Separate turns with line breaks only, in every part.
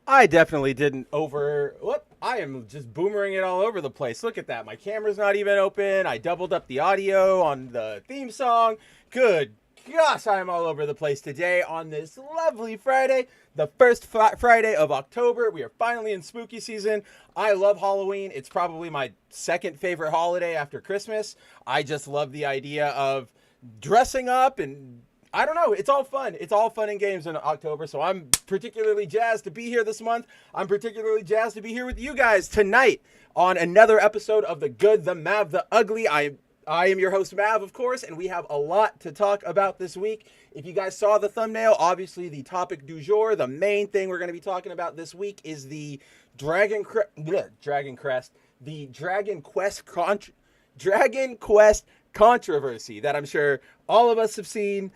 I definitely didn't over. What? I am just boomering it all over the place. Look at that. My camera's not even open. I doubled up the audio on the theme song. Good gosh, I am all over the place today on this lovely Friday, the first Friday of October. We are finally in spooky season. I love Halloween. It's probably my second favorite holiday after Christmas. I just love the idea of dressing up and I don't know. It's all fun. It's all fun and games in October. So I'm particularly jazzed to be here this month. I'm particularly jazzed to be here with you guys tonight on another episode of The Good, the Mav, the Ugly. I am your host, Mav, of course, and we have a lot to talk about this week. If you guys saw the thumbnail, obviously the topic du jour, the main thing we're going to be talking about this week is the Dragon Crest, the Dragon Quest controversy that I'm sure all of us have seen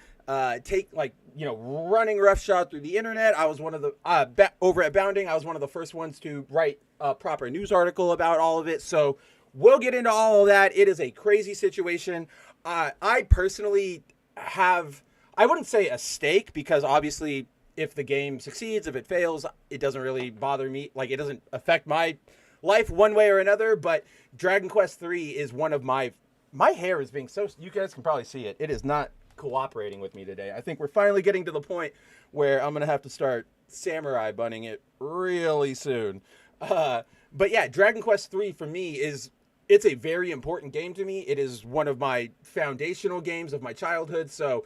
take running roughshod through the internet. I was one of the over at Bounding. I was one of the first ones to write a proper news article about all of it. So we'll get into all of that. It is a crazy situation. I personally have, I wouldn't say a stake because obviously if the game succeeds, if it fails, it doesn't really bother me. Like it doesn't affect my life one way or another. But Dragon Quest 3 is one of my hair is being so, you guys can probably see it. It is not cooperating with me today. I think we're finally getting to the point where I'm gonna have to start samurai bunning it really soon. But yeah, Dragon Quest 3 for me it's a very important game to me. It is one of my foundational games of my childhood. So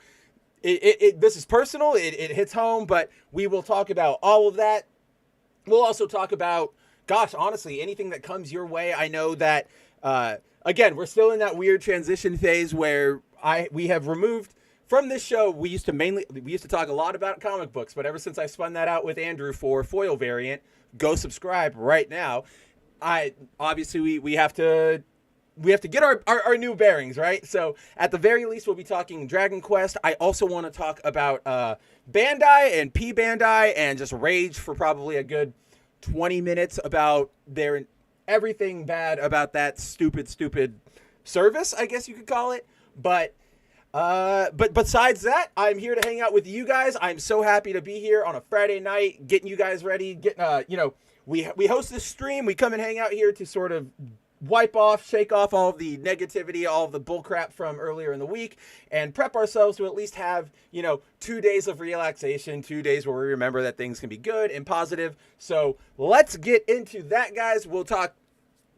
this is personal. It hits home, but we will talk about all of that. We'll also talk about, gosh, honestly, anything that comes your way. I know that, again, we're still in that weird transition phase where we have removed from this show. We used to talk a lot about comic books, but ever since I spun that out with Andrew for foil variant, go subscribe right now. We have to get our new bearings, right? So at the very least, we'll be talking Dragon Quest. I also want to talk about Bandai and P-Bandai and just rage for probably a good 20 minutes about everything bad about that stupid service, I guess you could call it. But besides that, I'm here to hang out with you guys. I'm so happy to be here on a Friday night, getting you guys ready. We host this stream. We come and hang out here to sort of shake off all of the negativity, all of the bullcrap from earlier in the week, and prep ourselves to at least have 2 days of relaxation, 2 days where we remember that things can be good and positive. So let's get into that, guys. We'll talk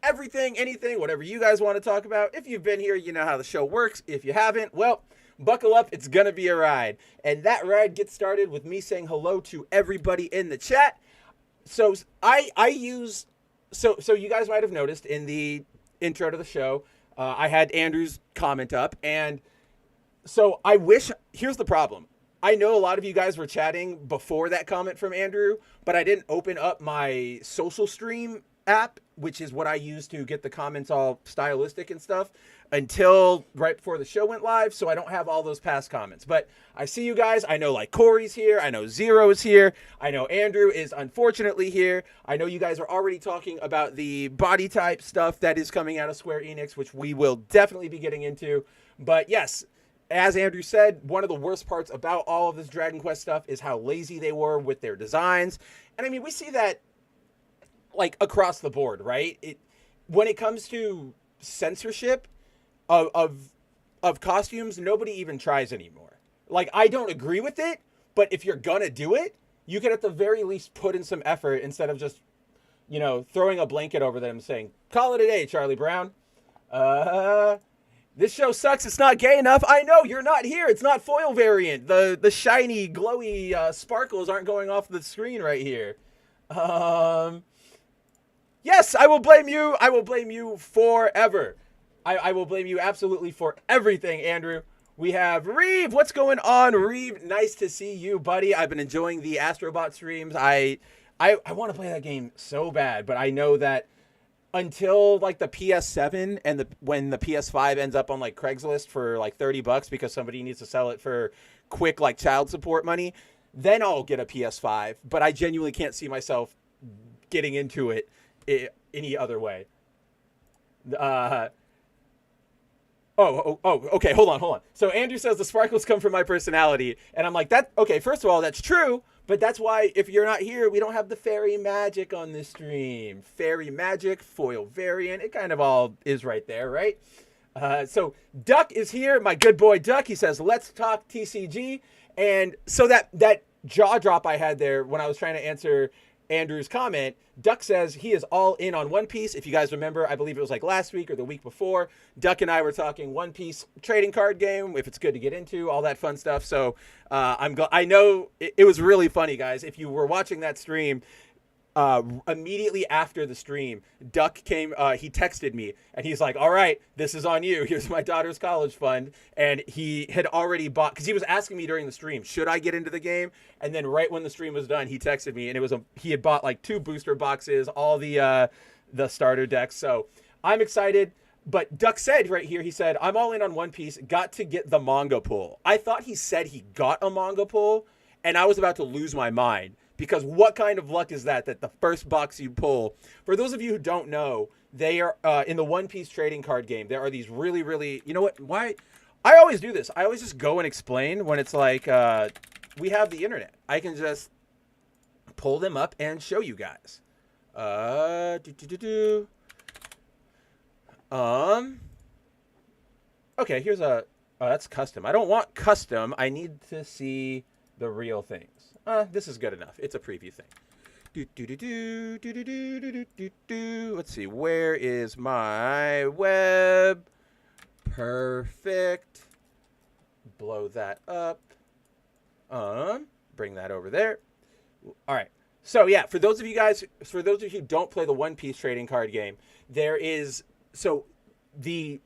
everything, anything, whatever you guys want to talk about. If you've been here, you know how the show works. If you haven't, well, buckle up. It's going to be a ride. And that ride gets started with me saying hello to everybody in the chat. So so you guys might have noticed in the intro to the show, I had Andrew's comment up. And so here's the problem. I know a lot of you guys were chatting before that comment from Andrew, but I didn't open up my social stream app, which is what I use to get the comments all stylistic and stuff, until right before the show went live. So I don't have all those past comments, but I see you guys. I know like Corey's here. I know Zero's here. I know Andrew is unfortunately here. I know you guys are already talking about the body type stuff that is coming out of Square Enix, which we will definitely be getting into. But yes, as Andrew said, one of the worst parts about all of this Dragon Quest stuff is how lazy they were with their designs. And I mean, we see that like across the board, right? When it comes to censorship of costumes, nobody even tries anymore. Like, I don't agree with it, but if you're gonna do it, you can at the very least put in some effort instead of just, throwing a blanket over them saying, call it a day, Charlie Brown. This show sucks. It's not gay enough. I know, you're not here. It's not foil variant. The shiny, glowy sparkles aren't going off the screen right here. Yes, I will blame you. I will blame you forever. I will blame you absolutely for everything, Andrew. We have Reeve. What's going on, Reeve? Nice to see you, buddy. I've been enjoying the Astrobot streams. I want to play that game so bad, but I know that until like the PS7 and when the PS5 ends up on like Craigslist for like $30 because somebody needs to sell it for quick like child support money, then I'll get a PS5. But I genuinely can't see myself getting into it any other way. Okay, hold on. So Andrew says the sparkles come from my personality, and I'm like, that. Okay, first of all, that's true, But that's why if you're not here, we don't have the fairy magic on this stream. Fairy magic, foil variant, it kind of all is right there, right? So Duck is here, my good boy Duck. He says, let's talk TCG. And so that jaw drop I had there when I was trying to answer Andrew's comment, Duck says he is all in on One Piece. If you guys remember, I believe it was like last week or the week before, Duck and I were talking One Piece trading card game, if it's good to get into, all that fun stuff. So I know it was really funny, guys. If you were watching that stream, immediately after the stream, Duck came, he texted me and he's like, all right, this is on you. Here's my daughter's college fund. And he had already bought, because he was asking me during the stream, should I get into the game? And then right when the stream was done, he texted me, and it was he had bought like 2 booster boxes, all the starter decks. So I'm excited. But Duck said right here, he said, I'm all in on One Piece, got to get the manga pull. I thought he said he got a manga pull, and I was about to lose my mind. Because what kind of luck is that the first box you pull, for those of you who don't know, they are in the One Piece trading card game, there are these really, really, you know what, why? I always do this. I always just go and explain when it's like, we have the internet. I can just pull them up and show you guys. Okay, here's that's custom. I don't want custom. I need to see the real things. This is good enough. It's a preview thing. Let's see. Where is my web? Perfect. Blow that up. Bring that over there. All right. So yeah, for those of you who don't play the One Piece trading card game, there is, so the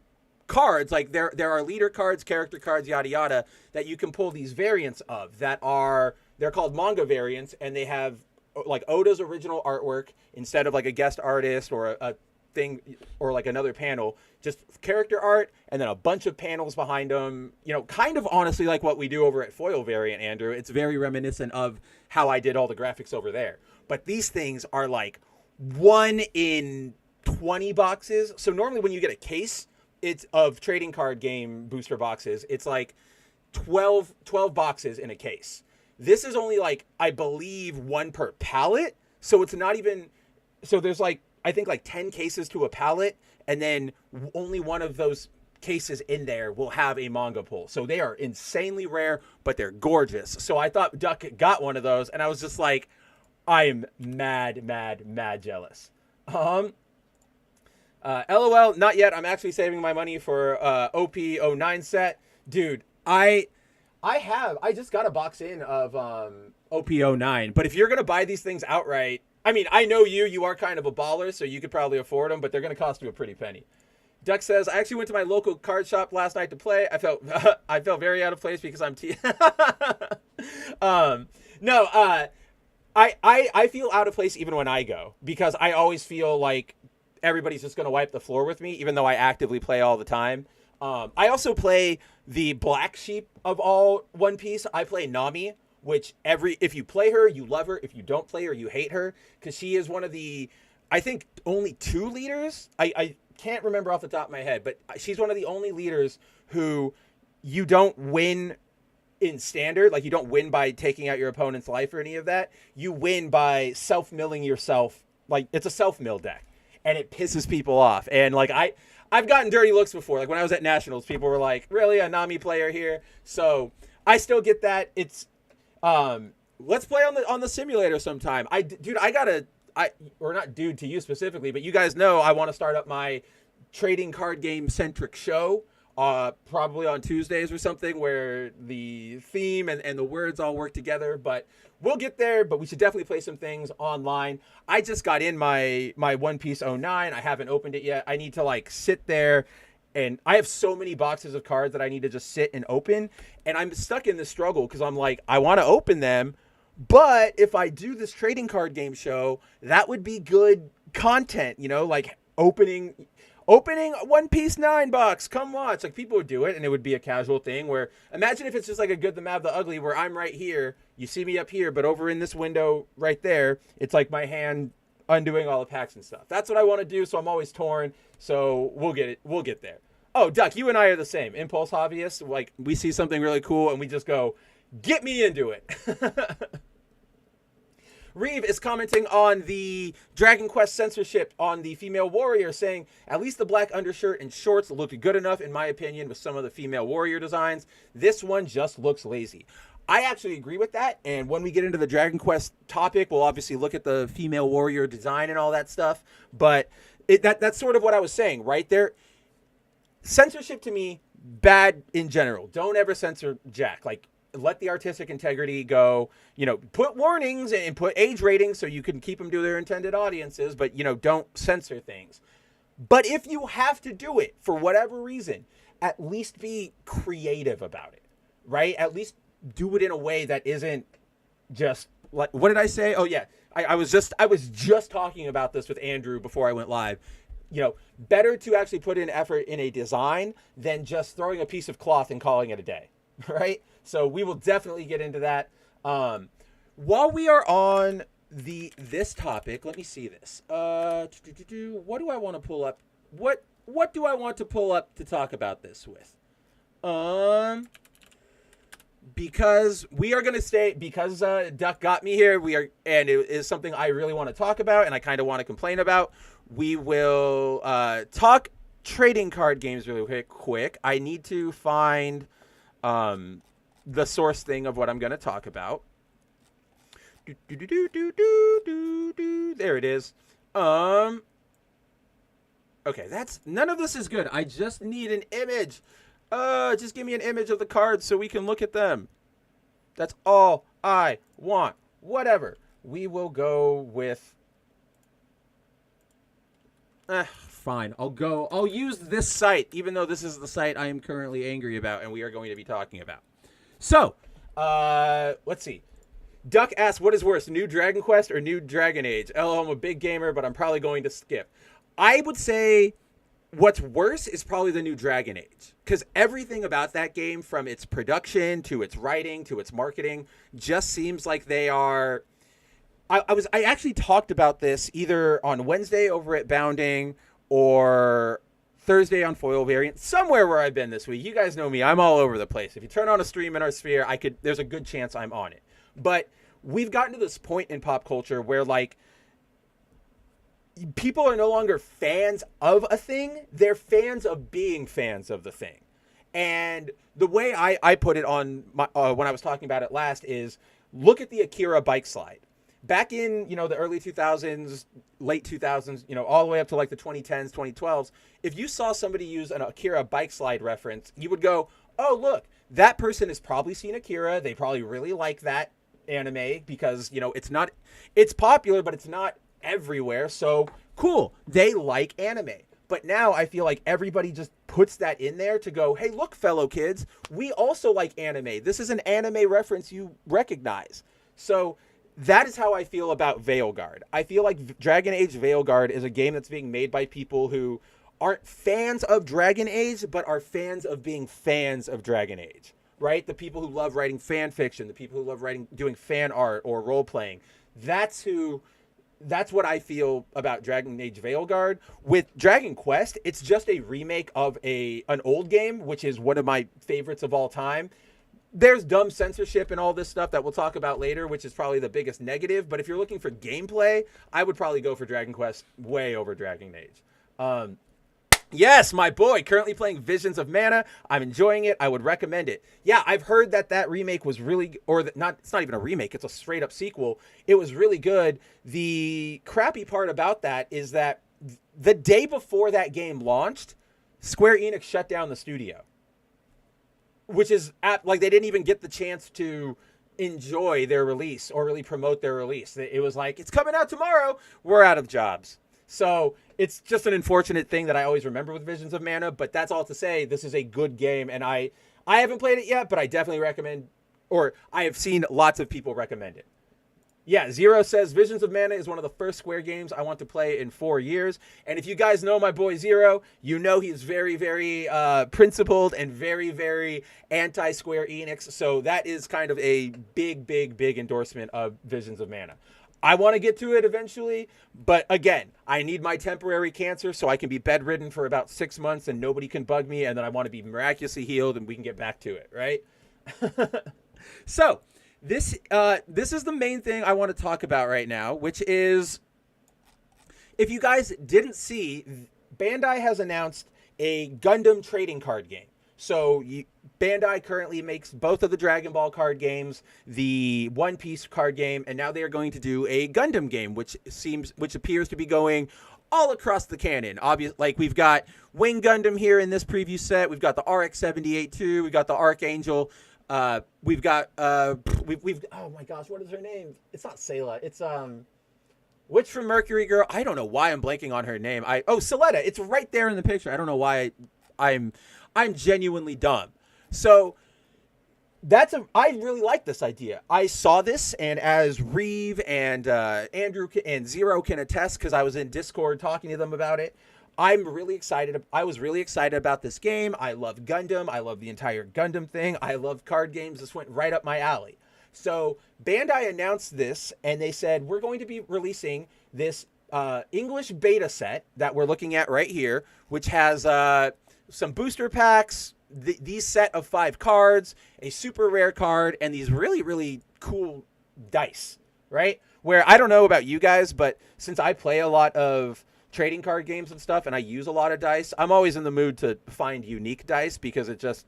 cards, like there are leader cards, character cards, yada yada, that you can pull these variants of that are, they're called manga variants, and they have like Oda's original artwork instead of like a guest artist or a thing or like another panel, just character art and then a bunch of panels behind them, you know, kind of honestly like what we do over at Foil Variant, Andrew. It's very reminiscent of how I did all the graphics over there. But these things are like 1 in 20 boxes. So normally when you get a case, it's of trading card game booster boxes, it's like 12 boxes in a case. This is only like, I believe, 1 per pallet. So it's not even, so there's like, I think like 10 cases to a pallet, and then only one of those cases in there will have a manga pull. So they are insanely rare, but they're gorgeous. So I thought Duck got one of those, and I was just like, I am mad jealous. LOL, not yet. I'm actually saving my money for OP09 set. Dude, I just got a box in of OP09, but if you're going to buy these things outright, I mean, I know you are kind of a baller, so you could probably afford them, but they're going to cost you a pretty penny. Duck says, I actually went to my local card shop last night to play. I felt very out of place because I'm I feel out of place even when I go, because I always feel like everybody's just going to wipe the floor with me, even though I actively play all the time. I also play the black sheep of all One Piece. I play Nami, which if you play her, you love her. If you don't play her, you hate her, because she is one of the, I think, only 2 leaders. I can't remember off the top of my head, but she's one of the only leaders who you don't win in standard. Like, you don't win by taking out your opponent's life or any of that. You win by self-milling yourself. Like, it's a self-mill deck, and it pisses people off. And like, I've gotten dirty looks before. Like when I was at Nationals, people were like, really, a Nami player here? So I still get that. It's, let's play on the simulator sometime. Or not dude to you specifically, but you guys know I want to start up my trading card game centric show, probably on Tuesdays or something, where the theme and the words all work together. But we'll get there, but we should definitely play some things online. I just got in my One Piece 09. I haven't opened it yet. I need to like sit there, and I have so many boxes of cards that I need to just sit and open. And I'm stuck in this struggle because I'm like, I want to open them, but if I do this trading card game show, that would be good content, you know, like opening One Piece 9 box. Come watch. Like, people would do it, and it would be a casual thing where, imagine if it's just like a Good, the Mad, the Ugly, where I'm right here, you see me up here, but over in this window right there, it's like my hand undoing all the packs and stuff. That's what I want to do, so I'm always torn. So we'll get there. Oh, Duck, you and I are the same. Impulse hobbyists. Like, we see something really cool, and we just go, get me into it. Reeve is commenting on the Dragon Quest censorship on the female warrior, saying, at least the black undershirt and shorts looked good enough, in my opinion, with some of the female warrior designs. This one just looks lazy. I actually agree with that, and when we get into the Dragon Quest topic, we'll obviously look at the female warrior design and all that stuff, but that's sort of what I was saying, right there. Censorship to me, bad in general. Don't ever censor Jack. Like, let the artistic integrity go, you know, put warnings and put age ratings so you can keep them to their intended audiences, but, you know, don't censor things. But if you have to do it for whatever reason, at least be creative about it, right? At least do it in a way that isn't just like, what did I say? Oh yeah. I was just talking about this with Andrew before I went live. You know, better to actually put in effort in a design than just throwing a piece of cloth and calling it a day, right? So we will definitely get into that. While we are on this topic, let me see this. What do I want to pull up? What do I want to pull up to talk about this with? Because we are going to stay, because Duck got me here, and it is something I really want to talk about, and I kind of want to complain about. We will talk trading card games really quick. I need to find the source thing of what I'm going to talk about. There it is. Okay, none of this is good. I just need an image. Just give me an image of the cards so we can look at them. That's all I want. Whatever. We will go with... fine. I'll use this site, even though this is the site I am currently angry about and we are going to be talking about. So, let's see. Duck asks, what is worse, New Dragon Quest or New Dragon Age? LOL, I'm a big gamer, but I'm probably going to skip. I would say... what's worse is probably the New Dragon Age, because everything about that game, from its production to its writing to its marketing, just seems like they are... I actually talked about this either on Wednesday over at Bounding or Thursday on Foil Variant, somewhere where I've been this week. You guys know me, I'm all over the place. If you turn on a stream in our sphere, there's a good chance I'm on it. But we've gotten to this point in pop culture where, like, people are no longer fans of a thing. They're fans of being fans of the thing. And the way I put it on my, when I was talking about it last is, look at the Akira bike slide. Back in, you know, the early 2000s, late 2000s, you know, all the way up to like the 2010s, 2012s, if you saw somebody use an Akira bike slide reference, you would go, oh, look, that person has probably seen Akira. They probably really like that anime because, you know, it's popular, but it's not everywhere, so cool, they like anime. But now I feel like everybody just puts that in there to go, hey, look, fellow kids, we also like anime. This is an anime reference you recognize. So that is how I feel about Veilguard. I feel like Dragon Age Veilguard is a game that's being made by people who aren't fans of Dragon Age, but are fans of being fans of Dragon Age, right? The people who love writing fan fiction, the people who love doing fan art or role playing. That's what I feel about Dragon Age Veilguard. With Dragon Quest, it's just a remake of an old game, which is one of my favorites of all time. There's dumb censorship and all this stuff that we'll talk about later, which is probably the biggest negative. But if you're looking for gameplay, I would probably go for Dragon Quest way over Dragon Age. Yes, my boy, currently playing Visions of Mana. I'm enjoying it. I would recommend it. Yeah, I've heard that remake was really, it's not even a remake. It's a straight up sequel. It was really good. The crappy part about that is that the day before that game launched, Square Enix shut down the studio, which is like they didn't even get the chance to enjoy their release or really promote their release. It was like, it's coming out tomorrow. We're out of jobs. So it's just an unfortunate thing that I always remember with Visions of Mana, but that's all to say this is a good game, and I haven't played it yet, but I definitely recommend, or I have seen lots of people recommend it. Yeah, Zero says Visions of Mana is one of the first Square games I want to play in 4 years, and if you guys know my boy Zero, you know he's very, very principled and very, very anti-Square Enix, so that is kind of a big, big, big endorsement of Visions of Mana. I want to get to it eventually, but again, I need my temporary cancer so I can be bedridden for about 6 months and nobody can bug me, and then I want to be miraculously healed and we can get back to it, right? So, This is the main thing I want to talk about right now, which is, if you guys didn't see, Bandai has announced a Gundam trading card game. So Bandai currently makes both of the Dragon Ball card games, the One Piece card game, and now they are going to do a Gundam game, which appears to be going all across the canon. Like, we've got Wing Gundam here in this preview set. We've got the RX-78 too. We've got the Archangel. We've got we've oh my gosh, what is her name? It's not Sayla. It's Witch from Mercury Girl. I don't know why I'm blanking on her name. Soletta. It's right there in the picture. I don't know why I'm genuinely dumb. So I really like this idea. I saw this, and as Reeve and Andrew and Zero can attest, because I was in Discord talking to them about it, I'm really excited. I was really excited about this game. I love Gundam. I love the entire Gundam thing. I love card games. This went right up my alley. So Bandai announced this, and they said, we're going to be releasing this English beta set that we're looking at right here, which has some booster packs, these set of 5 cards, a super rare card, and these really, really cool dice, right? Where, I don't know about you guys, but since I play a lot of trading card games and stuff, and I use a lot of dice, I'm always in the mood to find unique dice because it just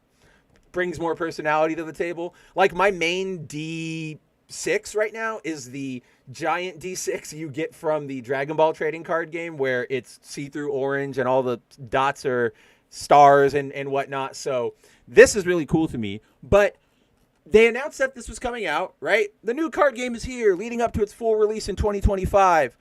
brings more personality to the table. Like, my main D6 right now is the giant D6 you get from the Dragon Ball trading card game, where it's see-through orange and all the dots are stars and whatnot. So this is really cool to me. But they announced that this was coming out, right? The new card game is here, leading up to its full release in 2025.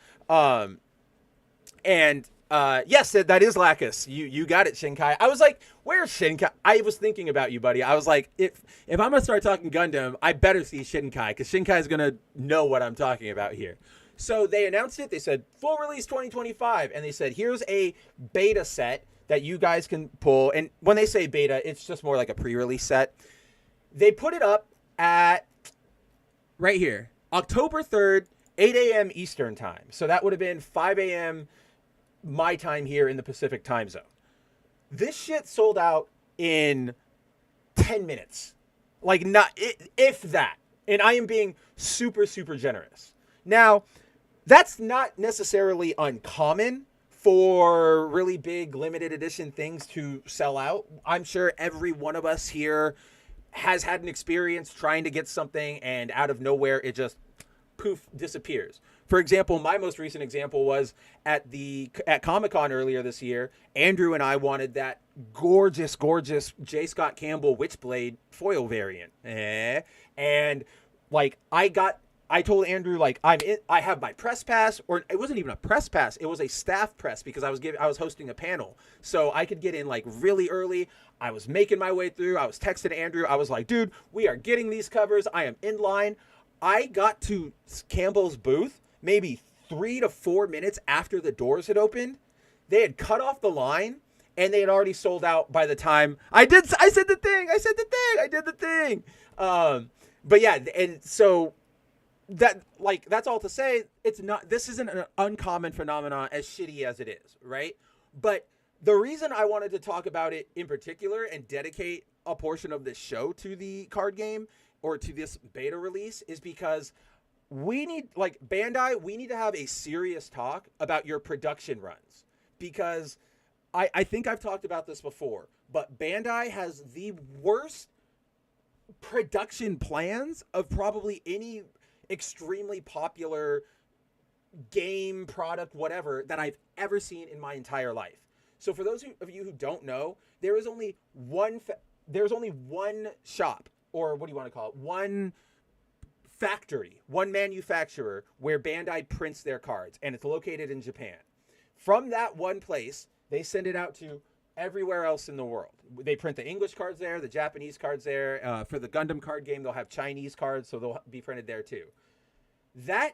Yes, that is Lacus. You got it, Shinkai. I was like, where's Shinkai? I was thinking about you, buddy. I was like, if I'm going to start talking Gundam, I better see Shinkai, because Shinkai is going to know what I'm talking about here. So they announced it. They said, full release 2025. And they said, here's a beta set that you guys can pull. And when they say beta, it's just more like a pre-release set. They put it up at, right here, October 3rd, 8 a.m. Eastern time. So that would have been 5 a.m. my time here in the Pacific time zone. This shit sold out in 10 minutes. Like, not, if that. And I am being super, super generous. Now, that's not necessarily uncommon for really big limited edition things to sell out. I'm sure every one of us here has had an experience trying to get something, and out of nowhere, it just poof, disappears. For example, my most recent example was at Comic-Con earlier this year. Andrew and I wanted that gorgeous J. Scott Campbell Witchblade foil variant. And like, I told Andrew, like, I have my press pass, or it wasn't even a press pass. It was a staff press, because I was hosting a panel. So I could get in like really early. I was making my way through. I was texting Andrew. I was like, dude, we are getting these covers. I am in line. I got to Campbell's booth maybe 3 to 4 minutes after the doors had opened. They had cut off the line, and they had already sold out by the time I said the thing. But yeah, and so that's all to say, this isn't an uncommon phenomenon, as shitty as it is, right? But the reason I wanted to talk about it in particular and dedicate a portion of this show to the card game, or to this beta release, is because we need, like, Bandai, we need to have a serious talk about your production runs. Because I think I've talked about this before, but Bandai has the worst production plans of probably any extremely popular game, product, whatever, that I've ever seen in my entire life. So for those of you who don't know, there's only one shop, or what do you want to call it? One factory, one manufacturer where Bandai prints their cards, and it's located in Japan. From that one place, they send it out to everywhere else in the world. They print the English cards there, the Japanese cards there. For the Gundam card game, they'll have Chinese cards, so they'll be printed there too. That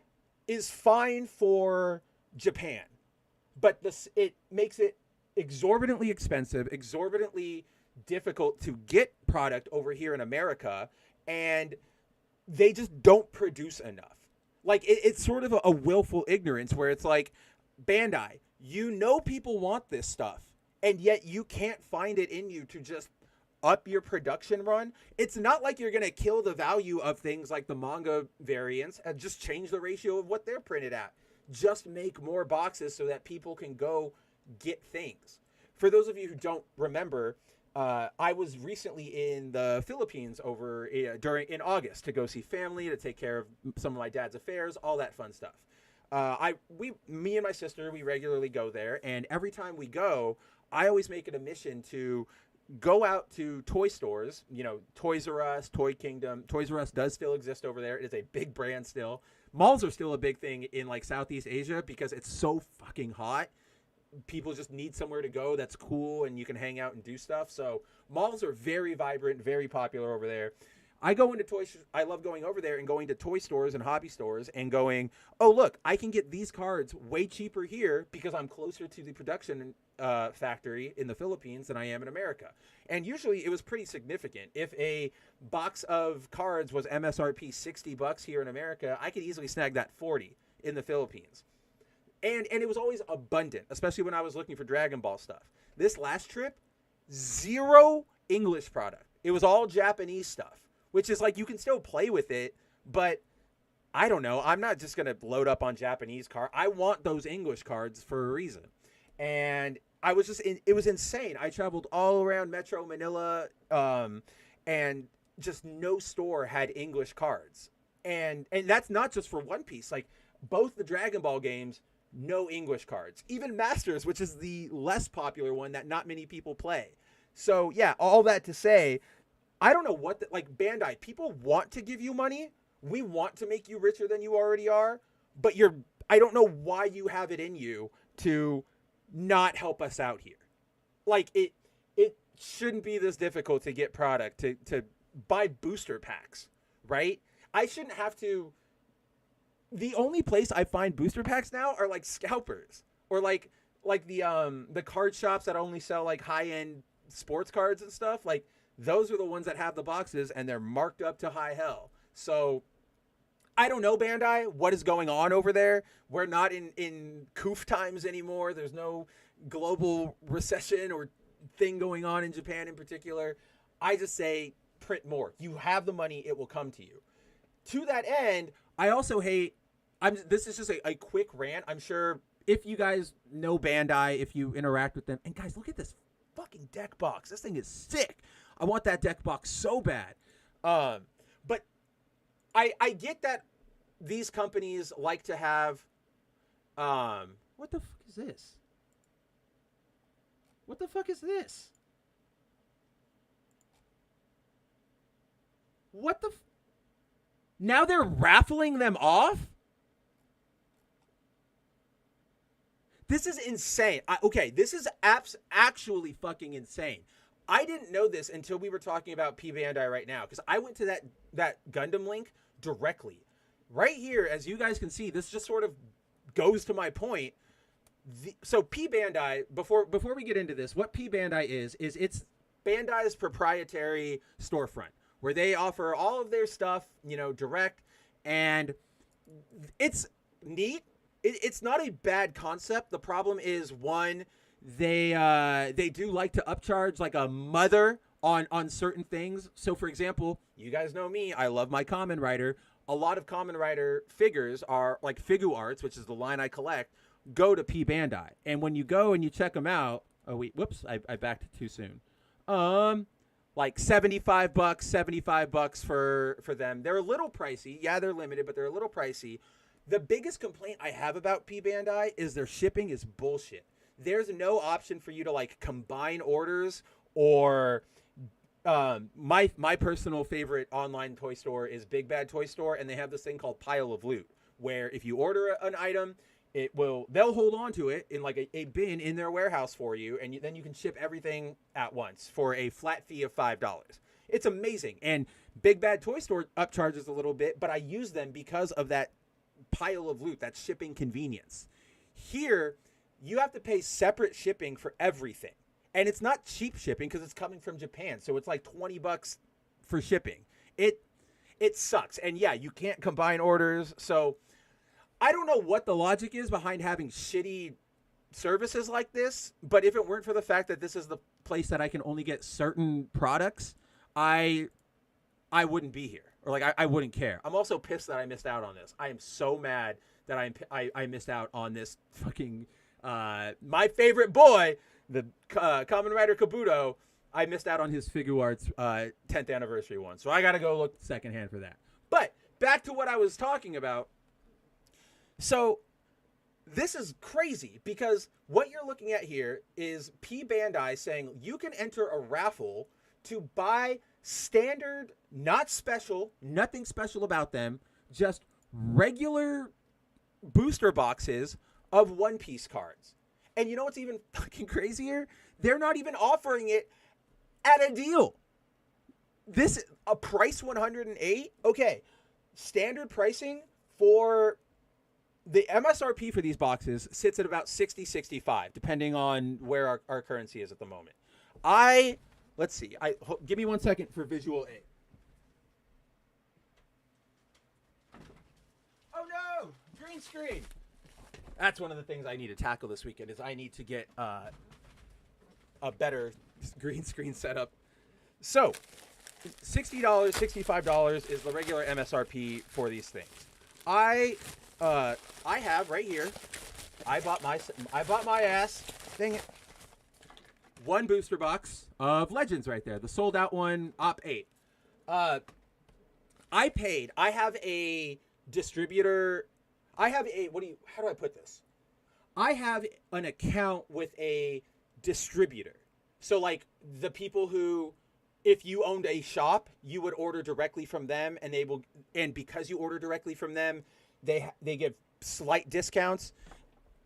is fine for Japan, but it makes it exorbitantly expensive, exorbitantly difficult to get product over here in America, and they just don't produce enough. Like, it's sort of a willful ignorance, where it's like, Bandai, you know people want this stuff, and yet you can't find it in you to just up your production run, it's not like you're going to kill the value of things like the manga variants and just change the ratio of what they're printed at. Just make more boxes so that people can go get things. For those of you who don't remember, I was recently in the Philippines in August to go see family, to take care of some of my dad's affairs, all that fun stuff. Me and my sister, we regularly go there, and every time we go, I always make it a mission to go out to toy stores, Toys R Us, Toy Kingdom. Toys R Us does still exist over there. It is a big brand still. Malls are still a big thing in like Southeast Asia because it's so fucking hot. People just need somewhere to go that's cool and you can hang out and do stuff. So malls are very vibrant, very popular over there. I love going over there and going to toy stores and hobby stores and going, oh, look, I can get these cards way cheaper here because I'm closer to the production factory in the Philippines than I am in America. And usually it was pretty significant. If a box of cards was MSRP $60 here in America, I could easily snag that 40 in the Philippines. And it was always abundant, especially when I was looking for Dragon Ball stuff. This last trip, 0 English product. It was all Japanese stuff, which is like you can still play with it, but I don't know. I'm not just going to load up on Japanese card. I want those English cards for a reason. And I was it was insane. I traveled all around Metro Manila, and just no store had English cards. And that's not just for One Piece. Like both the Dragon Ball games, no English cards. Even Masters, which is the less popular one that not many people play. So yeah, all that to say, I don't know like Bandai, people want to give you money. We want to make you richer than you already are, but I don't know why you have it in you to not help us out here. Like it shouldn't be this difficult to get product, to buy booster packs, right? I shouldn't have to. The only place I find booster packs now are like scalpers or like the card shops that only sell like high-end sports cards and stuff. Like those are the ones that have the boxes and they're marked up to high hell. So I don't know, Bandai, what is going on over there. We're not in coof times anymore. There's no global recession or thing going on in Japan in particular. I just say print more. You have the money, it will come to you. To that end, I also hate, this is just a quick rant. I'm sure if you guys know Bandai, if you interact with them, and guys, look at this fucking deck box. This thing is sick. I want that deck box so bad. But I get that these companies like to have, what the fuck is this? What the fuck is this? Now they're raffling them off? This is insane. This is actually fucking insane. I didn't know this until we were talking about P-Bandai right now, because I went to that Gundam link directly. Right here, as you guys can see, this just sort of goes to my point. So P-Bandai, before we get into this, what P-Bandai is it's Bandai's proprietary storefront, where they offer all of their stuff, direct, and it's neat. It's not a bad concept. The problem is, one, they do like to upcharge like a mother on certain things. So, for example, you guys know me. I love my Kamen Rider. A lot of Kamen Rider figures are like Figu Arts, which is the line I collect, go to P-Bandai. And when you go and you check them out, I backed too soon. Like $75 for them. They're a little pricey. Yeah, they're limited, but they're a little pricey. The biggest complaint I have about P-Bandai is their shipping is bullshit. There's no option for you to like combine orders, or my personal favorite online toy store is Big Bad Toy Store, and they have this thing called Pile of Loot, where if you order an item, they'll hold on to it in like a bin in their warehouse for you, and then you can ship everything at once for a flat fee of $5. It's amazing. And Big Bad Toy Store upcharges a little bit, but I use them because of that Pile of Loot, that shipping convenience. Here, you have to pay separate shipping for everything. And it's not cheap shipping because it's coming from Japan. So it's like $20 for shipping. It sucks. And yeah, you can't combine orders. So I don't know what the logic is behind having shitty services like this. But if it weren't for the fact that this is place that I can only get certain products, I wouldn't be here, or like I wouldn't care. I'm also pissed that I missed out on this. I am so mad that I missed out on this fucking my favorite boy, the Kamen Rider Kabuto. I missed out on his Figuarts 10th anniversary one, so I gotta go look secondhand for that. But back to what I was talking about. So this is crazy because what you're looking at here is P-Bandai saying you can enter a raffle to buy standard, not special, nothing special about them, just regular booster boxes of One Piece cards. And you know what's even fucking crazier? They're not even offering it at a deal. This a price 108. Okay, standard pricing for the MSRP for these boxes sits at about 60-65, depending on where our currency is at the moment. Let's see. Give me 1 second for visual aid. Oh no, green screen. That's one of the things I need to tackle this weekend. Is I need to get a better green screen setup. So, $60, $65 is the regular MSRP for these things. I have right here. I bought my ass. Dang it. One booster box of Legends right there. The sold out one, Op 8. I have a distributor. How do I put this? I have an account with a distributor. So like the people who, if you owned a shop, you would order directly from them, and because you order directly from them, they give slight discounts.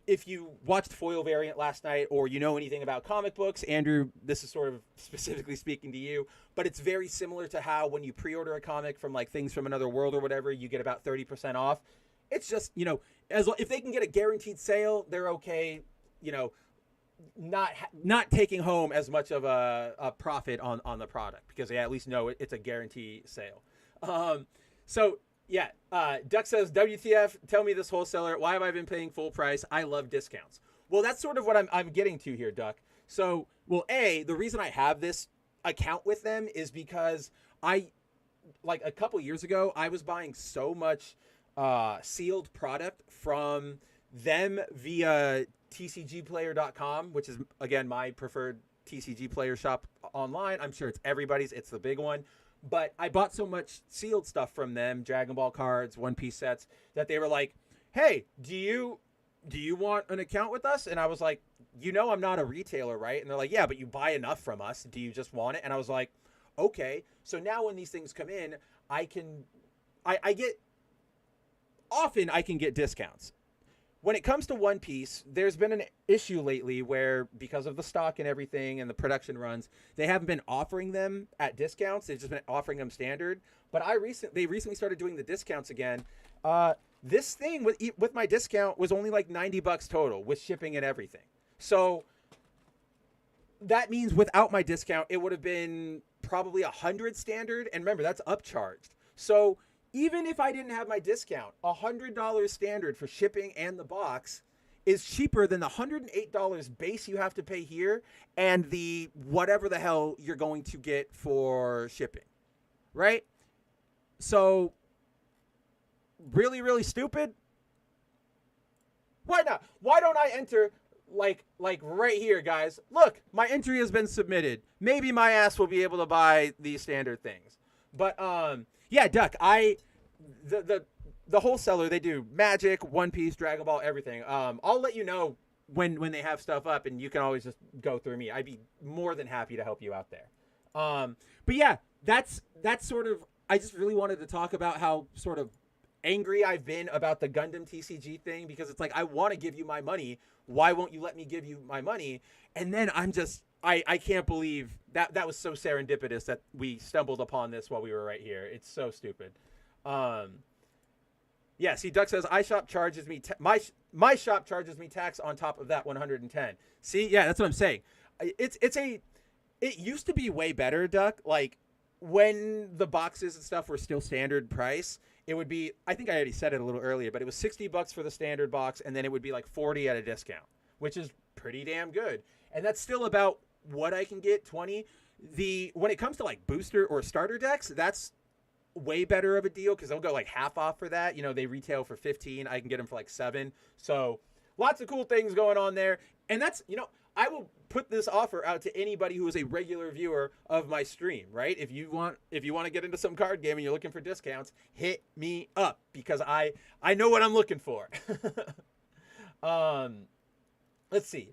If you watched Foil Variant last night, or you know anything about comic books, Andrew, this is sort of specifically speaking to you, but it's very similar to how when you pre-order a comic from like Things from Another World or whatever, you get about 30% off. It's just, if they can get a guaranteed sale, they're okay, not taking home as much of a profit on the product, because they at least know it's a guarantee sale. Yeah, Duck says, WTF, tell me this wholesaler, why have I been paying full price? I love discounts. Well, that's sort of what I'm getting to here, Duck. So, the reason I have this account with them is because a couple years ago, I was buying so much sealed product from them via tcgplayer.com, which is, again, my preferred TCG player shop online. I'm sure it's everybody's. It's the big one. But I bought so much sealed stuff from them, Dragon Ball cards, One Piece sets, that they were like, hey, do you want an account with us? And I was like, I'm not a retailer, right? And they're like, yeah, but you buy enough from us. Do you just want it? And I was like, okay. So now when these things come in, I can get discounts. When it comes to One Piece, there's been an issue lately where, because of the stock and everything and the production runs, they haven't been offering them at discounts. They've just been offering them standard. But they recently started doing the discounts again. This thing with my discount was only like $90 total with shipping and everything. So that means without my discount, it would have been probably $100 standard. And remember, that's upcharged. So even if I didn't have my discount, $100 standard for shipping and the box is cheaper than the $108 base you have to pay here and the whatever the hell you're going to get for shipping, right? So, really, really stupid? Why not? Why don't I enter like right here, guys? Look, my entry has been submitted. Maybe my ass will be able to buy these standard things. But, yeah, Duck, the wholesaler, they do Magic, One Piece, Dragon Ball, everything. I'll let you know when they have stuff up, and you can always just go through me. I'd be more than happy to help you out there. But yeah, that's sort of, I just really wanted to talk about how sort of angry I've been about the Gundam TCG thing, because it's like, I want to give you my money. Why won't you let me give you my money? And then I'm just, I can't believe that was so serendipitous that we stumbled upon this while we were right here. It's so stupid. Yeah, see, Duck says, iShop charges me, my shop charges me tax on top of that 110. See, yeah, that's what I'm saying. It used to be way better, Duck. Like, when the boxes and stuff were still standard price, it would be, I think I already said it a little earlier, but it was $60 for the standard box, and then it would be like 40 at a discount, which is pretty damn good. And that's still about what I can get, 20. When it comes to like booster or starter decks, that's way better of a deal because they'll go like half off for that. You know, they retail for 15. I can get them for like 7. So lots of cool things going on there. And that's, you know, I will put this offer out to anybody who is a regular viewer of my stream, right? If you want to get into some card game and you're looking for discounts, hit me up because I know what I'm looking for. Let's see.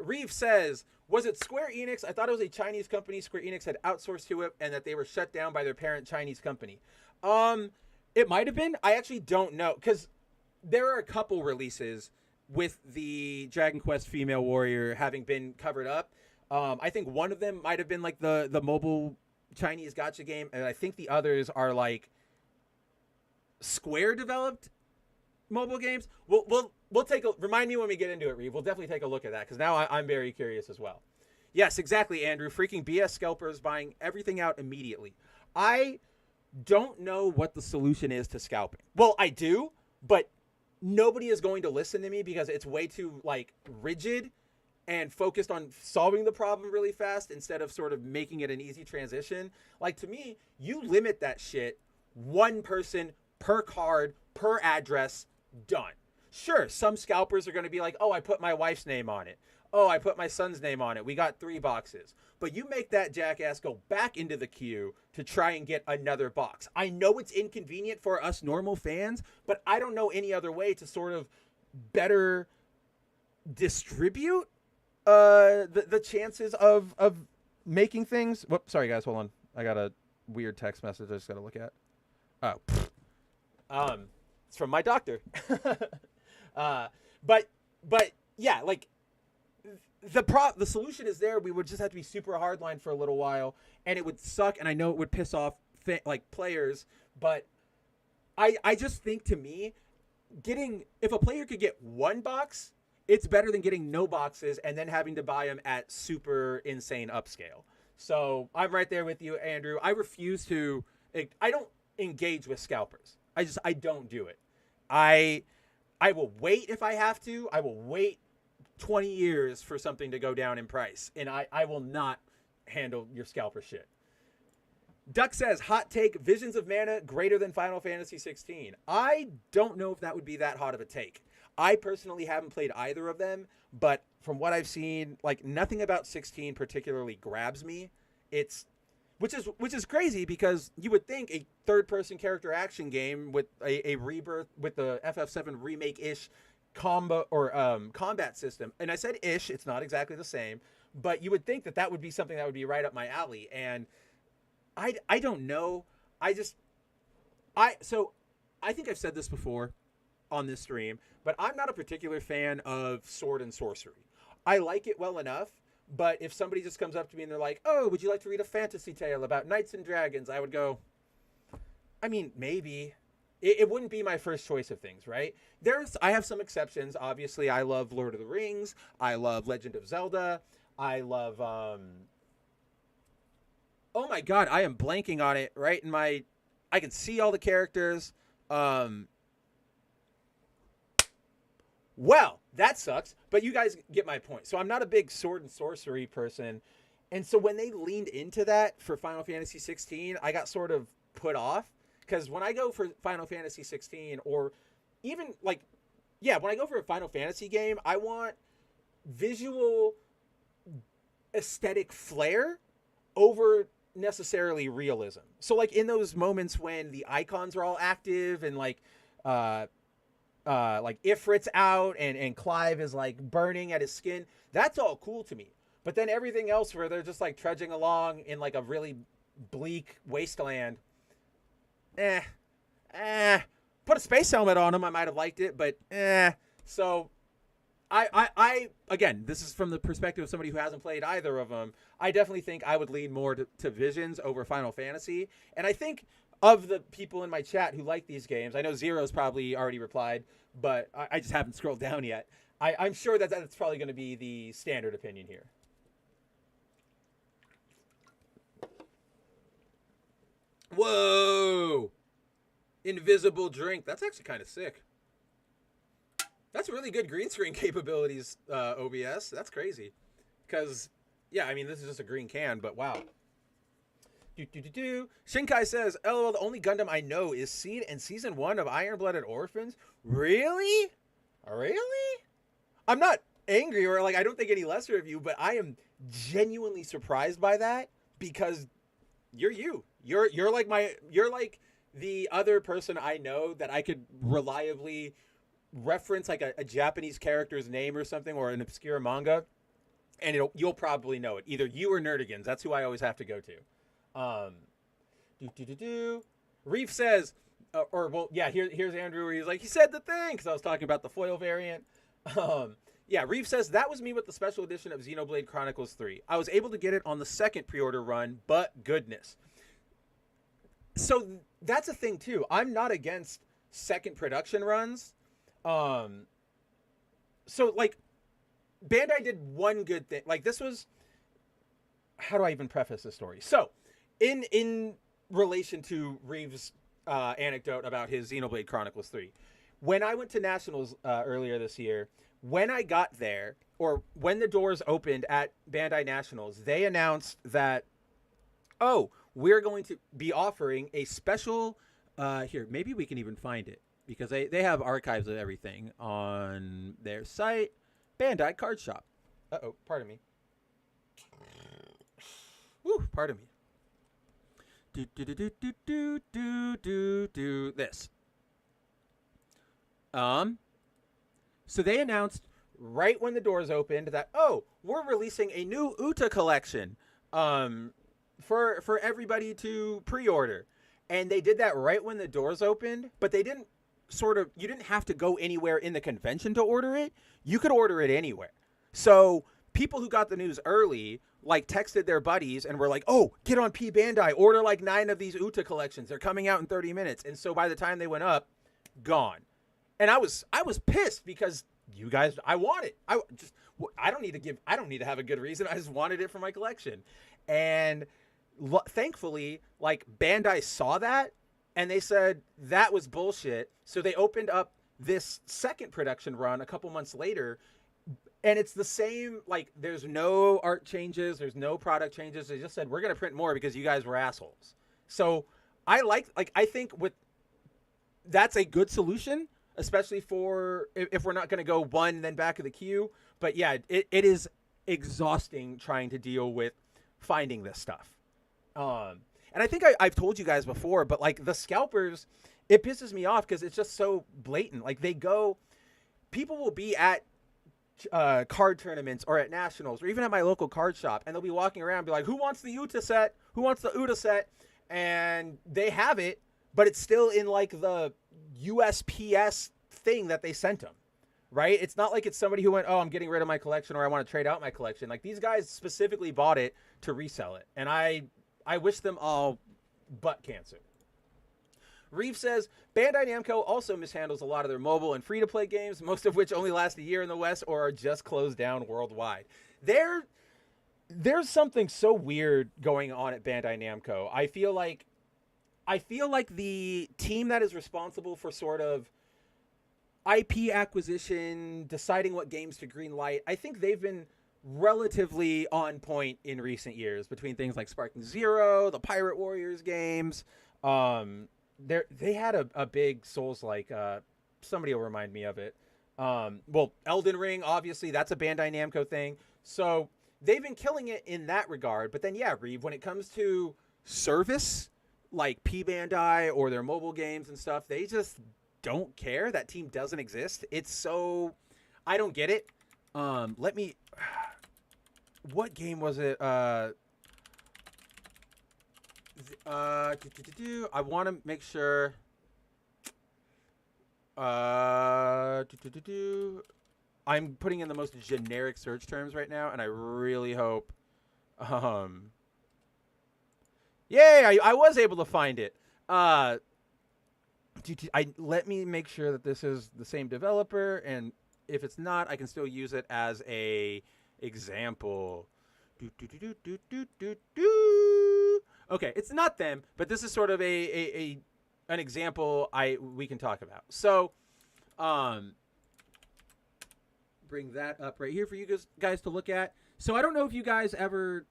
Reeve says, was it Square Enix? I thought it was a Chinese company Square Enix had outsourced to it and that they were shut down by their parent Chinese company. It might have been. I actually don't know because there are a couple releases with the Dragon Quest Female Warrior having been covered up. I think one of them might have been like the mobile Chinese gacha game, and I think the others are like Square developed mobile games. We'll take a remind me when we get into it, Reeve. We'll definitely take a look at that because now I'm very curious as well. Yes, exactly, Andrew. Freaking BS scalpers buying everything out immediately. I don't know what the solution is to scalping. Well, I do, but nobody is going to listen to me because it's way too like rigid and focused on solving the problem really fast instead of sort of making it an easy transition. Like to me, you limit that shit, one person per card, per address, done. Sure, some scalpers are going to be like, oh, I put my wife's name on it. Oh, I put my son's name on it. We got 3 boxes. But you make that jackass go back into the queue to try and get another box. I know it's inconvenient for us normal fans, but I don't know any other way to sort of better distribute the chances of making things. Whoops, sorry guys, hold on. I got a weird text message I just got to look at. Oh, it's from my doctor. But yeah, like the solution is there. We would just have to be super hardline for a little while, and it would suck. And I know it would piss off like players, but I just think to me, if a player could get 1 box, it's better than getting no boxes and then having to buy them at super insane upscale. So I'm right there with you, Andrew. I refuse to. I don't engage with scalpers. I don't do it. I will wait if I have to. I will wait 20 years for something to go down in price, and I will not handle your scalper shit. Duck says, hot take, Visions of Mana greater than Final Fantasy 16. I don't know if that would be that hot of a take. I personally haven't played either of them, but from what I've seen, like nothing about 16 particularly grabs me. Which is crazy because you would think a third-person character action game with a rebirth with the FF7 remake-ish combat system. And I said ish, it's not exactly the same, but you would think that would be something that would be right up my alley. And I don't know. So I think I've said this before on this stream, but I'm not a particular fan of sword and sorcery. I like it well enough, but if somebody just comes up to me and they're like, oh, would you like to read a fantasy tale about knights and dragons? I would go, I mean, maybe. It wouldn't be my first choice of things, right? I have some exceptions. Obviously, I love Lord of the Rings. I love Legend of Zelda. I love, oh my God, I am blanking on it right in I can see all the characters. Well, that sucks, but you guys get my point. So I'm not a big sword and sorcery person. And so when they leaned into that for Final Fantasy 16, I got sort of put off. Because when I go for Final Fantasy 16 or even when I go for a Final Fantasy game, I want visual aesthetic flair over necessarily realism. So like in those moments when the icons are all active and like Ifrit's out and Clive is like burning at his skin, that's all cool to me. But then everything else where they're just like trudging along in like a really bleak wasteland, put a space helmet on him, I might have liked it, but So I again, this is from the perspective of somebody who hasn't played either of them. I definitely think I would lean more to Visions over Final Fantasy. And I think of the people in my chat who like these games, I know Zero's probably already replied, but I just haven't scrolled down yet. I'm sure that's probably going to be the standard opinion here. Whoa! Invisible drink. That's actually kind of sick. That's really good green screen capabilities, OBS. That's crazy. Because, yeah, I mean, this is just a green can, but wow. Shinkai says, LOL, the only Gundam I know is Seed and Season 1 of Iron-Blooded Orphans. Really? Really? I'm not angry or, like, I don't think any lesser of you, but I am genuinely surprised by that because you're you. You're like the other person I know that I could reliably reference like a Japanese character's name or something or an obscure manga, and you'll probably know it. Either you or Nerdigans. That's who I always have to go to. Reef says, here's Andrew where he's like, he said the thing because I was talking about the foil variant. Reef says, that was me with the special edition of Xenoblade Chronicles 3. I was able to get it on the second pre-order run, but goodness. So that's a thing too. I'm not against second production runs. So like Bandai did one good thing. Like this was, how do I even preface this story? So in relation to Reeves' anecdote about his Xenoblade Chronicles 3, when I went to Nationals earlier this year, when I got there, or when the doors opened at Bandai Nationals, they announced that, we're going to be offering a special, here, maybe we can even find it, because they have archives of everything on their site, Bandai Card Shop. Pardon me. Woo, pardon me. This. So they announced right when the doors opened that, we're releasing a new Uta collection for everybody to pre-order. And they did that right when the doors opened, but they didn't you didn't have to go anywhere in the convention to order it. You could order it anywhere. So people who got the news early, like texted their buddies and were like, get on P-Bandai, order like 9 of these Uta collections. They're coming out in 30 minutes. And so by the time they went up, gone. And I was pissed because you guys, I want it. I don't need to have a good reason. I just wanted it for my collection. And thankfully, like Bandai saw that and they said that was bullshit. So they opened up this second production run a couple months later, and it's the same. Like there's no art changes, there's no product changes. They just said we're gonna print more because you guys were assholes. So I think that's a good solution, especially for if we're not gonna go one then back of the queue. But yeah, it is exhausting trying to deal with finding this stuff. And I think I've told you guys before, but like the scalpers, it pisses me off because it's just so blatant. Like people will be at card tournaments or at nationals or even at my local card shop, and they'll be walking around and be like, who wants the Uta set? Who wants the Uta set? And they have it, but it's still in like the USPS thing that they sent them, right? It's not like it's somebody who went, I'm getting rid of my collection or I want to trade out my collection. Like these guys specifically bought it to resell it. And I wish them all butt cancer. Reeve says, Bandai Namco also mishandles a lot of their mobile and free-to-play games, most of which only last a year in the West or are just closed down worldwide. There's something so weird going on at Bandai Namco. I feel like the team that is responsible for sort of IP acquisition, deciding what games to green light, I think they've been relatively on point in recent years between things like Sparking Zero, the Pirate Warriors games. They had a big Souls-like, somebody will remind me of it. Elden Ring, obviously, that's a Bandai Namco thing. So they've been killing it in that regard. But then, yeah, Reeve, when it comes to service, like P-Bandai or their mobile games and stuff, they just don't care. That team doesn't exist. It's so... I don't get it. What game was it? I want to make sure. I'm putting in the most generic search terms right now, and I really hope. Yay! I was able to find it. Let me make sure that this is the same developer, and if it's not, I can still use it as a example. Okay, it's not them, but this is sort of an example we can talk about. So, bring that up right here for you guys to look at. So I don't know if you guys ever,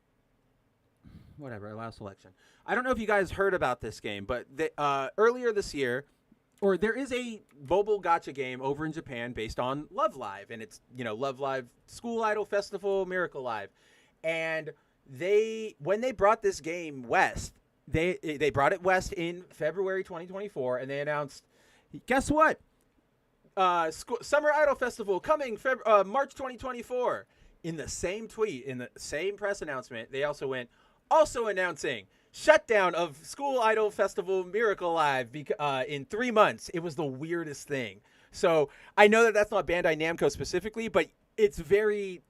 whatever, allow selection. I don't know if you guys heard about this game, but earlier this year, or there is a mobile gacha game over in Japan based on Love Live, and it's, Love Live School Idol Festival, Miracle Live. And when they brought this game west, they brought it west in February 2024, and they announced, guess what? Summer Idol Festival coming March 2024. In the same tweet, in the same press announcement, they also went, also announcing shutdown of School Idol Festival Miracle Live in 3 months. It was the weirdest thing. So I know that that's not Bandai Namco specifically, but it's very...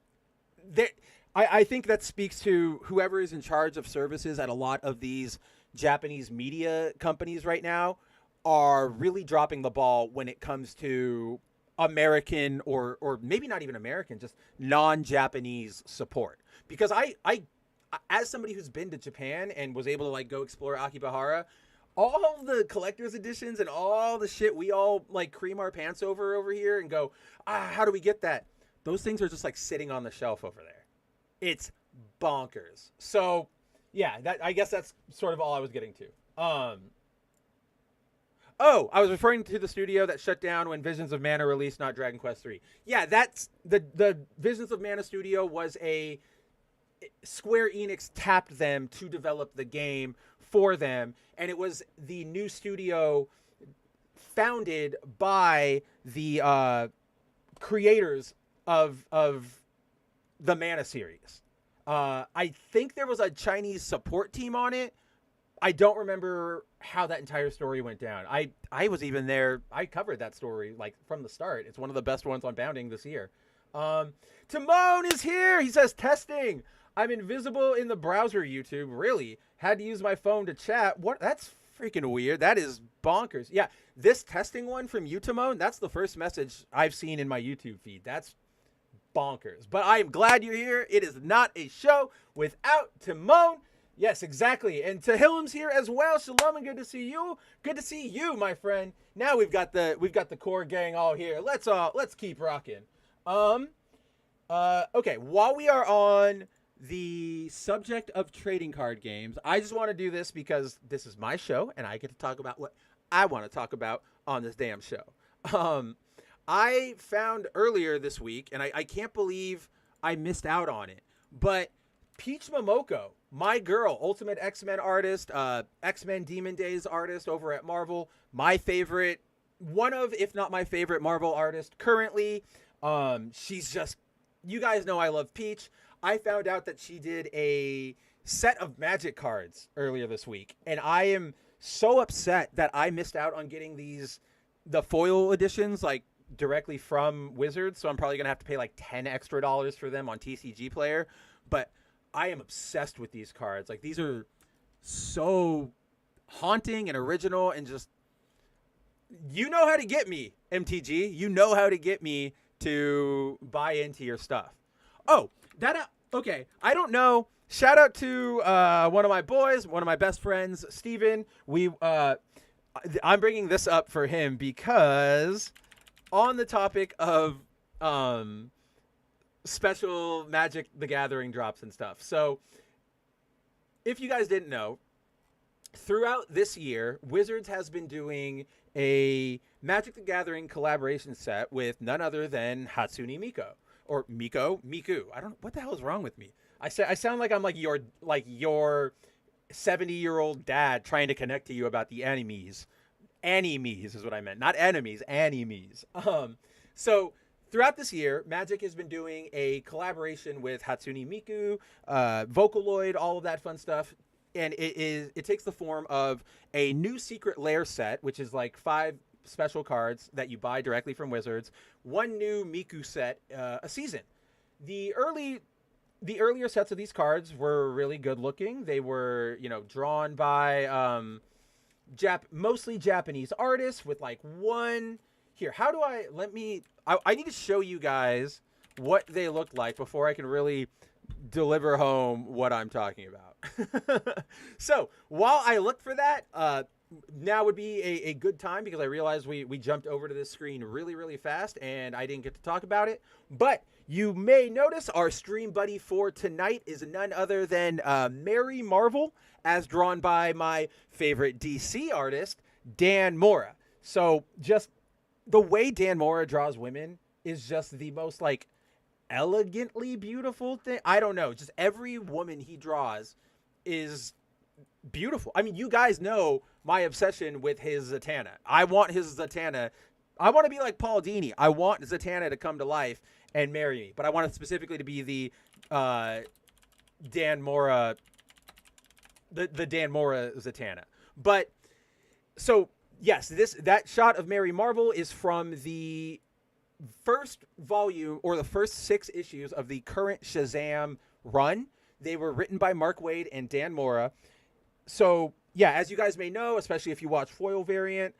I think that speaks to whoever is in charge of services at a lot of these Japanese media companies right now are really dropping the ball when it comes to American or maybe not even American, just non-Japanese support. Because I as somebody who's been to Japan and was able to like go explore Akibahara, all the collector's editions and all the shit we all like cream our pants over here and go, how do we get that? Those things are just like sitting on the shelf over there. It's bonkers. So yeah, I guess that's sort of all I was getting to. I was referring to the studio that shut down when Visions of Mana released, not Dragon Quest III. Yeah, that's the Visions of Mana studio was a Square Enix tapped them to develop the game for them, and it was the new studio founded by the creators of the Mana series. I think there was a Chinese support team on it. I don't remember how that entire story went down. I was even there. I covered that story like from the start. It's one of the best ones on Bounding this year. Timon is here. He says, testing. I'm invisible in the browser, YouTube. Really? Had to use my phone to chat. What? That's freaking weird. That is bonkers. Yeah, this testing one from you, Timon, that's the first message I've seen in my YouTube feed. That's bonkers. But I am glad you're here. It is not a show without Timon. Yes, exactly. And Tahillam's here as well. Shalom and good to see you. Good to see you, my friend. Now we've got the core gang all here. Let's keep rocking. Okay, while we are on the subject of trading card games, I just want to do this because this is my show and I get to talk about what I want to talk about on this damn show. I found earlier this week, and I can't believe I missed out on it, but Peach Momoko, my girl, Ultimate X-Men artist, X-Men Demon Days artist over at Marvel, my favorite, one of, if not my favorite Marvel artist currently. She's just, you guys know I love Peach. I found out that she did a set of Magic cards earlier this week, and I am so upset that I missed out on getting the foil editions, like, directly from Wizards, so I'm probably gonna have to pay like $10 extra for them on TCG Player. But I am obsessed with these cards. Like, these are so haunting and original, and just, you know how to get me, MTG. You know how to get me to buy into your stuff. Oh, okay. I don't know. Shout out to one of my boys, one of my best friends, Steven. I'm bringing this up for him because on the topic of special Magic the Gathering drops and stuff. So if you guys didn't know, throughout this year, Wizards has been doing a Magic the Gathering collaboration set with none other than Hatsune Miku. Or Miku. I don't know. What the hell is wrong with me? I sound like I'm like your 70-year-old dad trying to connect to you about the animes. Animes is what I meant. Not enemies, animes. So throughout this year, Magic has been doing a collaboration with Hatsune Miku, Vocaloid, all of that fun stuff. And it takes the form of a new Secret Lair set, which is like 5 special cards that you buy directly from Wizards, 1 new Miku set a season. The earlier sets of these cards were really good looking. They were, drawn by mostly Japanese artists with like one here. I need to show you guys what they look like before I can really deliver home what I'm talking about. So while I look for that, now would be a good time because I realized we jumped over to this screen really, really fast and I didn't get to talk about it. But you may notice our stream buddy for tonight is none other than Mary Marvel, as drawn by my favorite DC artist, Dan Mora. So just the way Dan Mora draws women is just the most like elegantly beautiful thing. I don't know. Just every woman he draws is beautiful. I mean, you guys know my obsession with his Zatanna. I want his Zatanna. I want to be like Paul Dini. I want Zatanna to come to life and marry me, but I want it specifically to be the Dan Mora, the Dan Mora Zatanna. But so yes, that shot of Mary Marvel is from the first volume or the first 6 issues of the current Shazam run. They were written by Mark Waid and Dan Mora. So, yeah, as you guys may know, especially if you watch Foil Variant,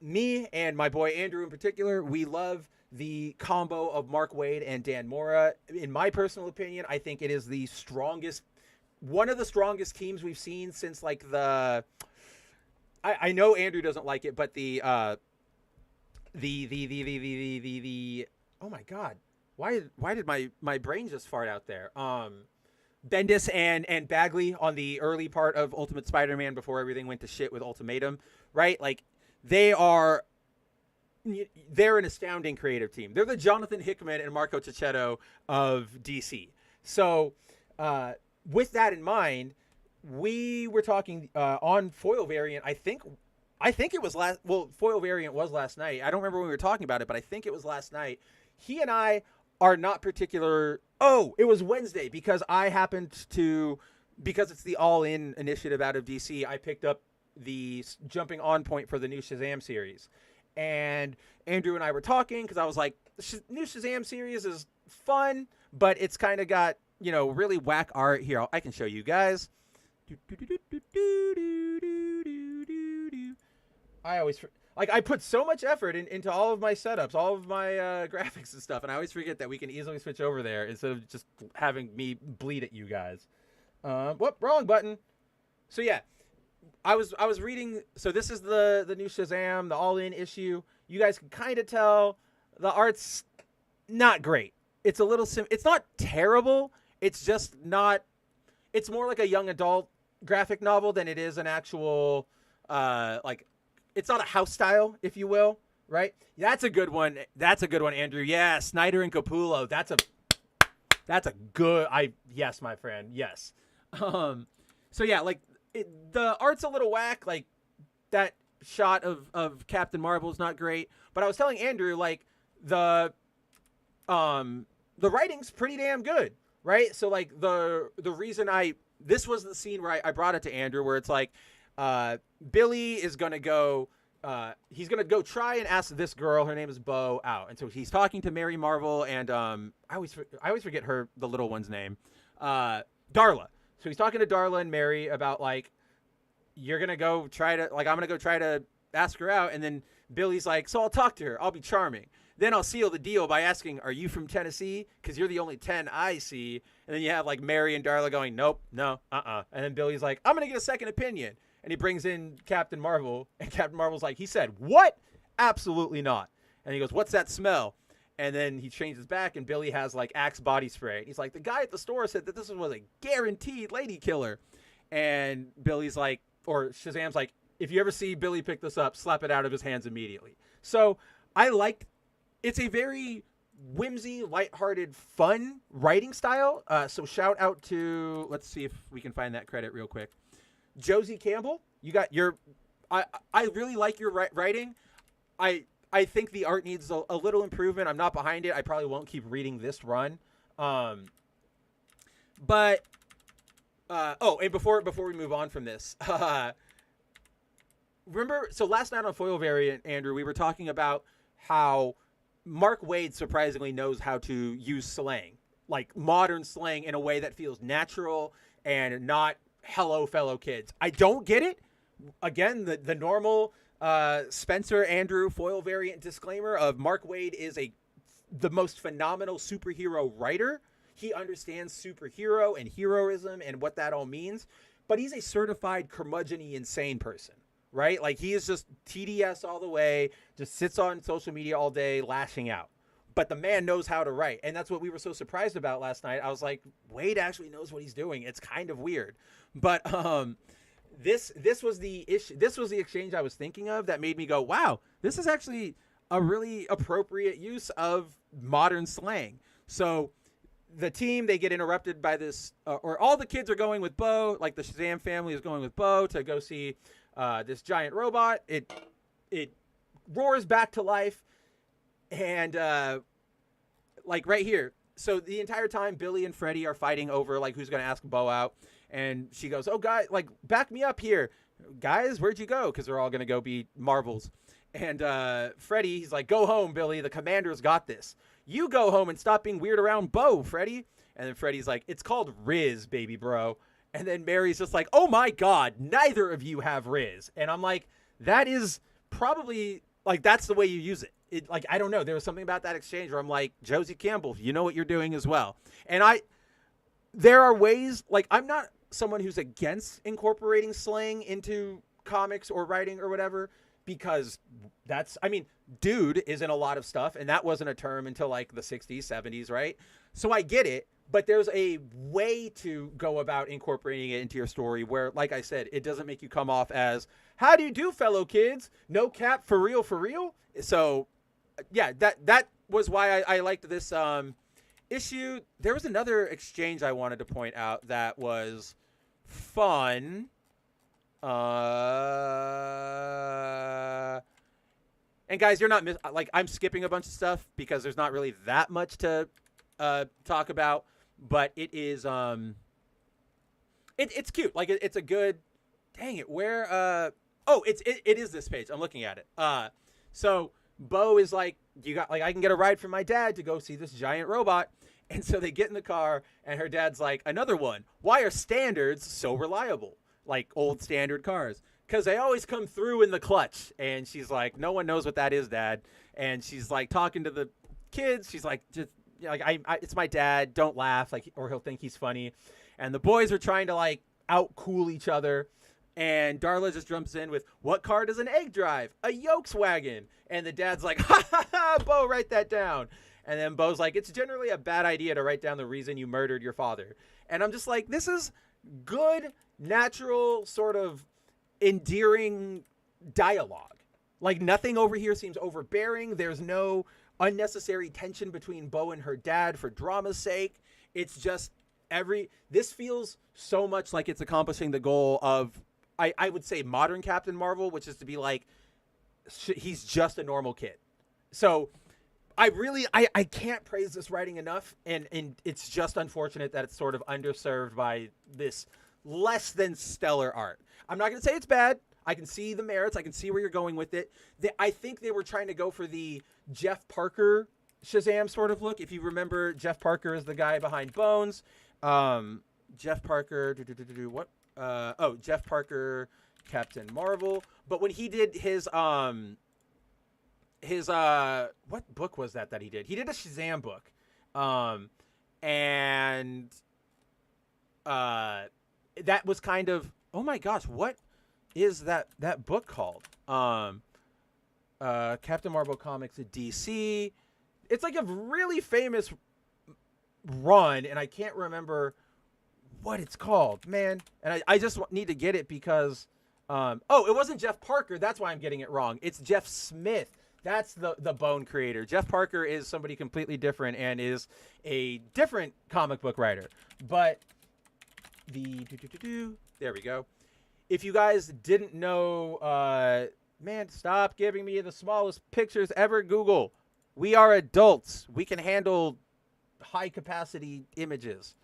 me and my boy Andrew in particular, we love the combo of Mark Waid and Dan Mora. In my personal opinion, I think it is the strongest, one of the strongest teams we've seen since like the, I know Andrew doesn't like it, but the oh my God, why did my brain just fart out there? Bendis and Bagley on the early part of Ultimate Spider-Man before everything went to shit with Ultimatum, right? Like they're an astounding creative team. They're the Jonathan Hickman and Marco Cicchetto of DC. So with that in mind, we were talking on Foil Variant. I think it was Foil Variant was last night. I don't remember when we were talking about it, but I think it was last night. He and I are not particular. Oh, it was Wednesday because because it's the All In initiative out of DC. I picked up the jumping on point for the new Shazam series. And Andrew and I were talking because I was like, the new Shazam series is fun, but it's kind of got, really whack art here. I can show you guys. I put so much effort into all of my setups, all of my graphics and stuff, and I always forget that we can easily switch over there instead of just having me bleed at you guys. Wrong button. So yeah, I was reading. So this is the new Shazam, the All In issue. You guys can kind of tell the art's not great. It's a little it's not terrible. It's just not. It's more like a young adult graphic novel than it is an actual it's not a house style, if you will, right? That's a good one. That's a good one, Andrew. Yeah, Snyder and Capullo. That's a good. Yes, my friend. Yes. So yeah, like the art's a little whack. Like that shot of Captain Marvel is not great. But I was telling Andrew, like the writing's pretty damn good, right? So like the reason this was the scene where I brought it to Andrew, where it's like. Billy is going to go, he's going to go try and ask this girl, her name is Bo, out. And so he's talking to Mary Marvel and, I always forget the little one's name, Darla. So he's talking to Darla and Mary about like, you're going to go try to, like, I'm going to go try to ask her out. And then Billy's like, so I'll talk to her. I'll be charming. Then I'll seal the deal by asking, are you from Tennessee? Because you're the only 10 I see. And then you have like Mary and Darla going, nope, no, And then Billy's like, I'm going to get a second opinion. And he brings in Captain Marvel, and Captain Marvel's like, he said, what? Absolutely not. And he goes, what's that smell? And then he changes back, and Billy has, like, Axe body spray. And he's like, the guy at the store said that this was a guaranteed lady killer. And Billy's like, or Shazam's like, if you ever see Billy pick this up, slap it out of his hands immediately. So it's a very whimsy, lighthearted, fun writing style. So shout out to, let's see if we can find that credit real quick. Josie Campbell, you got I really like your writing. I think the art needs a little improvement. I'm not behind it. I probably won't keep reading this run. And before we move on from this, remember, so last night on Foil Variant, Andrew, we were talking about how Mark Waid surprisingly knows how to use slang, like modern slang in a way that feels natural and not hello fellow kids. I don't get it. Again, the normal Spencer Andrew Foil Variant disclaimer of Mark Waid is the most phenomenal superhero writer. He understands superhero and heroism and what that all means, but he's a certified curmudgeon-y insane person, right? Like he is just TDS all the way, just sits on social media all day lashing out. But the man knows how to write, and that's what we were so surprised about last night. I was like, Wade actually knows what he's doing. It's kind of weird, but this was the issue. This was the exchange I was thinking of that made me go, wow, this is actually a really appropriate use of modern slang. So the team, they get interrupted by this, or all the kids are going with Bo, like the Shazam family is going with Bo to go see this giant robot. It roars back to life, and like right here. So the entire time, Billy and Freddie are fighting over like who's going to ask Bo out, and she goes, "Oh, guys, like back me up here, guys. Where'd you go?" Because they're all going to go be Marvels. And Freddie, he's like, "Go home, Billy. The Commander's got this. You go home and stop being weird around Bo, Freddie." And then Freddie's like, "It's called Riz, baby bro." And then Mary's just like, "Oh my God, neither of you have Riz." And I'm like, that is probably like, that's the way you use it. It like, I don't know. There was something about that exchange where I'm like, Josie Campbell, you know what you're doing as well. And there are ways, like, I'm not someone who's against incorporating slang into comics or writing or whatever, because dude is in a lot of stuff, and that wasn't a term until like the 60s, 70s, right? So I get it, but there's a way to go about incorporating it into your story where, like I said, it doesn't make you come off as, "How do you do, fellow kids? No cap, for real, for real?" So yeah, that was why I liked this issue. There was another exchange I wanted to point out that was fun. And guys, you're not like, I'm skipping a bunch of stuff because there's not really that much to talk about, but it is it's cute. Like it's a good, dang it, where it is this page. I'm looking at it. So Bo is like, "You got, like, I can get a ride from my dad to go see this giant robot." And so they get in the car, and her dad's like, "Another one. Why are standards so reliable? Like old standard cars." "Because they always come through in the clutch." And she's like, "No one knows what that is, Dad." And she's like talking to the kids. She's like, "Just like, it's my dad. Don't laugh, like, or he'll think he's funny." And the boys are trying to like out cool each other. And Darla just jumps in with, "What car does an egg drive? A Yolkswagen." And the dad's like, "Ha ha ha, Bo, write that down." And then Bo's like, "It's generally a bad idea to write down the reason you murdered your father." And I'm just like, this is good, natural, sort of endearing dialogue. Like, nothing over here seems overbearing. There's no unnecessary tension between Bo and her dad for drama's sake. It's just this feels so much like it's accomplishing the goal of, I would say, modern Captain Marvel, which is to be like, he's just a normal kid. So I can't praise this writing enough, and it's just unfortunate that it's sort of underserved by this less than stellar art. I'm not going to say it's bad. I can see the merits. I can see where you're going with it. I think they were trying to go for the Jeff Parker Shazam sort of look. If you remember, Jeff Parker is the guy behind Bones. Jeff Parker, what? Jeff Parker, Captain Marvel. But when he did his what book was that he did? He did a Shazam book. And that was kind of, oh my gosh, what is that book called? Captain Marvel Comics at DC. It's like a really famous run, and I can't remember what it's called, man. And I just need to get it because, it wasn't Jeff Parker. That's why I'm getting it wrong. It's Jeff Smith. That's the Bone creator. Jeff Parker is somebody completely different and is a different comic book writer. But there we go. If you guys didn't know, man, stop giving me the smallest pictures ever, Google. We are adults. We can handle high capacity images.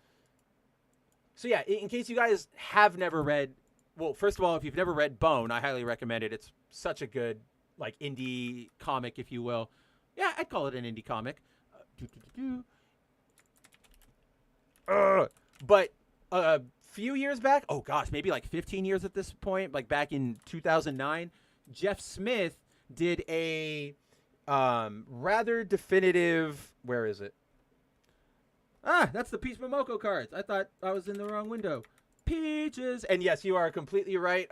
So yeah, in case you guys have never read, well, first of all, if you've never read Bone, I highly recommend it. It's such a good, like, indie comic, if you will. Yeah, I'd call it an indie comic. But a few years back, oh gosh, maybe like 15 years at this point, like back in 2009, Jeff Smith did a rather definitive, where is it? That's the Peach Momoko cards. I thought I was in the wrong window. Peaches. And yes, you are completely right.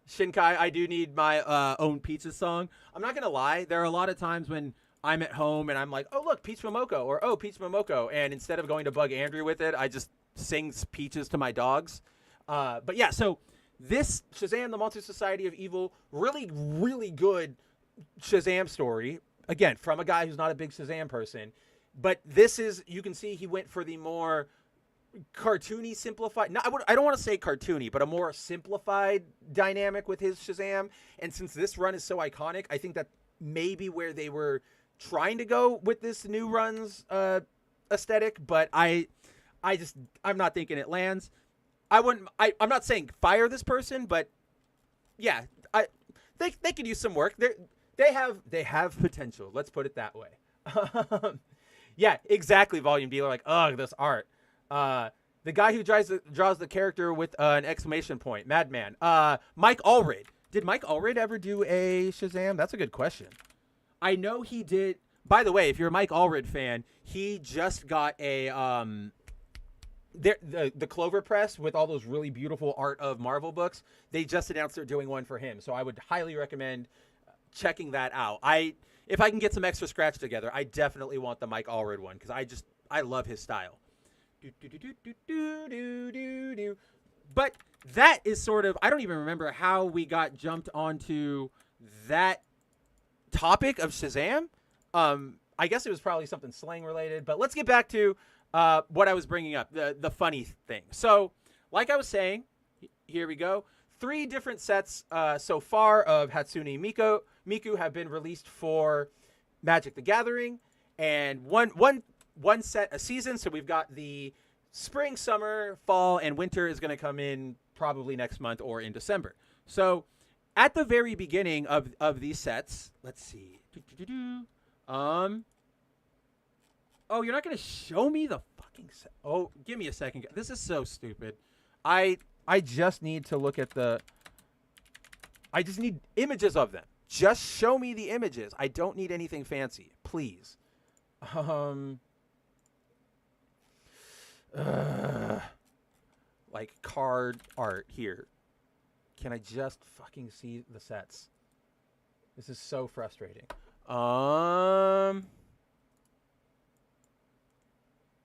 Shinkai, I do need my own pizza song. I'm not gonna lie. There are a lot of times when I'm at home and I'm like, oh look, Peach Momoko, or oh Peach Momoko, and instead of going to bug Andrew with it, I just sing peaches to my dogs. But yeah, so this Shazam: The Monster Society of Evil, really, really good Shazam story. Again, from a guy who's not a big Shazam person, but this is, you can see he went for the more cartoony, simplified. No, I don't want to say cartoony, but a more simplified dynamic with his Shazam. And since this run is so iconic, I think that maybe where they were trying to go with this new run's aesthetic. But I'm not thinking it lands. I'm not saying fire this person, but yeah, they could use some work. They have potential. Let's put it that way. Yeah, exactly. Volume dealer, like, ugh, this art. The guy who draws the character with an exclamation point, Madman. Mike Allred. Did Mike Allred ever do a Shazam? That's a good question. I know he did. By the way, if you're a Mike Allred fan, he just got a the Clover Press with all those really beautiful Art of Marvel books. They just announced they're doing one for him, so I would highly recommend checking that out. If I can get some extra scratch together, I definitely want the Mike Allred one because I love his style. But that is sort of, I don't even remember how we got jumped onto that topic of Shazam. I guess it was probably something slang related, but let's get back to what I was bringing up, the funny thing. So, like I was saying, here we go. 3 different sets so far of Hatsune Miku have been released for Magic the Gathering, and one set a season. So we've got the spring, summer, fall, and winter is going to come in probably next month or in December. So at the very beginning of these sets, let's see. Oh, you're not going to show me the fucking set. Oh, give me a second. This is so stupid. I just need to look at I just need images of them. Just show me the images. I don't need anything fancy, please. Like card art here. Can I just fucking see the sets? This is so frustrating.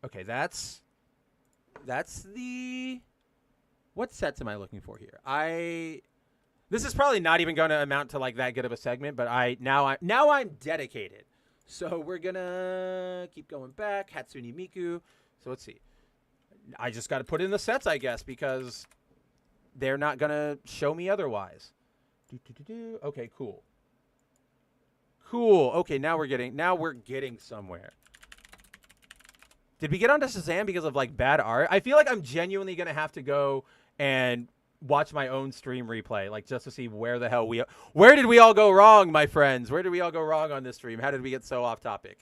Okay, that's the, what sets am I looking for here? This is probably not even going to amount to like that good of a segment, but now I'm dedicated. So we're gonna keep going back. Hatsune Miku. So let's see. I just got to put in the sets, I guess, because they're not gonna show me otherwise. Okay, cool. Okay, now we're getting somewhere. Did we get onto Shazam because of like bad art? I feel like I'm genuinely gonna have to go and watch my own stream replay, like just to see where did we all go wrong, my friends? Where did we all go wrong on this stream? How did we get so off topic?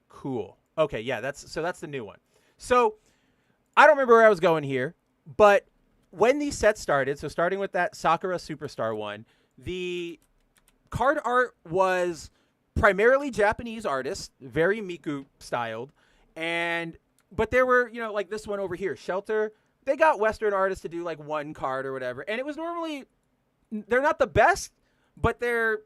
Cool. Okay, yeah, that's the new one. So I don't remember where I was going here, but when these sets started, so starting with that Sakura Superstar one, the card art was primarily Japanese artists, very Miku styled, but there were, like this one over here, Shelter, they got Western artists to do like one card or whatever, and it was normally, they're not the best, but they're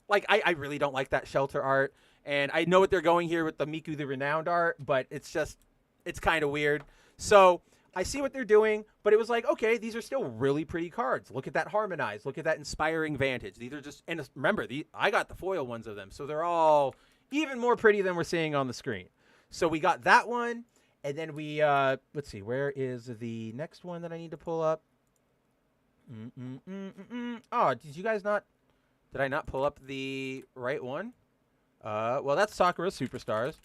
like, I really don't like that Shelter art, and I know what they're going here with the Miku the Renowned art, but it's kind of weird. So I see what they're doing, but it was like, okay, these are still really pretty cards. Look at that Harmonized. Look at that Inspiring Vantage. These are just, and remember, I got the foil ones of them, so they're all even more pretty than we're seeing on the screen. So we got that one, and then we, let's see, where is the next one that I need to pull up? Oh, did I not pull up the right one? Well, that's Sakura Superstars.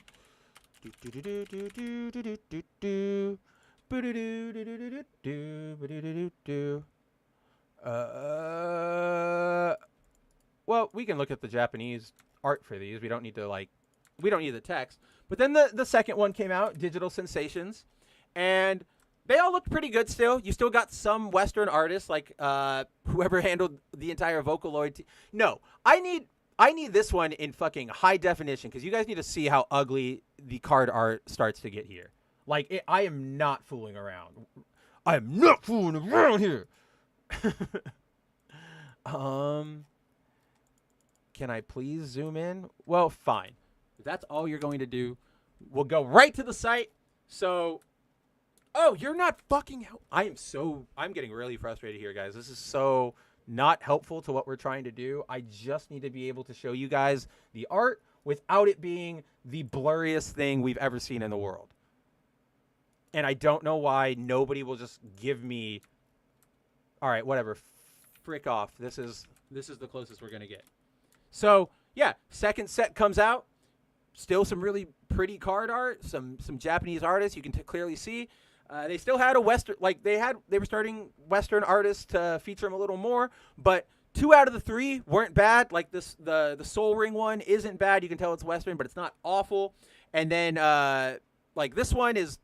Well, we can look at the Japanese art for these. We don't need the text. But then the second one came out, Digital Sensations, and They all look pretty good still. You still got some Western artists like whoever handled the entire Vocaloid. No, I need this one in fucking high definition because you guys need to see how ugly the card art starts to get here. Like I am not fooling around. I am not fooling around here. Can I please zoom in? Well, fine. If that's all you're going to do, we'll go right to the site. So. Oh, you're not fucking I'm getting really frustrated here, guys. This is so not helpful to what we're trying to do. I just need to be able to show you guys the art without it being the blurriest thing we've ever seen in the world. And I don't know why nobody will just give me, all right, whatever, frick off. This is the closest we're going to get. So, yeah, second set comes out. Still some really pretty card art, some Japanese artists you can clearly see. They still had a Western, like they were starting Western artists to feature them a little more, but 2 out of the 3 weren't bad. Like the Soul Ring one isn't bad. You can tell it's Western, but it's not awful. And then like this one is,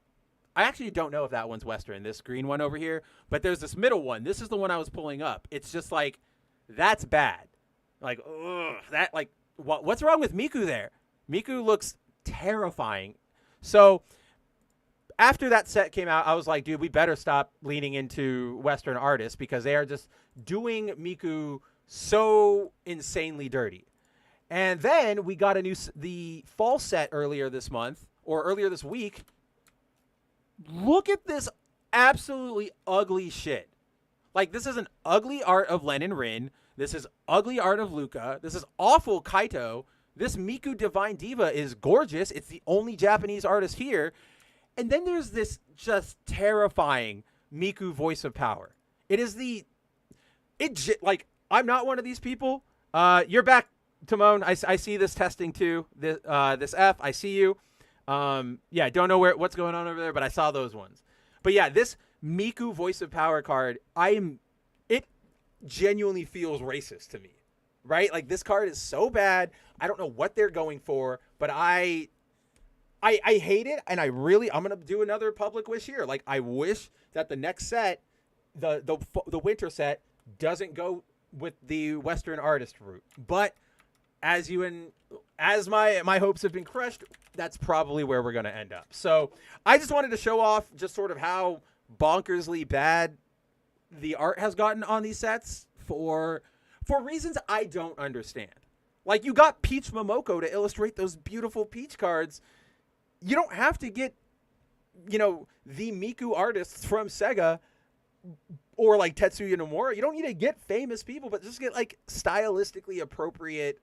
I actually don't know if that one's Western, this green one over here, but there's this middle one. This is the one I was pulling up. It's just like, that's bad. Like, ugh, that like, what's wrong with Miku there? Miku looks terrifying. So after that set came out, I was like, dude, we better stop leaning into Western artists because they are just doing Miku so insanely dirty. And then we got the fall set earlier this month, or earlier this week. Look at this absolutely ugly shit. Like, this is an ugly art of Len and Rin. This is ugly art of Luca. This is awful Kaito. This Miku Divine Diva is gorgeous. It's the only Japanese artist here. And then there's this just terrifying Miku Voice of Power. Like, I'm not one of these people. You're back, Timon. I see this testing too. This F, I see you. Yeah, I don't know what's going on over there, but I saw those ones. But yeah, this Miku Voice of Power card, it genuinely feels racist to me, right? Like, this card is so bad. I don't know what they're going for, but I hate it, and I'm going to do another public wish here. Like, I wish that the next set, the winter set, doesn't go with the Western artist route. But as my hopes have been crushed, that's probably where we're going to end up. So I just wanted to show off just sort of how bonkersly bad the art has gotten on these sets for reasons I don't understand. Like, you got Peach Momoko to illustrate those beautiful Peach cards. You don't have to get, the Miku artists from Sega or like Tetsuya Nomura. You don't need to get famous people, but just get like stylistically appropriate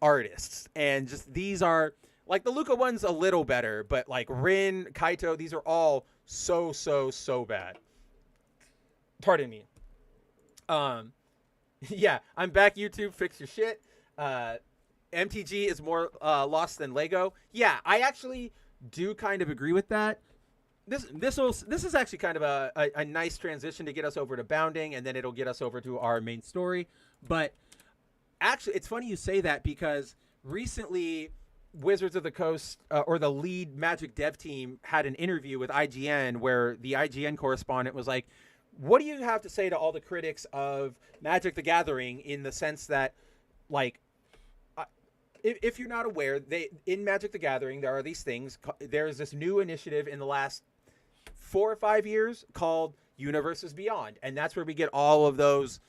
artists. And just these are like the Luca one's a little better, but like Rin, Kaito, these are all so bad. Pardon me. Yeah, I'm back. YouTube, fix your shit. MTG is more lost than Lego. Yeah, I actually do kind of agree with that. This is actually kind of a nice transition to get us over to Bounding, and then it'll get us over to our main story. But actually, it's funny you say that because recently Wizards of the Coast or the lead Magic dev team had an interview with IGN where the IGN correspondent was like, what do you have to say to all the critics of Magic the Gathering in the sense that, like, if you're not aware, in Magic the Gathering, there are these things. There's this new initiative in the last 4 or 5 years called Universes Beyond. And that's where we get all of those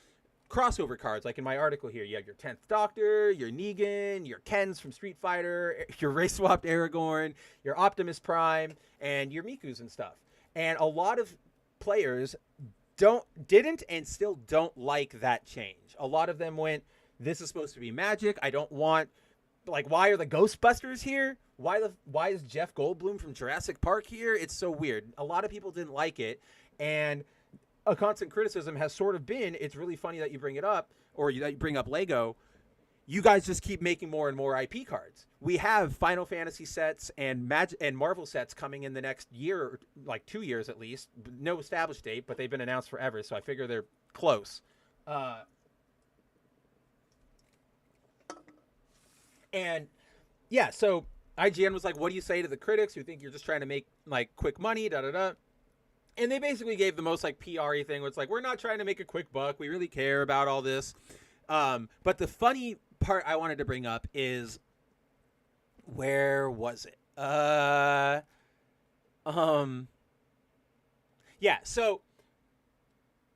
crossover cards. Like in my article here, you have your 10th Doctor, your Negan, your Kens from Street Fighter, your race-swapped Aragorn, your Optimus Prime, and your Mikus and stuff. And a lot of players didn't and still don't like that change. A lot of them went, this is supposed to be Magic. I don't want... Like, why are the Ghostbusters here? Why is Jeff Goldblum from Jurassic Park here? It's so weird. A lot of people didn't like it, and a constant criticism has sort of been, it's really funny that you bring it up, or that you bring up Lego. You guys just keep making more and more IP cards. We have Final Fantasy sets and Marvel sets coming in the next year, like 2 years at least. No established date, but they've been announced forever, so I figure they're close. And yeah, so IGN was like, what do you say to the critics who think you're just trying to make like quick money, And they basically gave the most like PR-y thing where it's like, we're not trying to make a quick buck. We really care about all this. But the funny part I wanted to bring up is, where was it? Yeah, so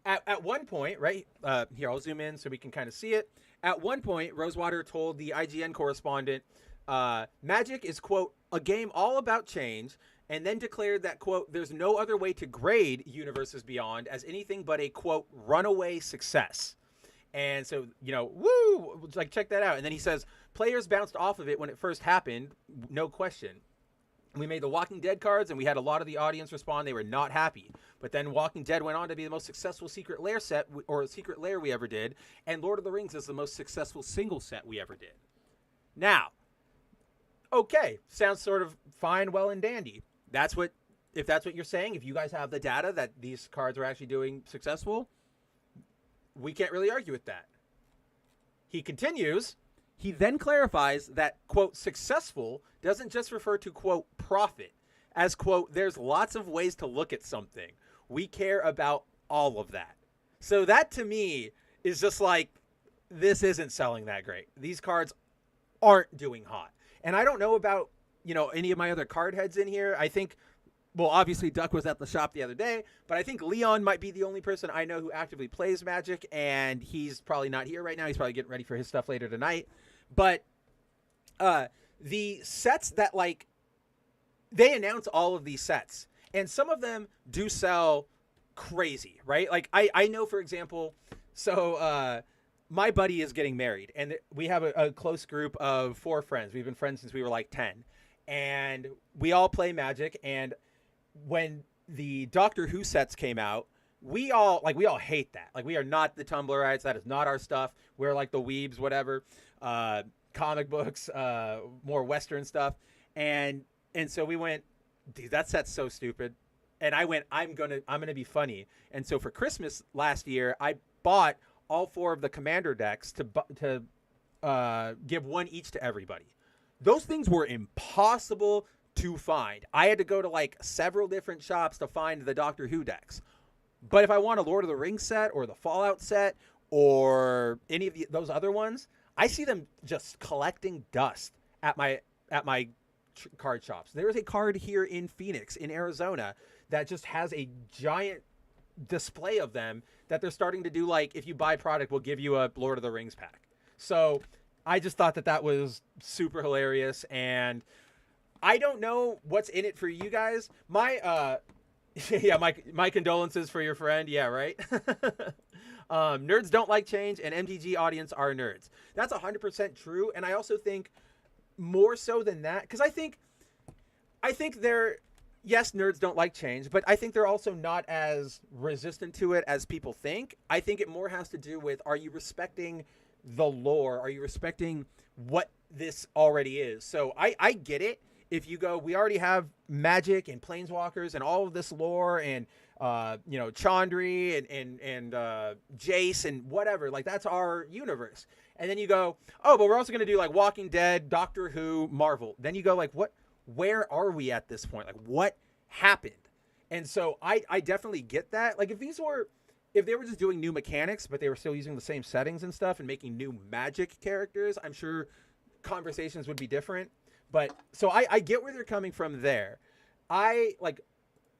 at one point, right, here, I'll zoom in so we can kind of see it. At one point, Rosewater told the IGN correspondent, Magic is, quote, a game all about change, and then declared that, quote, there's no other way to grade Universes Beyond as anything but a, quote, runaway success. And so, you know, woo, like, check that out. And then he says, players bounced off of it when it first happened, no question. We made the Walking Dead cards, and we had a lot of the audience respond they were not happy. But then Walking Dead went on to be the most successful Secret Lair set, or Secret Lair we ever did, and Lord of the Rings is the most successful single set we ever did. Now, okay, sounds sort of fine, well, and dandy. If that's what you're saying, if you guys have the data that these cards are actually doing successful, we can't really argue with that. He continues. He then clarifies that, quote, successful doesn't just refer to, quote, profit, as, quote, there's lots of ways to look at something. We care about all of that. So that, to me, is just like, this isn't selling that great. These cards aren't doing hot. And I don't know about, you know, any of my other card heads in here. I think, well, obviously Duck was at the shop the other day, but I think Leon might be the only person I know who actively plays Magic, and he's probably not here right now. He's probably getting ready for his stuff later tonight. But the sets that, like, they announce all of these sets, and some of them do sell crazy, right? Like, I know, for example, so my buddy is getting married, and we have a close group of 4 friends. We've been friends since we were like 10, and we all play Magic. And when the Doctor Who sets came out, we all hate that. Like, we are not the Tumblrites. That is not our stuff. We're like the weebs, whatever. Comic books, more Western stuff. And so we went, dude, that set's so stupid. And I went, I'm gonna be funny. And so for Christmas last year, I bought all 4 of the Commander decks to give one each to everybody. Those things were impossible to find. I had to go to like several different shops to find the Doctor Who decks. But if I want a Lord of the Rings set or the Fallout set or any of those other ones, I see them just collecting dust at my card shops. There is a card here in Phoenix, in Arizona, that just has a giant display of them that they're starting to do, like, if you buy product, we'll give you a Lord of the Rings pack. So I just thought that was super hilarious, and I don't know what's in it for you guys. My my condolences for your friend. Yeah, right. Nerds don't like change, and MTG audience are nerds. That's 100% true, and I also think more so than that, because I think they're, yes, nerds don't like change, but I think they're also not as resistant to it as people think. I think it more has to do with, are you respecting the lore? Are you respecting what this already is? So I get it. If you go, we already have Magic and Planeswalkers and all of this lore and, Chandri and Jace and whatever, like, that's our universe. And then you go, oh, but we're also going to do like Walking Dead, Doctor Who, Marvel. Then you go like, where are we at this point? Like, what happened? And so I definitely get that. Like, if they were just doing new mechanics, but they were still using the same settings and stuff and making new Magic characters, I'm sure conversations would be different. But so I get where they're coming from there.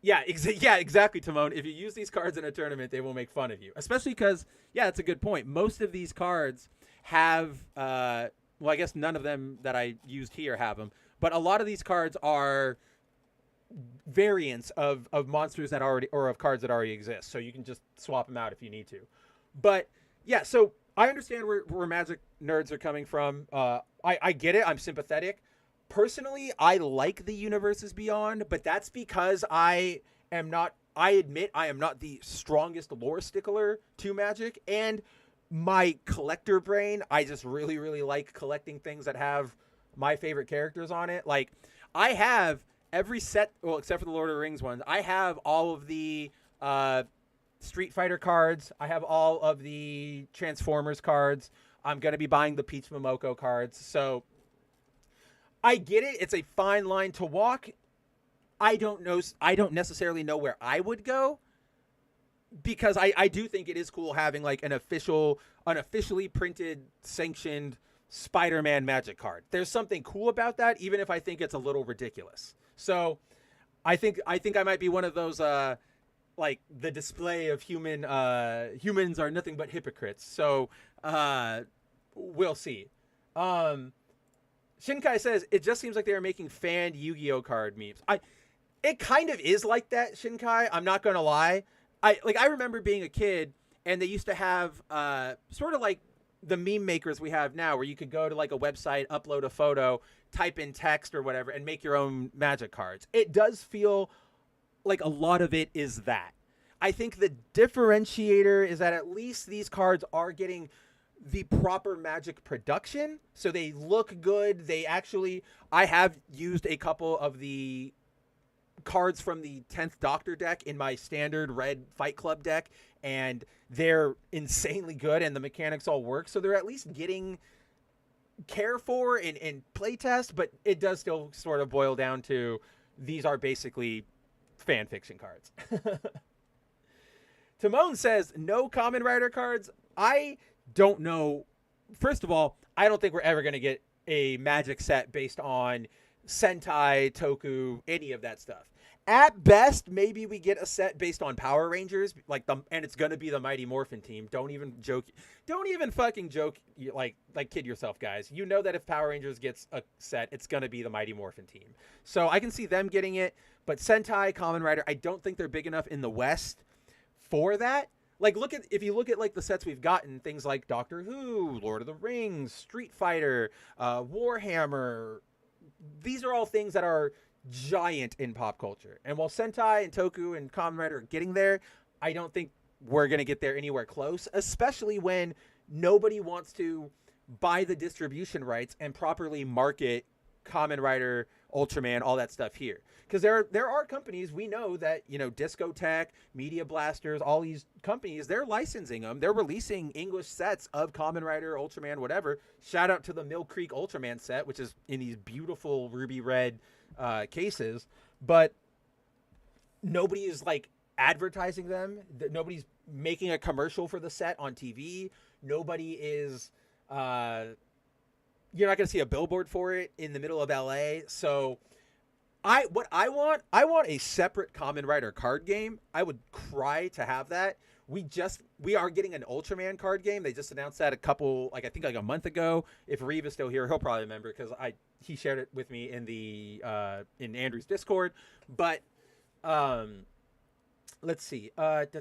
Exactly, Timon. If you use these cards in a tournament, they will make fun of you. Especially because, it's a good point. Most of these cards have, I guess none of them that I used here have them, but a lot of these cards are variants of monsters that already, or of cards that already exist. So you can just swap them out if you need to. But yeah, so I understand where Magic nerds are coming from. I get it. I'm sympathetic. Personally, I like the Universes Beyond, but that's because I admit I am not the strongest lore stickler to Magic, and my collector brain, I just really, really like collecting things that have my favorite characters on it. Like, I have every set, well, except for the Lord of the Rings ones, I have all of the Street Fighter cards. I have all of the Transformers cards. I'm going to be buying the Peach Momoko cards. So I get it. It's a fine line to walk. I don't know. I don't necessarily know where I would go, because I do think it is cool having like an officially printed, sanctioned Spider-Man Magic card. There's something cool about that, even if I think it's a little ridiculous. So I think I might be one of those like the display of humans are nothing but hypocrites. So we'll see. Shinkai says it just seems like they are making fanned Yu-Gi-Oh card memes. It kind of is like that, Shinkai. I'm not gonna lie. I remember being a kid and they used to have sort of like the meme makers we have now, where you could go to like a website, upload a photo, type in text or whatever, and make your own Magic cards. It does feel like a lot of it is that. I think the differentiator is that at least these cards are getting the proper Magic production, so they look good. I have used a couple of the cards from the 10th Doctor deck in my standard red Fight Club deck, and they're insanely good, and the mechanics all work, so they're at least getting care for in playtest, but it does still sort of boil down to these are basically fan fiction cards. Timon says no Kamen Rider cards. I don't know. First of all, I don't think we're ever going to get a Magic set based on Sentai, Toku, any of that stuff. At best, maybe we get a set based on Power Rangers, and it's going to be the Mighty Morphin team. Don't even fucking joke, like kid yourself, guys. You know that if Power Rangers gets a set, it's going to be the Mighty Morphin team. So I can see them getting it, but Sentai, Kamen Rider, I don't think they're big enough in the West for that. Like, if you look at like the sets we've gotten, things like Doctor Who, Lord of the Rings, Street Fighter, Warhammer, these are all things that are giant in pop culture. And while Sentai and Toku and Kamen Rider are getting there, I don't think we're going to get there anywhere close, especially when nobody wants to buy the distribution rights and properly market Kamen Rider, Ultraman, all that stuff here. Because there are companies we know that, Discotech, Media Blasters, all these companies, they're licensing them. They're releasing English sets of Kamen Rider, Ultraman, whatever. Shout out to the Mill Creek Ultraman set, which is in these beautiful ruby red cases. But nobody is like advertising them. Nobody's making a commercial for the set on TV. Nobody is... you're not going to see a billboard for it in the middle of LA. So I want a separate Kamen Rider card game. I would cry to have that. We are getting an Ultraman card game. They just announced that I think a month ago. If Reeve is still here, he'll probably remember because he shared it with me in in Andrew's Discord. But let's see. What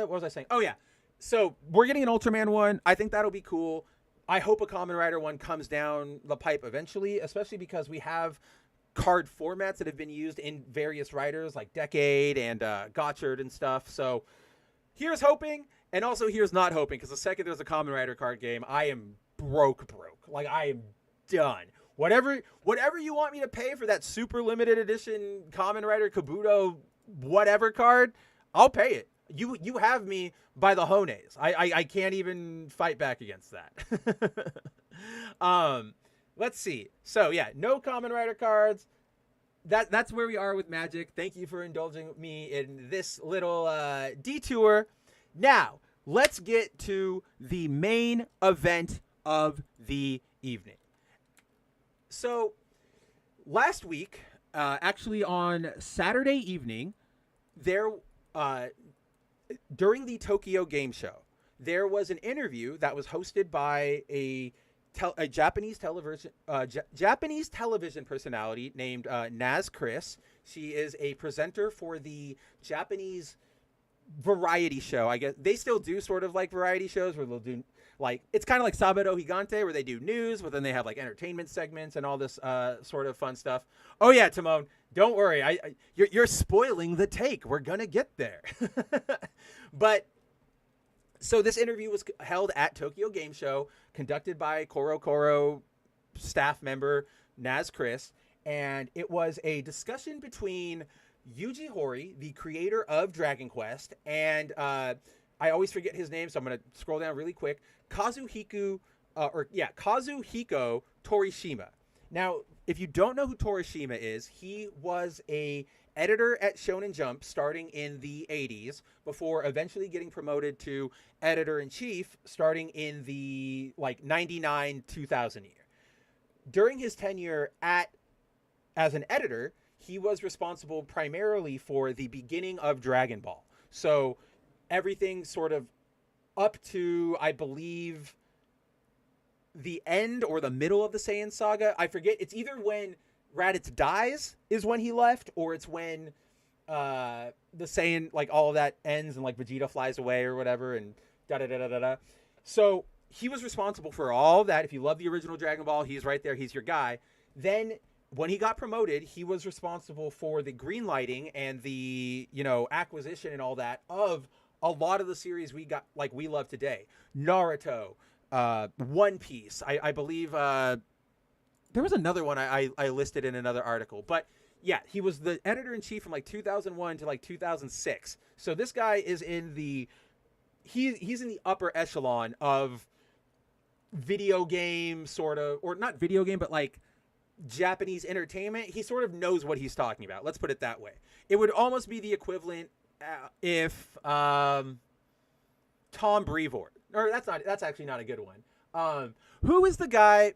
was I saying? Oh yeah. So we're getting an Ultraman one. I think that'll be cool. I hope a Kamen Rider one comes down the pipe eventually, especially because we have card formats that have been used in various writers like Decade and Gotchard and stuff. So here's hoping, and also here's not hoping, because the second there's a Kamen Rider card game, I am broke. Like, I am done. Whatever you want me to pay for that super limited edition Kamen Rider Kabuto whatever card, I'll pay it. You have me by the Hones. I can't even fight back against that. Let's see. So yeah, no Kamen Rider cards. That's where we are with Magic. Thank you for indulging me in this little detour. Now, let's get to the main event of the evening. So, last week, actually on Saturday evening, during the Tokyo Game Show, there was an interview that was hosted by a Japanese television personality named Naz Chris. She is a presenter for the Japanese variety show. I guess they still do sort of like variety shows where they'll do like, it's kind of like Sabado Higante where they do news, but then they have like entertainment segments and all this sort of fun stuff. Oh yeah, Timon, don't worry. You're spoiling the take. We're gonna get there. But so this interview was held at Tokyo Game Show, conducted by Koro Koro staff member Naz Chris, and it was a discussion between Yuji Horii, the creator of Dragon Quest, and I always forget his name, so I'm going to scroll down really quick. Kazuhiko Torishima. Now, if you don't know who Torishima is, he was a editor at Shonen Jump starting in the 80s before eventually getting promoted to editor-in-chief starting in the like 99 2000 year. During his tenure as an editor, he was responsible primarily for the beginning of Dragon Ball. So everything sort of up to, I believe, the end or the middle of the Saiyan saga. I forget. It's either when Raditz dies is when he left, or it's when the Saiyan, like, all of that ends and like Vegeta flies away or whatever and da-da-da-da-da-da. So he was responsible for all of that. If you love the original Dragon Ball, he's right there. He's your guy. Then when he got promoted, he was responsible for the green lighting and the, acquisition and all that of a lot of the series we love today. Naruto, One Piece. I believe there was another one I listed in another article. But yeah, he was the editor-in-chief from like 2001 to like 2006. So this guy is in the he's in the upper echelon of video game sort of, or not video game, but like Japanese entertainment. He sort of knows what he's talking about. Let's put it that way. It would almost be the equivalent if Tom Brevoort, or that's actually not a good one. Who is the guy?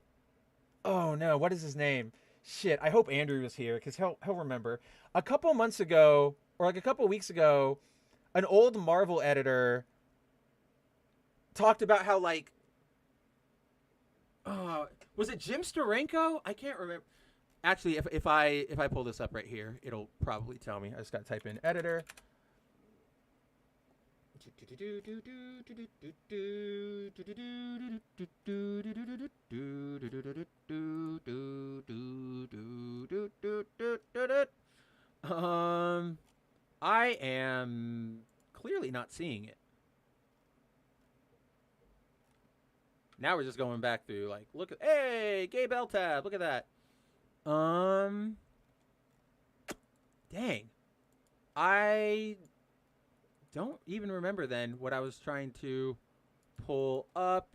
Oh no, what is his name? Shit, I hope Andrew was here because he'll remember. A couple months ago, or like a couple weeks ago, an old Marvel editor talked about how like, was it Jim Steranko? I can't remember. Actually, if I pull this up right here, it'll probably tell me. I just got to type in editor. I am clearly not seeing it. Now we're just going back through, like, look at, hey, Gabe Eltab, look at that. Dang. I don't even remember then what I was trying to pull up.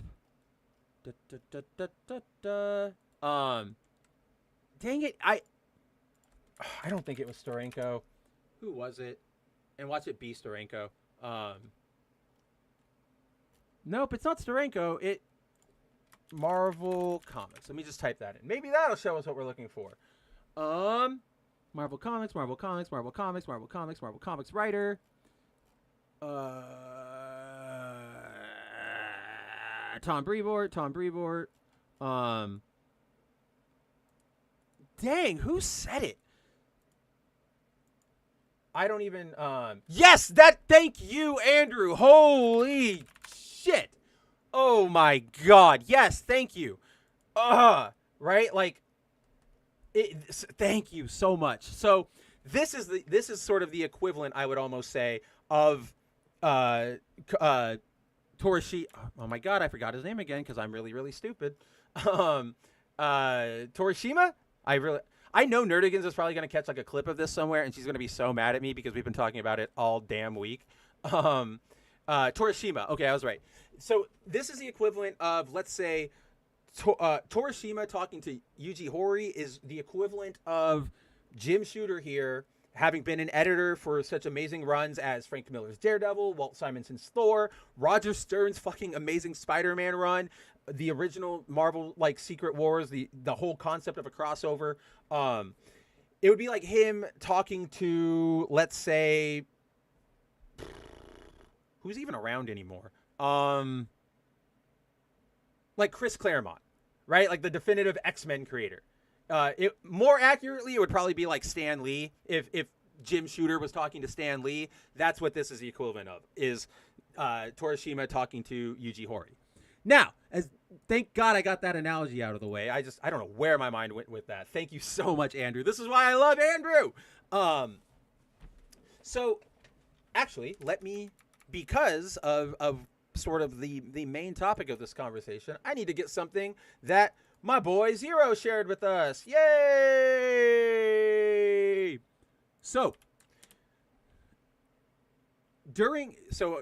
Dang it, I don't think it was Steranko. Who was it? And watch it be Steranko. Nope, it's not Steranko. Marvel Comics. Let me just type that in. Maybe that'll show us what we're looking for. Marvel Comics writer. Tom Brevoort. Dang, who said it? I don't even, yes, thank you, Andrew. Holy shit. Oh my God. Yes, thank you. Right? Like, thank you so much. So this is sort of the equivalent, I would almost say, of Torishima. Oh my God, I forgot his name again because I'm really, really stupid. Torishima? I know Nerdigans is probably going to catch like a clip of this somewhere, and she's going to be so mad at me because we've been talking about it all damn week. Torishima. Okay, I was right. So this is the equivalent of, let's say, Torishima talking to Yuji Horii is the equivalent of Jim Shooter here, having been an editor for such amazing runs as Frank Miller's Daredevil, Walt Simonson's Thor, Roger Stern's fucking amazing Spider-Man run, the original Marvel, like, Secret Wars, the whole concept of a crossover. It would be like him talking to, let's say, who's even around anymore? Like Chris Claremont, right? Like the definitive X-Men creator. More accurately, it would probably be like Stan Lee. If Jim Shooter was talking to Stan Lee, that's what this is the equivalent of, is Torishima talking to Yuji Horii. Now, thank God I got that analogy out of the way. I don't know where my mind went with that. Thank you so much, Andrew. This is why I love Andrew. So actually, because of sort of the main topic of this conversation, I need to get something that my boy Zero shared with us. Yay! So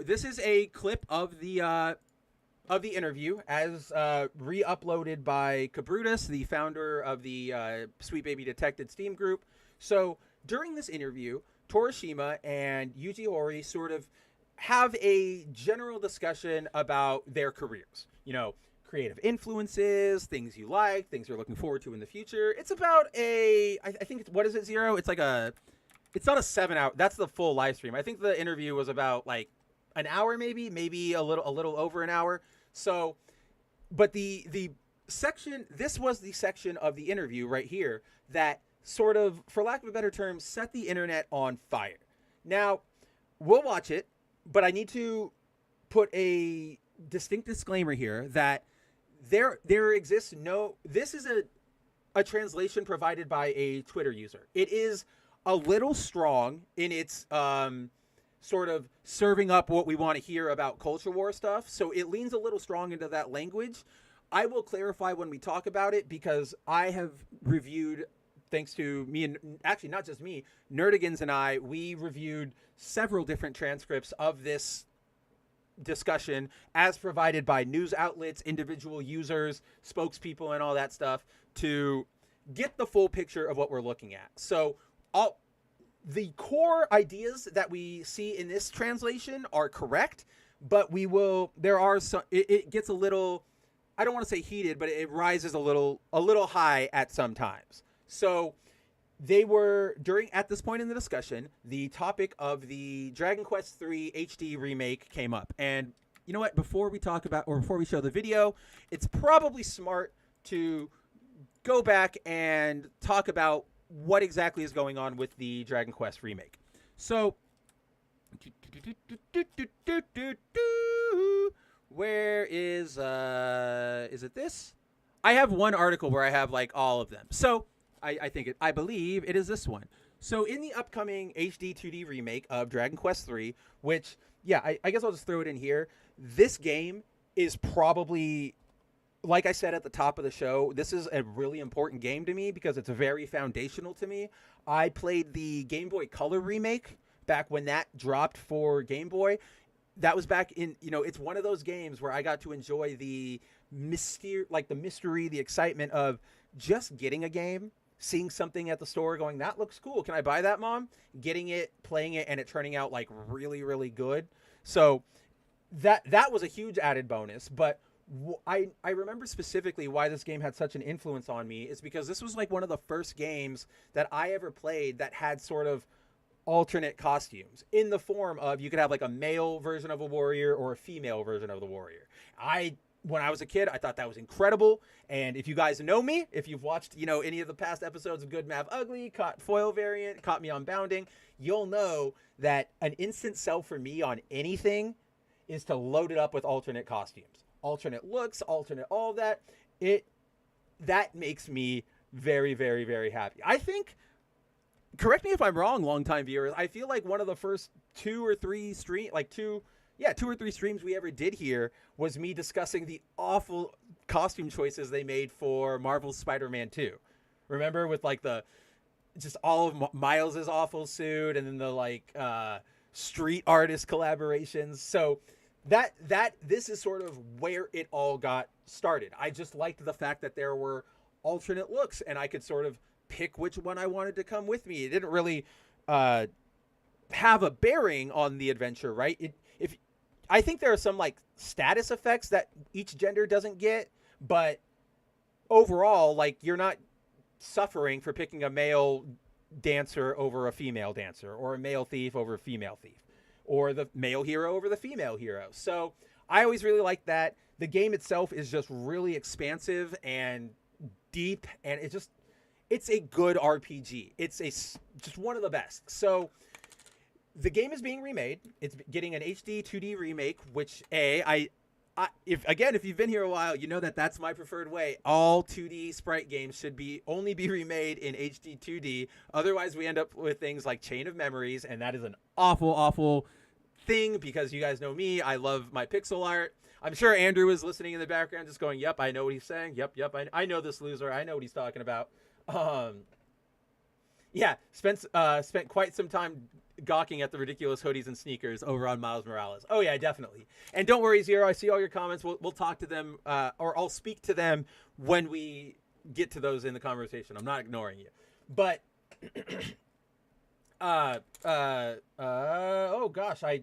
this is a clip of the of the interview as re-uploaded by Kabrutus, the founder of the Sweet Baby Detected Steam group. So during this interview, Torishima and Yuji Horii sort of have a general discussion about their careers. You know, creative influences, things you like, things you're looking forward to in the future. It's about I think it's, what is it, Zero? It's like it's not a 7 hour. That's the full live stream. I think the interview was about like an hour, maybe a little over an hour. So, but the section, this was the section of the interview right here that sort of, for lack of a better term, set the internet on fire. Now, we'll watch it, but I need to put a distinct disclaimer here that there exists no, this is a translation provided by a Twitter user. It is a little strong in its sort of serving up what we want to hear about culture war stuff. So it leans a little strong into that language. I will clarify when we talk about it, because I have reviewed, thanks to me, and actually not just me, Nerdigans and I, we reviewed several different transcripts of this discussion as provided by news outlets, individual users, spokespeople, and all that stuff to get the full picture of what we're looking at. So the core ideas that we see in this translation are correct, but there are some, it gets a little, I don't want to say heated, but it rises a little high at some times. So at this point in the discussion, the topic of the Dragon Quest III HD remake came up. And you know what? Before we show the video, it's probably smart to go back and talk about what exactly is going on with the Dragon Quest remake. So, where is it this? I have one article where I have like all of them. So, I believe it is this one. So in the upcoming HD 2D remake of Dragon Quest III, which, yeah, I guess I'll just throw it in here. This game is probably, like I said at the top of the show, this is a really important game to me because it's very foundational to me. I played the Game Boy Color remake back when that dropped for Game Boy. That was back in, it's one of those games where I got to enjoy the mystery, the excitement of just getting a game, seeing something at the store, going, that looks cool. Can I buy that, Mom? Getting it, playing it, and it turning out like really, really good. So that was a huge added bonus. But I remember specifically why this game had such an influence on me is because this was like one of the first games that I ever played that had sort of alternate costumes in the form of you could have like a male version of a warrior or a female version of the warrior. When I was a kid, I thought that was incredible. And if you guys know me, if you've watched, any of the past episodes of Good Mav Ugly, foil variant, caught me on bounding, you'll know that an instant sell for me on anything is to load it up with alternate costumes, alternate looks, alternate all of that. That makes me very, very, very happy. I think, correct me if I'm wrong, longtime viewers, I feel like one of the first two or three streams we ever did here was me discussing the awful costume choices they made for Marvel's Spider-Man 2. Remember, with like just all of Miles's awful suit and then the street artist collaborations. So this is sort of where it all got started. I just liked the fact that there were alternate looks and I could sort of pick which one I wanted to come with me. It didn't really have a bearing on the adventure, right? I think there are some like status effects that each gender doesn't get, but overall, like, you're not suffering for picking a male dancer over a female dancer, or a male thief over a female thief, or the male hero over the female hero. So I always really liked that. The game itself is just really expansive and deep, and it's a good RPG. It's just one of the best. So the game is being remade. It's getting an HD 2D remake, which if you've been here a while, you know that's my preferred way. All 2D sprite games should only be remade in HD 2D. Otherwise, we end up with things like Chain of Memories, and that is an awful, awful thing because you guys know me. I love my pixel art. I'm sure Andrew is listening in the background just going, yep, I know what he's saying. Yep, I know this loser. I know what he's talking about. Yeah, spent quite some time gawking at the ridiculous hoodies and sneakers over on Miles Morales. Oh yeah, definitely. And don't worry, Zero. I see all your comments. We'll talk to them, or I'll speak to them when we get to those in the conversation. I'm not ignoring you, but oh gosh, I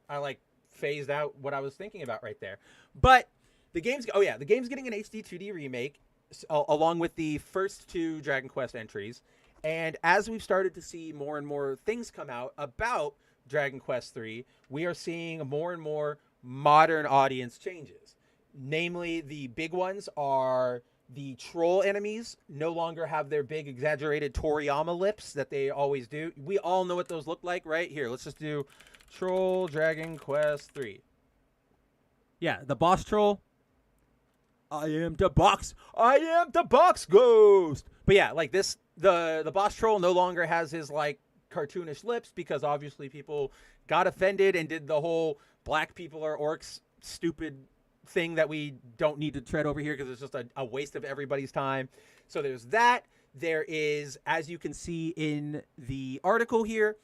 like phased out what I was thinking about right there. But the game's getting an HD 2D remake along with the first 2 Dragon Quest entries. And as we've started to see more and more things come out about Dragon Quest 3, we are seeing more and more modern audience changes. Namely, the big ones are the troll enemies no longer have their big exaggerated Toriyama lips that they always do. We all know what those look like, right? Here, let's just do Troll Dragon Quest 3. Yeah, the boss troll. I am the box ghost. But yeah, like this, the boss troll no longer has his like cartoonish lips because obviously people got offended and did the whole black people are orcs stupid thing that we don't need to tread over here because it's just a waste of everybody's time. So there's that. There is, as you can see in the article here,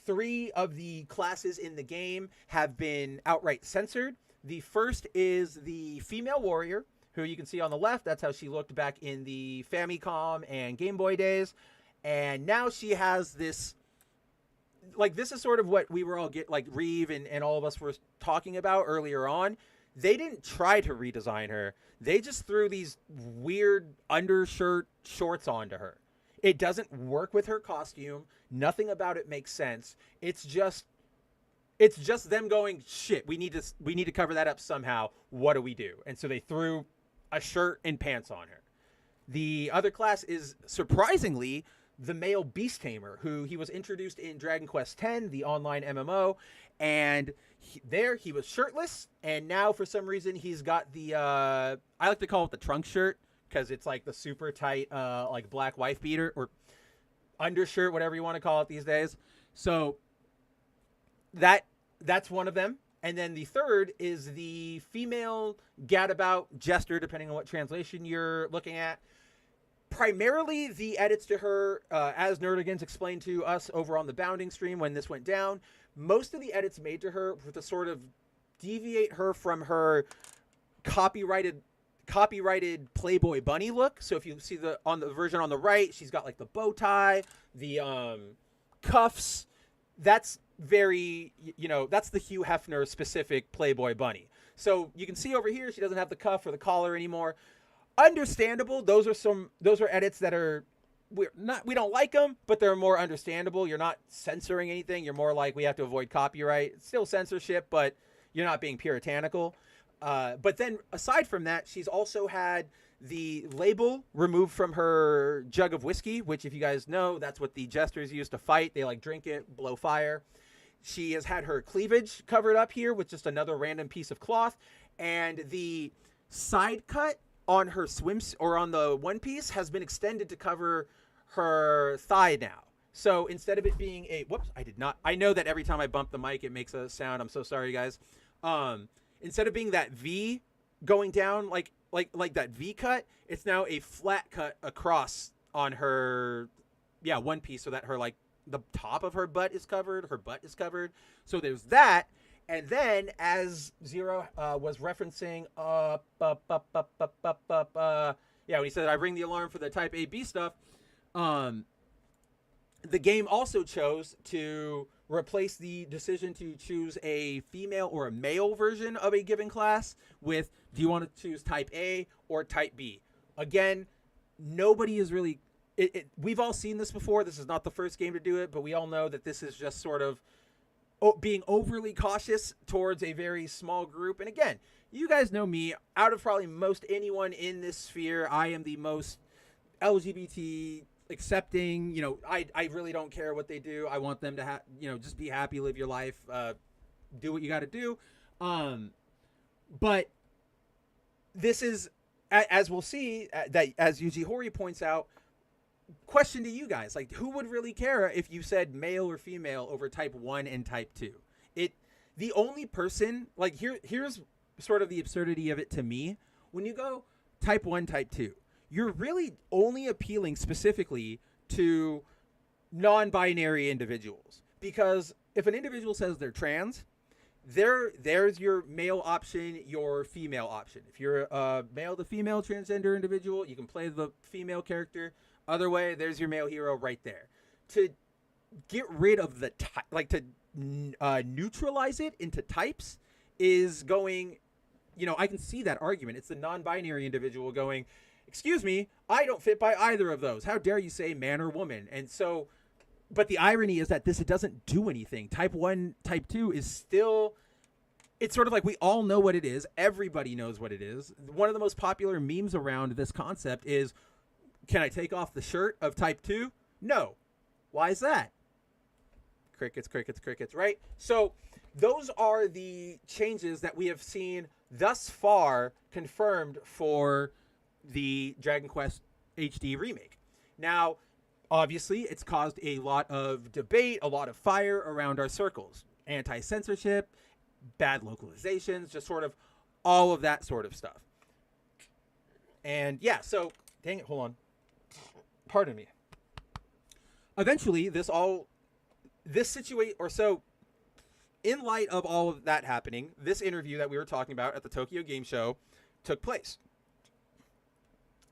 3 of the classes in the game have been outright censored. The first is the female warrior, who you can see on the left. That's how she looked back in the Famicom and Game Boy days. And now she has this, like, this is sort of what we were all like Reeve and all of us were talking about earlier on. They didn't try to redesign her. They just threw these weird undershirt shorts onto her. It doesn't work with her costume. Nothing about it makes sense. It's just them going, shit, we need to cover that up somehow. What do we do? And so they threw a shirt and pants on her. The other class is surprisingly the male beast tamer, who he was introduced in Dragon Quest X, the online MMO, and he was shirtless, and now for some reason he's got the I like to call it the trunk shirt because it's like the super tight like black wife beater or undershirt, whatever you want to call it these days. So that's one of them. And then the third is the female gadabout jester, depending on what translation you're looking at. Primarily the edits to her, as Nerdigans explained to us over on the Bounding stream when this went down, most of the edits made to her were to sort of deviate her from her copyrighted Playboy bunny look. So if you see on the version on the right, she's got like the bow tie, the cuffs. That's very, that's the Hugh Hefner specific Playboy bunny. So you can see over here, she doesn't have the cuff or the collar anymore. Understandable. Those are edits that we don't like them, but they're more understandable. You're not censoring anything. You're more like, we have to avoid copyright. It's still censorship, but you're not being puritanical. But then aside from that, she's also had the label removed from her jug of whiskey, which if you guys know, that's what the jesters use to fight. They like drink it, blow fire. She has had her cleavage covered up here with just another random piece of cloth, and the side cut on her swims or on the one piece has been extended to cover her thigh now. So instead of it being I know that every time I bump the mic, it makes a sound. I'm so sorry, guys. Instead of being that V going down, like that V cut, it's now a flat cut across on her, one piece, so that her, like, the top of her butt is covered. So there's that. And then, as Zero was referencing, when he said, I ring the alarm for the Type A B stuff, the game also chose to replace the decision to choose a female or a male version of a given class with, do you want to choose Type A or Type B? Again, nobody is really... we've all seen this before. This is not the first game to do it, but we all know that this is just sort of being overly cautious towards a very small group. And again, you guys know me. Out of probably most anyone in this sphere, I am the most LGBT accepting. I really don't care what they do. I want them to just be happy, live your life, do what you got to do. But this is, as we'll see, that as Yuji Horii points out, question to you guys, like, who would really care if you said male or female over Type 1 and Type 2? The only person, like, here's sort of the absurdity of it to me. When you go Type 1, Type 2, you're really only appealing specifically to non-binary individuals. because if an individual says they're trans, there's your male option, your female option. If you're a male to female transgender individual, you can play the female character. Other way, there's your male hero right there. To get rid of the to neutralize it into types is going, I can see that argument. It's the non-binary individual going, excuse me, I don't fit by either of those. How dare you say man or woman? And so, but the irony is that this doesn't do anything. Type 1, Type 2 is still, it's sort of like we all know what it is. Everybody knows what it is. One of the most popular memes around this concept is, can I take off the shirt of Type 2? No. Why is that? Crickets, crickets, crickets, right? So those are the changes that we have seen thus far confirmed for the Dragon Quest HD remake. Now, obviously, it's caused a lot of debate, a lot of fire around our circles. Anti-censorship, bad localizations, just sort of all of that sort of stuff. And yeah, so, dang it, hold on. Pardon me. Eventually, in light of all of that happening, this interview that we were talking about at the Tokyo Game Show took place.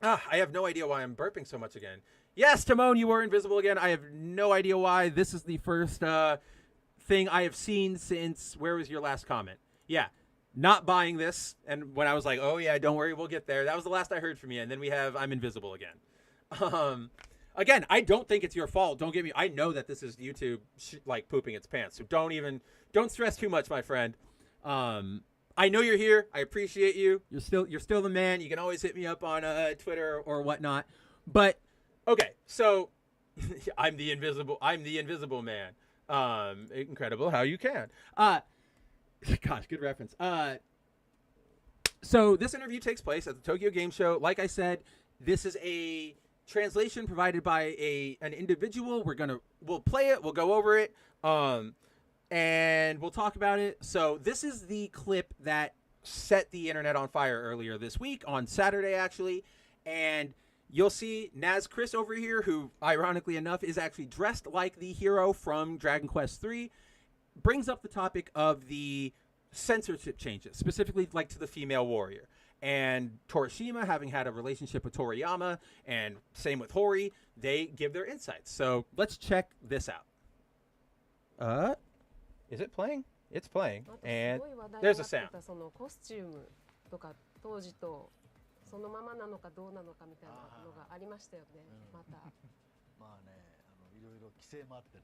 I have no idea why I'm burping so much again. Yes, Timon, you were invisible again. I have no idea why. This is the first thing I have seen since, where was your last comment? Yeah, not buying this. And when I was like, oh yeah, don't worry, we'll get there. That was the last I heard from you. And then we have, I'm invisible again. Again, I don't think it's your fault. Don't get me. I know that this is YouTube pooping its pants. So don't stress too much, my friend. I know you're here. I appreciate you. You're still the man. You can always hit me up on Twitter or whatnot. But okay, so I'm the invisible man. Incredible how you can. Gosh, good reference. So this interview takes place at the Tokyo Game Show. Like I said, this is a translation provided by an individual. We'll play it. We'll go over it. And we'll talk about it. So this is the clip that set the internet on fire earlier this week, on Saturday actually. And you'll see Naz Chris over here, who ironically enough is actually dressed like the hero from Dragon Quest III, brings up the topic of the censorship changes, specifically like to the female warrior. And Torishima, having had a relationship with Toriyama, and same with Horii, they give their insights. So let's check this out. Is it playing? It's playing. And there's a sound.
そのままなのかどうなのかみたいなのがありましたよね。また。
まあね、いろいろ規制もあってね。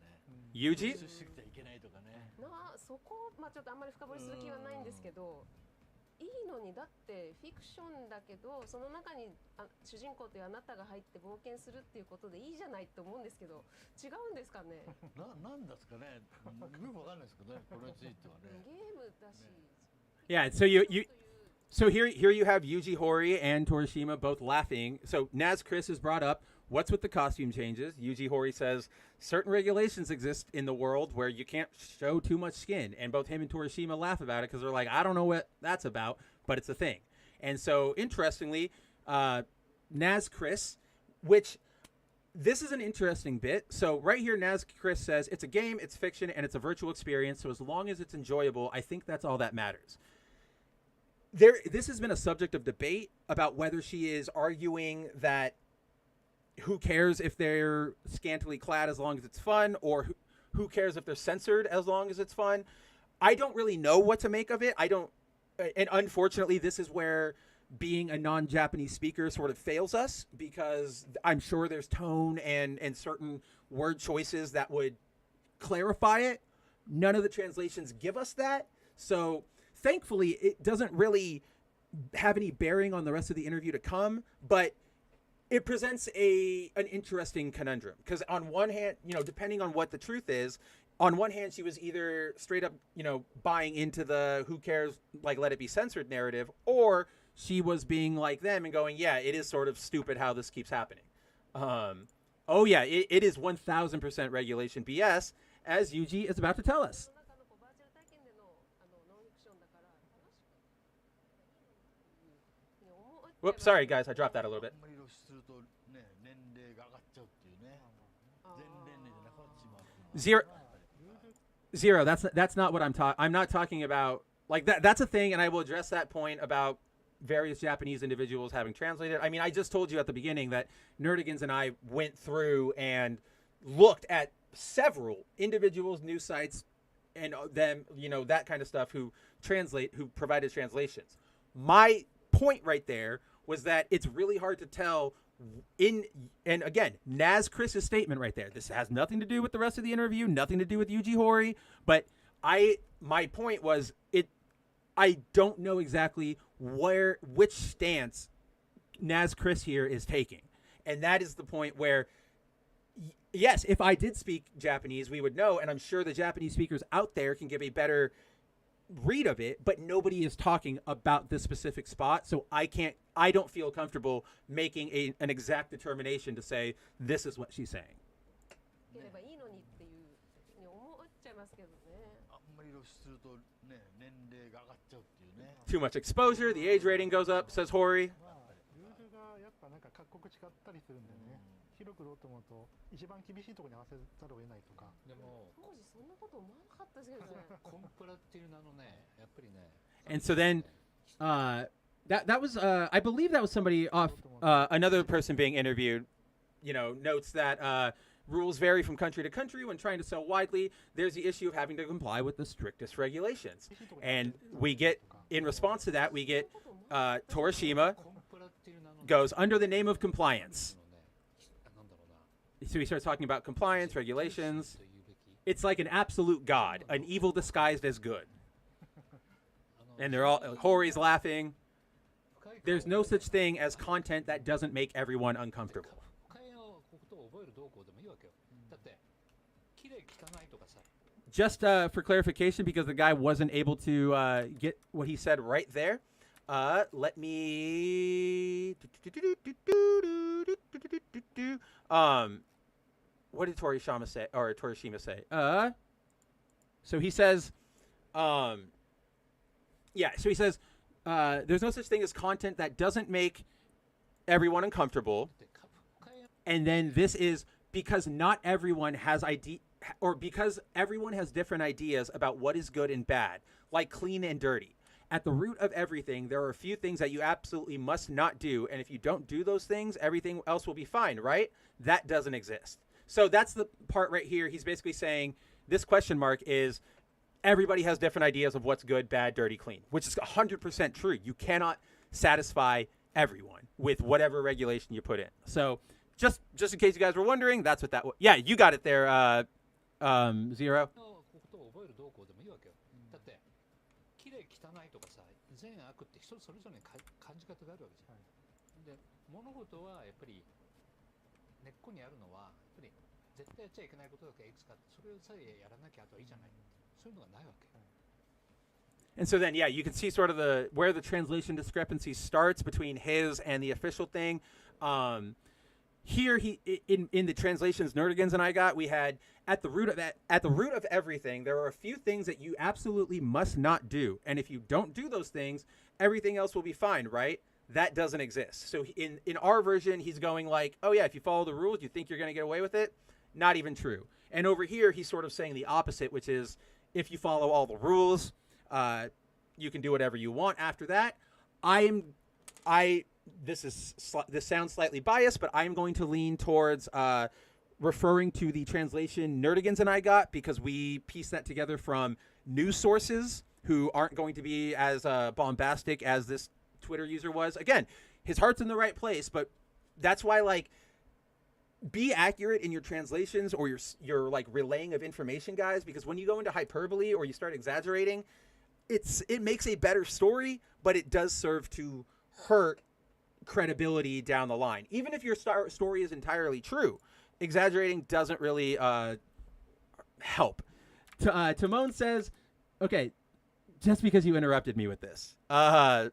Yuji?
出しすぎちゃいけないとかね。
そこまあちょっとあんまり深掘りする気はないんですけど、いいのにだってフィクションだけどその中に主人公というあなたが入って冒険するっていうことでいいじゃないと思うんですけど、違うんですかね。
なんですかね。よくわかんないですけどね。これについてはね。
ゲームだし。
Yeah, so here you have Yuji Horii and Torishima both laughing. So Naz Chris is brought up. What's with the costume changes? Yuji Horii says certain regulations exist in the world where you can't show too much skin. And both him and Torishima laugh about it because they're like, I don't know what that's about, but it's a thing. And so interestingly, Naz Chris, which this is an interesting bit. So right here, Naz Chris says it's a game, it's fiction, and it's a virtual experience. So as long as it's enjoyable, I think that's all that matters. This has been a subject of debate about whether she is arguing that who cares if they're scantily clad as long as it's fun, or who cares if they're censored as long as it's fun. I don't really know what to make of it. And unfortunately, this is where being a non-Japanese speaker sort of fails us, because I'm sure there's tone and certain word choices that would clarify it. None of the translations give us that. So thankfully, it doesn't really have any bearing on the rest of the interview to come, but it presents an interesting conundrum. Because on one hand, depending on what the truth is, on one hand, she was either straight up, buying into the who cares, let it be censored narrative, or she was being like them and going, yeah, it is sort of stupid how this keeps happening. Oh yeah, it is 1000% regulation BS, as Yuji is about to tell us. Whoops, sorry guys, I dropped that a little bit. Zero. That's not what I'm not talking about. Like that. That's a thing, and I will address that point about various Japanese individuals having translated. I mean, I just told you at the beginning that Nerdigans and I went through and looked at several individuals, news sites, and them, that kind of stuff who provided translations. My point right there was that it's really hard to tell and again, Chris's statement right there. This has nothing to do with the rest of the interview, nothing to do with Yuji Horii, but my point was I don't know exactly which stance Chris here is taking. And that is the point where, yes, if I did speak Japanese, we would know, and I'm sure the Japanese speakers out there can give a better read of it, but nobody is talking about this specific spot, so I don't feel comfortable making an exact determination to say this is what she's saying.
ければいいのにっていうふうに思っちゃいますけどね。
あんまり露出するとね、年齢が上がっちゃうっていうね。
Too much exposure, the age rating goes up, says Horii.
ルールがやっぱなんか各国違ったりするんでね、広く売ろうと思うと一番厳しいところに合わせざるを得ないとか。
でも
当時そんなこと思わなかったですけどね。
コンプラっていう名のね、やっぱりね。
And so then, that was I believe that was somebody off another person being interviewed. Notes that rules vary from country to country when trying to sell widely. There's the issue of having to comply with the strictest regulations, and in response to that, we get Torishima goes under the name of compliance. So he starts talking about compliance, regulations. It's like an absolute god, an evil disguised as good. And Horii's laughing. There's no such thing as content that doesn't make everyone uncomfortable. Just for clarification, because the guy wasn't able to get what he said right there, let me... what did Torishima say? So he says... so he says, there's no such thing as content that doesn't make everyone uncomfortable. And then this is because not everyone has because everyone has different ideas about what is good and bad, like clean and dirty. At the root of everything, there are a few things that you absolutely must not do. And if you don't do those things, everything else will be fine, right? That doesn't exist. So that's the part right here. He's basically saying this question mark is everybody has different ideas of what's good, bad, dirty, clean, which is 100% true. You cannot satisfy everyone with whatever regulation you put in. So just in case you guys were wondering, that's what that was. Yeah, you got it there, Zero.
綺麗汚いとかさ、善悪って人それぞれに感じ方があるわけじゃん。で、物事はやっぱり根っこにあるのはやっぱり絶対やっちゃいけないことだけいくつかあって、それさえやらなきゃあとはいいじゃない。そういうのがないわけ。
And so then, you can see sort of where the translation discrepancy starts between his and the official thing. Here, in the translations Nerdigans and I got, we had at the root of everything, there are a few things that you absolutely must not do, and if you don't do those things, everything else will be fine, right? That doesn't exist. So in our version, he's going like, oh yeah, if you follow the rules, you think you're going to get away with it? Not even true. And over here, he's sort of saying the opposite, which is if you follow all the rules, you can do whatever you want. After that, this sounds slightly biased, but I'm going to lean towards referring to the translation Nerdigans and I got, because we pieced that together from news sources who aren't going to be as bombastic as this Twitter user was. Again, his heart's in the right place, but that's why, like, be accurate in your translations or your like relaying of information, guys, because when you go into hyperbole or you start exaggerating, it makes a better story, but it does serve to hurt credibility down the line. Even if your story is entirely true, exaggerating doesn't really help. Timon says, okay, just because you interrupted me with this. Timon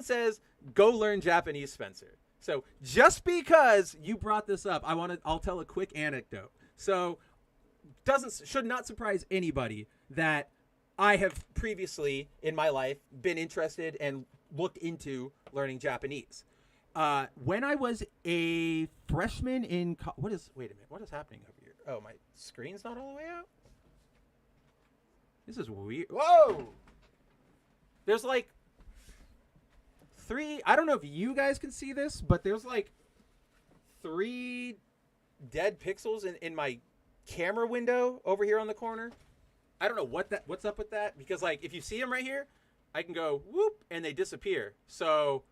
says, go learn Japanese, Spencer. So just because you brought this up, I'll tell a quick anecdote. So should not surprise anybody that I have previously in my life been interested and looked into learning Japanese. When I was a freshman in wait a minute, what is happening over here? Oh, my screen's not all the way out? This is weird. Whoa! There's like 3. I don't know if you guys can see this, but there's like 3 dead pixels in my camera window over here on the corner. I don't know what's up with that, because like if you see them right here, I can go whoop and they disappear. So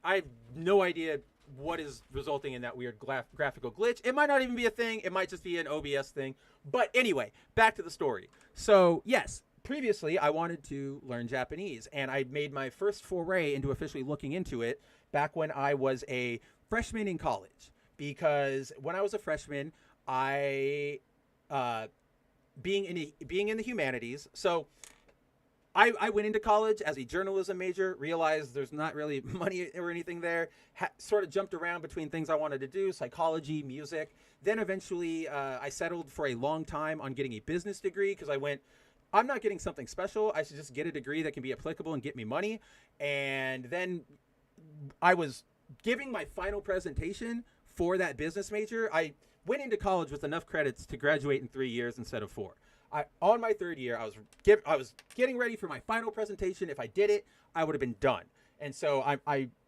I have no idea what is resulting in that weird graphical glitch. It might not even be a thing. It might just be an OBS thing. But anyway, back to the story. So yes, previously I wanted to learn Japanese, and I made my first foray into officially looking into it back when I was a freshman in college. Because when I was a freshman, I being in the humanities, so I went into college as a journalism major, realized there's not really money or anything there, sort of jumped around between things I wanted to do, psychology, music. Then eventually I settled for a long time on getting a business degree, because I'm not getting something special. I should just get a degree that can be applicable and get me money. And then I was giving my final presentation for that business major. I went into college with enough credits to graduate in 3 years instead of 4. On my 3rd year, I was getting ready for my final presentation. If I did it, I would have been done. And so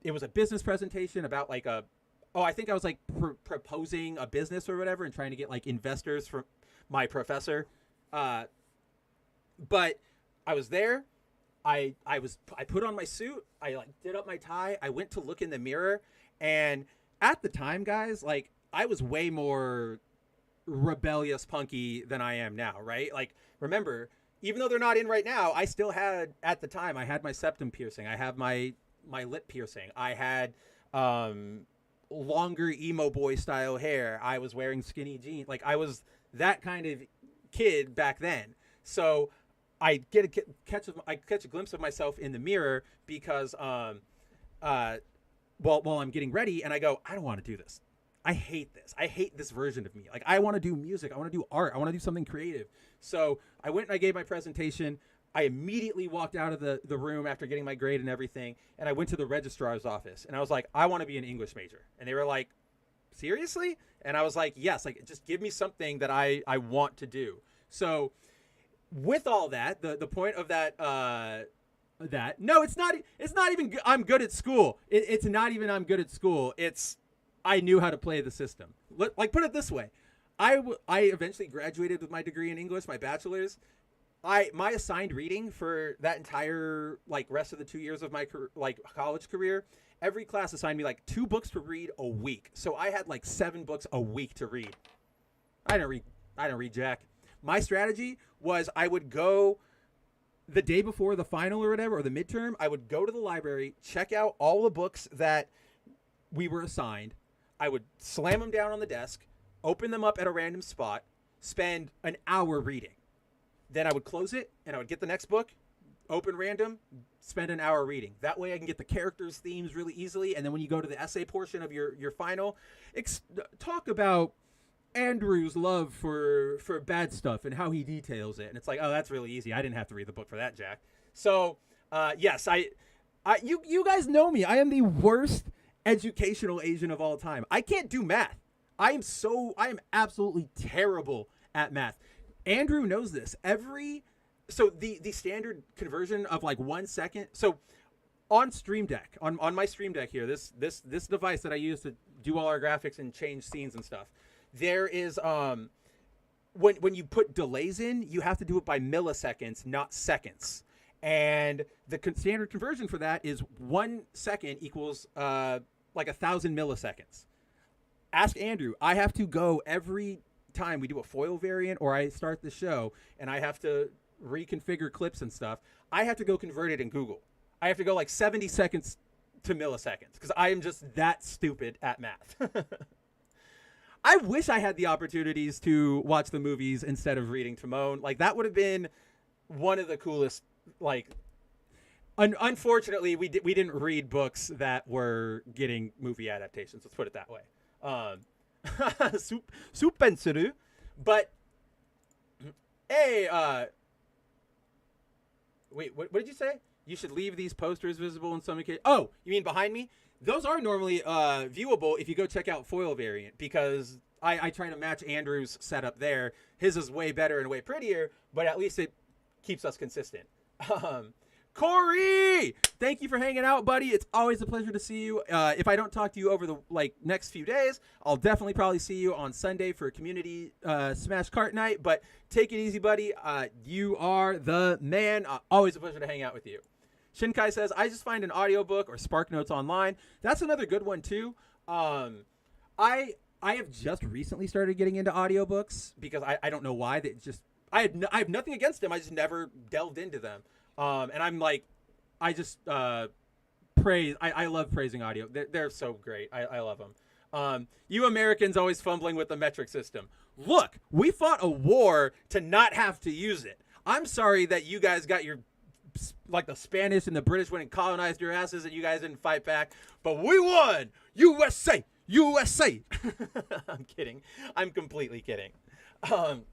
it was a business presentation about like I think I was like proposing a business or whatever and trying to get like investors from my professor. But I was there. I put on my suit. I like did up my tie. I went to look in the mirror, and at the time, guys, like I was way more rebellious punky than I am now, right? Like, remember, even though they're not in right now, I still had, at the time, I had my septum piercing. I have my lip piercing. I had longer emo boy style hair. I was wearing skinny jeans. Like, I was that kind of kid back then. So I catch a glimpse of myself in the mirror because while I'm getting ready, and I go, I don't want to do this. I hate this. I hate this version of me. Like, I want to do music. I want to do art. I want to do something creative. So I went and I gave my presentation. I immediately walked out of the room after getting my grade and everything. And I went to the registrar's office and I was like, I want to be an English major. And they were like, seriously? And I was like, yes, like just give me something that I want to do. So with all that, the point of no, it's not even I'm good at school. It's not even I'm good at school. It's I knew how to play the system. Like, put it this way. I eventually graduated with my degree in English, my bachelor's. My assigned reading for that entire, like, rest of the 2 years of my, college career, every class assigned me, like, 2 books to read a week. So I had, like, 7 books a week to read. I didn't read jack. My strategy was I would go the day before the final or whatever, or the midterm, I would go to the library, check out all the books that we were assigned. I would slam them down on the desk, open them up at a random spot, spend an hour reading. Then I would close it, and I would get the next book, open random, spend an hour reading. That way I can get the characters' themes really easily, and then when you go to the essay portion of your final, talk about Andrew's love for bad stuff and how he details it. And it's like, oh, that's really easy. I didn't have to read the book for that, Jack. So, yes, you guys know me. I am the worst educational Asian of all time. I can't do math. I am absolutely terrible at math. Andrew knows this. So the standard conversion of like 1 second. So on Stream Deck, on my Stream Deck here, this device that I use to do all our graphics and change scenes and stuff, there is when you put delays in, you have to do it by milliseconds, not seconds. And the standard conversion for that is 1 second equals like 1,000 milliseconds. Ask Andrew. I have to go every time we do a foil variant or I start the show and I have to reconfigure clips and stuff. I have to go convert it in Google. I have to go like 70 seconds to milliseconds because I am just that stupid at math. I wish I had the opportunities to watch the movies instead of reading Timon. Like, that would have been one of the coolest, like, unfortunately, we didn't read books that were getting movie adaptations. Let's put it that way. Supensuru. But, hey, wait, what did you say? You should leave these posters visible in some occasions. Oh, you mean behind me? Those are normally viewable if you go check out Foil Variant, because I try to match Andrew's setup there. His is way better and way prettier, but at least it keeps us consistent. Corey, thank you for hanging out, buddy. It's always a pleasure to see you. If I don't talk to you over the next few days, I'll definitely probably see you on Sunday for a community Smash Cart night. But take it easy, buddy. You are the man. Always a pleasure to hang out with you. Shinkai says, I just find an audiobook or Spark Notes online. That's another good one too. I have just recently started getting into audiobooks because I don't know why. I have nothing against them. I just never delved into them. And I'm like, I just praise. I love praising audio. They're so great. I love them. You Americans always fumbling with the metric system. Look, we fought a war to not have to use it. I'm sorry that you guys got your the Spanish and the British went and colonized your asses and you guys didn't fight back, but we won. USA, USA. I'm kidding. I'm completely kidding. Where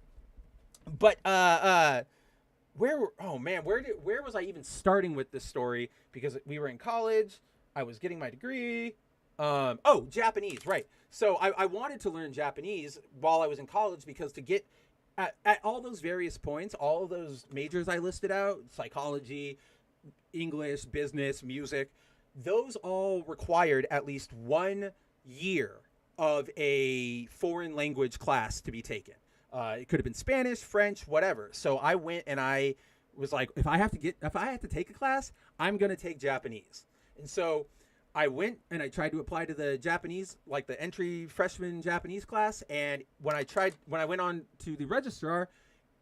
was I even starting with this story? Because we were in college, I was getting my degree. Japanese, right. So I wanted to learn Japanese while I was in college because to get at all those various points, all of those majors I listed out, psychology, English, business, music, those all required at least 1 year of a foreign language class to be taken. It could have been Spanish, French, whatever. So I went and I was like, if I have to take a class, I'm going to take Japanese. And so I went and I tried to apply to the Japanese, the entry freshman Japanese class. And when I went on to the registrar,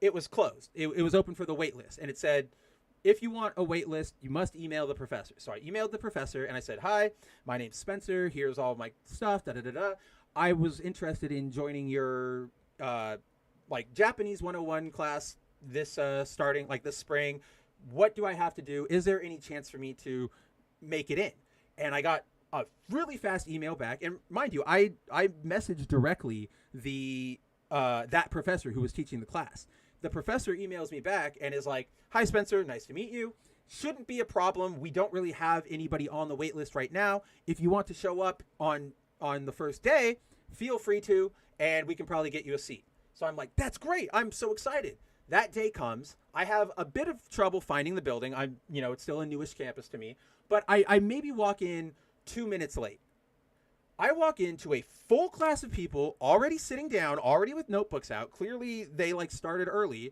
it was closed. It was open for the wait list. And it said, if you want a wait list, you must email the professor. So I emailed the professor and I said, hi, my name's Spencer. Here's all my stuff. I was interested in joining your Japanese 101 class this starting this spring. What do I have to do? Is there any chance for me to make it in? And I got a really fast email back. And mind you, I messaged directly the that professor who was teaching the class. The professor emails me back and is like, hi, Spencer, nice to meet you. Shouldn't be a problem. We don't really have anybody on the wait list right now. If you want to show up on the first day, feel free to, and we can probably get you a seat. So I'm like, that's great. I'm so excited. That day comes. I have a bit of trouble finding the building. It's still a newish campus to me, but I maybe walk in 2 minutes late. I walk into a full class of people already sitting down, already with notebooks out. Clearly they started early.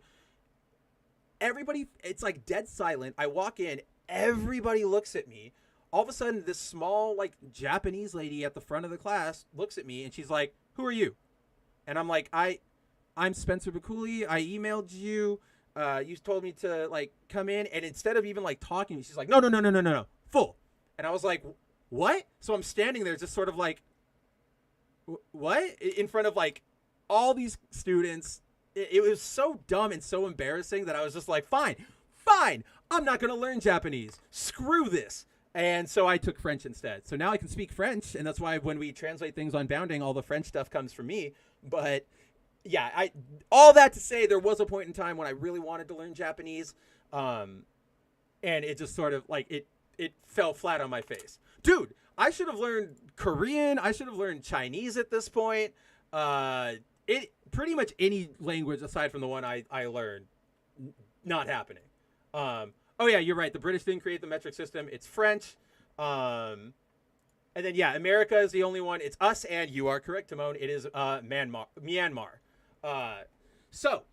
Everybody, it's dead silent. I walk in, everybody looks at me. All of a sudden this small Japanese lady at the front of the class looks at me and she's like, who are you? And I'm like, I'm Spencer Bakuli. I emailed you. You told me to come in, and instead of even talking, she's like, no, full. And I was like, what? So I'm standing there just sort of what? In front of all these students. It was so dumb and so embarrassing that I was just like, fine. I'm not going to learn Japanese. Screw this. And so I took French instead. So now I can speak French, and that's why when we translate things on Bounding, all the French stuff comes from me. But yeah, all that to say, there was a point in time when I really wanted to learn Japanese, and it just sort of it fell flat on my face. Dude, I should have learned Korean. I should have learned Chinese at this point. It pretty much any language aside from the one I learned, not happening. Oh yeah, you're right. The British didn't create the metric system. It's French. And then yeah, America is the only one. It's us, and you are correct, Timon. It is Myanmar. So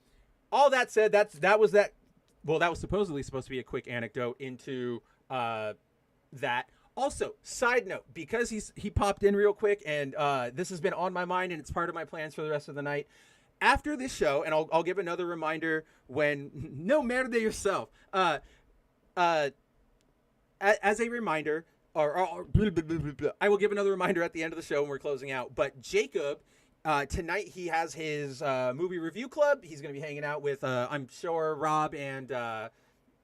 all that said, that was supposedly supposed to be a quick anecdote into that. Also, side note, because he popped in real quick, and this has been on my mind, and it's part of my plans for the rest of the night. After this show, and I'll give another reminder when no matter to yourself. As a reminder, or I will give another reminder at the end of the show when we're closing out. But Jacob, tonight he has his movie review club. He's going to be hanging out with, I'm sure, Rob and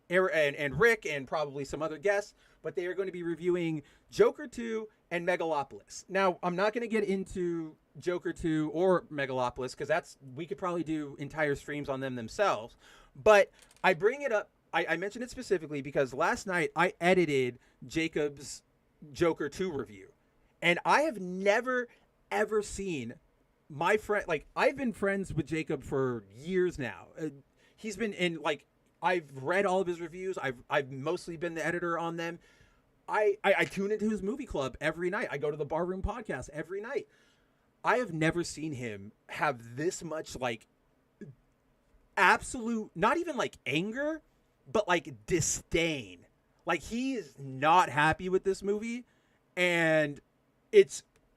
Rick and probably some other guests. But they are going to be reviewing Joker 2 and Megalopolis. Now, I'm not going to get into Joker 2 or Megalopolis because we could probably do entire streams on them themselves. But I bring it up. I mentioned it specifically because last night I edited Jacob's Joker 2 review. And I have never, ever seen my friend... I've been friends with Jacob for years now. He's been in, I've read all of his reviews. I've mostly been the editor on them. I tune into his movie club every night. I go to the Barroom podcast every night. I have never seen him have this much like absolute, not even like anger, but like disdain. Like he is not happy with this movie, and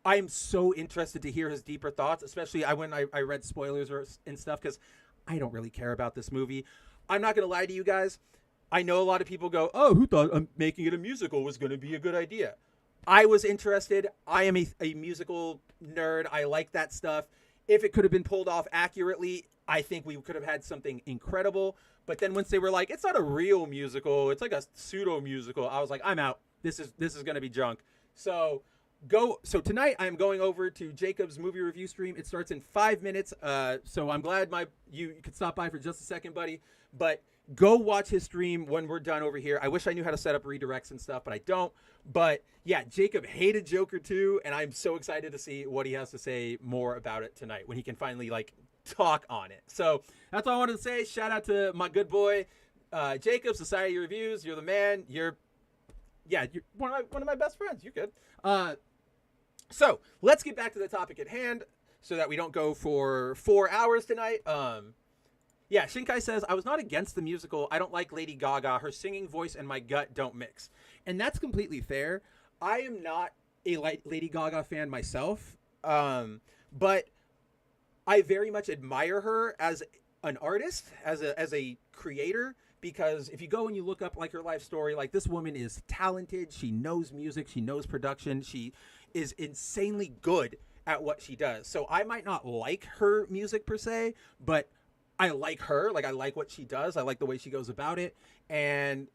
I'm so interested to hear his deeper thoughts, especially when I read spoilers and stuff, because I don't really care about this movie. I'm not going to lie to you guys. I know a lot of people go, oh, who thought making it a musical was going to be a good idea? I was interested. I am a musical nerd. I like that stuff. If it could have been pulled off accurately, I think we could have had something incredible. But then once they were like, it's not a real musical, it's like a pseudo musical, I was like, I'm out. This is going to be junk. So tonight I'm going over to Jacob's movie review stream. It starts in 5 minutes. So I'm glad you could stop by for just a second, buddy. But go watch his stream when we're done over here. I wish I knew how to set up redirects and stuff, but I don't. But yeah, Jacob hated Joker 2, and I'm so excited to see what he has to say more about it tonight when he can finally like talk on it. So that's all I wanted to say. Shout out to my good boy Jacob, Society Reviews. You're the man. You're one of my best friends. You're good. So let's get back to the topic at hand so that we don't go for 4 hours tonight. Yeah, Shinkai says, I was not against the musical. I don't like Lady Gaga. Her singing voice and my gut don't mix. And that's completely fair. I am not a Lady Gaga fan myself, but I very much admire her as an artist, as a creator, because if you go and you look up like her life story, like this woman is talented. She knows music. She knows production. She is insanely good at what she does. So I might not like her music per se, but I like her. Like I like what she does. I like the way she goes about it. And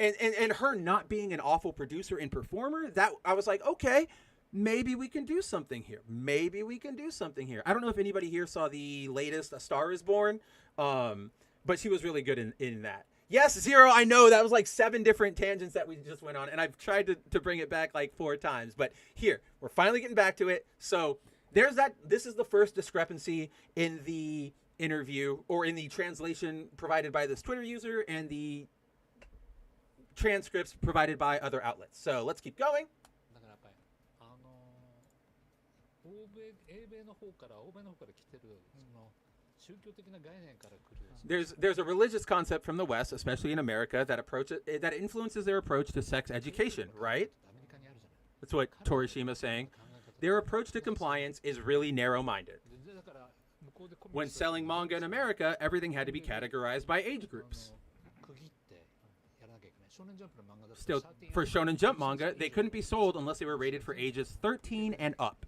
her not being an awful producer and performer, that I was like, okay, maybe we can do something here. Maybe we can do something here. I don't know if anybody here saw the latest A Star Is Born, but she was really good in that. Yes, Zero, I know that was like 7 different tangents that we just went on, and I've tried to bring it back like 4 times. But here, we're finally getting back to it. So there's that. This is the first discrepancy in the interview or in the translation provided by this Twitter user and the transcripts provided by other outlets. So let's keep going. There's a religious concept from the West, especially in America, that influences their approach to sex education, right? That's what Torishima is saying. Their approach to compliance is really narrow-minded. When selling manga in America, everything had to be categorized by age groups. Still, for Shonen Jump manga, they couldn't be sold unless they were rated for ages 13 and up.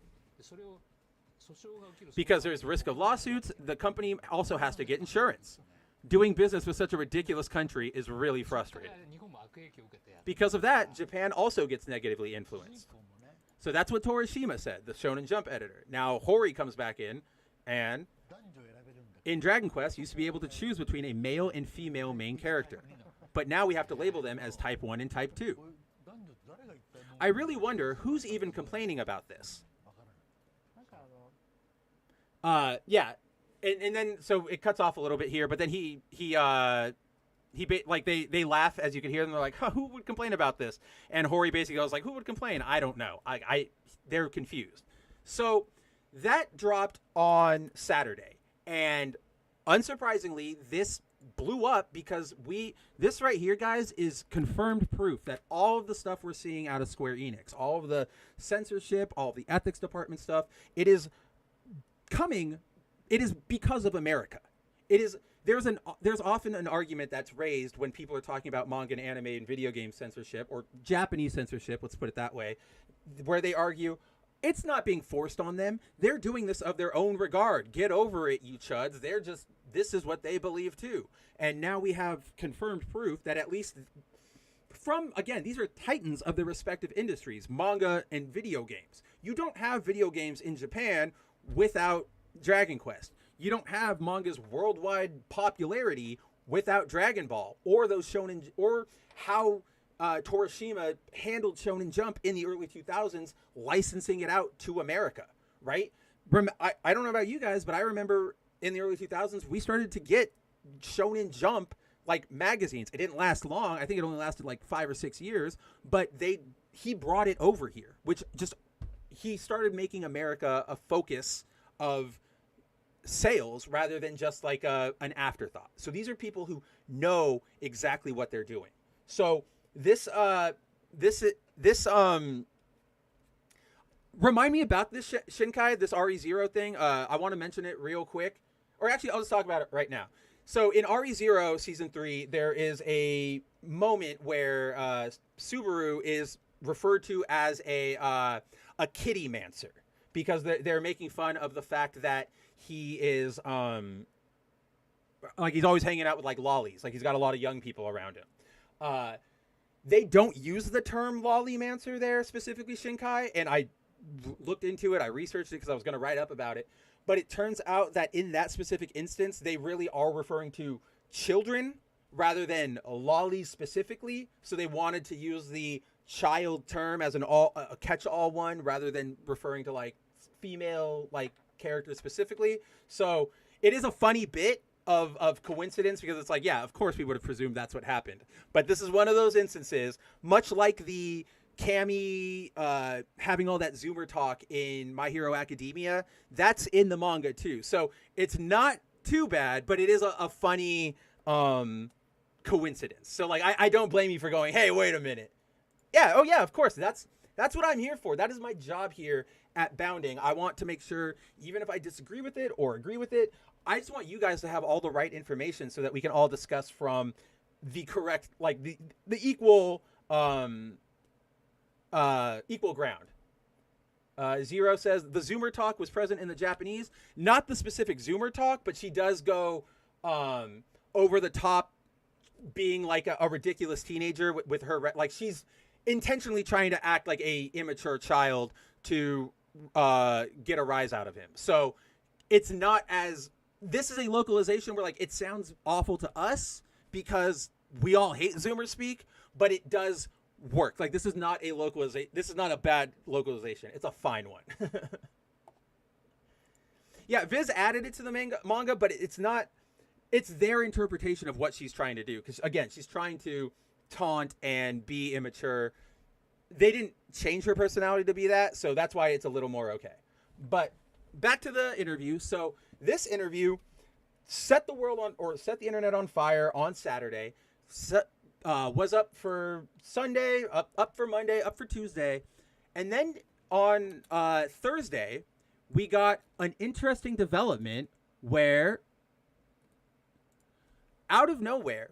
Because there's risk of lawsuits, the company also has to get insurance. Doing business with such a ridiculous country is really frustrating. Because of that, Japan also gets negatively influenced. So that's what Torishima said, the Shonen Jump editor. Now, Horii comes back in, and in Dragon Quest, you used to be able to choose between a male and female main character. But now we have to label them as Type 1 and Type 2. I really wonder who's even complaining about this. Yeah. And then, so it cuts off a little bit here, but then they laugh, as you can hear them. They're like, huh, who would complain about this? And Horii basically goes like, who would complain? I don't know. They're confused. So that dropped on Saturday. And unsurprisingly, this blew up because this right here, guys, is confirmed proof that all of the stuff we're seeing out of Square Enix, all of the censorship, all of the ethics department stuff, it is because of America. There's often an argument that's raised when people are talking about manga and anime and video game censorship, or Japanese censorship, let's put it that way, where they argue it's not being forced on them. They're doing this of their own regard. Get over it, you chuds. This is what they believe too. And now we have confirmed proof that at least these are titans of their respective industries, manga and video games. You don't have video games in Japan without Dragon Quest. You don't have manga's worldwide popularity without Dragon Ball or those shonen, or how Torishima handled Shonen Jump in the early 2000s, licensing it out to America, right? I don't know about you guys, but I remember in the early 2000s, we started to get Shonen Jump like magazines. It didn't last long. I think it only lasted like 5 or 6 years, but he brought it over here, which just, he started making America a focus of sales rather than just like an afterthought. So these are people who know exactly what they're doing. So this remind me about this Shinkai, this RE0 thing. I want to mention it real quick. Or actually, I'll just talk about it right now. So in RE0 Season 3, there is a moment where Subaru is referred to as a kitty mancer, because they're making fun of the fact that he is like, he's always hanging out with like lollies. Like, he's got a lot of young people around him. They don't use the term lolly mancer there specifically, Shinkai, and I looked into it. I researched it because I was going to write up about it. But it turns out that in that specific instance, they really are referring to children rather than lollies specifically. So they wanted to use the child term as a catch-all one rather than referring to like female like characters specifically. So it is a funny bit of coincidence, because it's like, yeah, of course we would have presumed that's what happened. But this is one of those instances, much like the Cammy having all that Zoomer talk in My Hero Academia, that's in the manga too. So it's not too bad, but it is a funny coincidence. So like, I don't blame you for going, hey, wait a minute. Yeah, oh yeah, of course. That's what I'm here for. That is my job here at Bounding. I want to make sure, even if I disagree with it or agree with it, I just want you guys to have all the right information so that we can all discuss from the correct, like the equal equal ground. Zero says the Zoomer talk was present in the Japanese, not the specific Zoomer talk, but she does go over the top, being like a ridiculous teenager with her, like she's intentionally trying to act like a immature child to get a rise out of him. So it's not as, this is a localization where like it sounds awful to us because we all hate Zoomer speak, but it does work. Like, this is not a localization. This is not a bad localization. It's a fine one. Yeah, Viz added it to the manga, but it's not, it's their interpretation of what she's trying to do. Because again, she's trying to taunt and be immature. They didn't change her personality to be that, so that's why it's a little more okay. But back to the interview. So this interview set the world on, or set the internet on fire on Saturday. Was up for Sunday, up for Monday, up for Tuesday. And then on Thursday, we got an interesting development where, out of nowhere,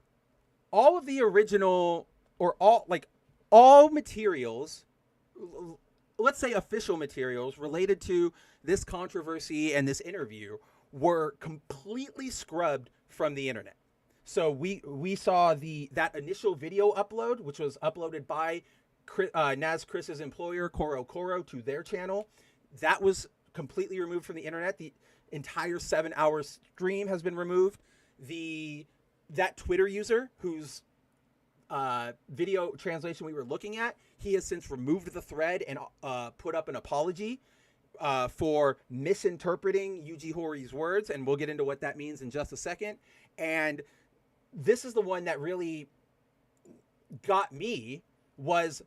all of the original, or all materials, let's say official materials related to this controversy and this interview, were completely scrubbed from the internet. So we saw that initial video upload, which was uploaded by Naz Chris's employer, Koro, to their channel. That was completely removed from the internet. The entire 7-hour stream has been removed. That Twitter user whose video translation we were looking at, he has since removed the thread and put up an apology for misinterpreting Yuji Horii's words, and we'll get into what that means in just a second. And this is the one that really got me, was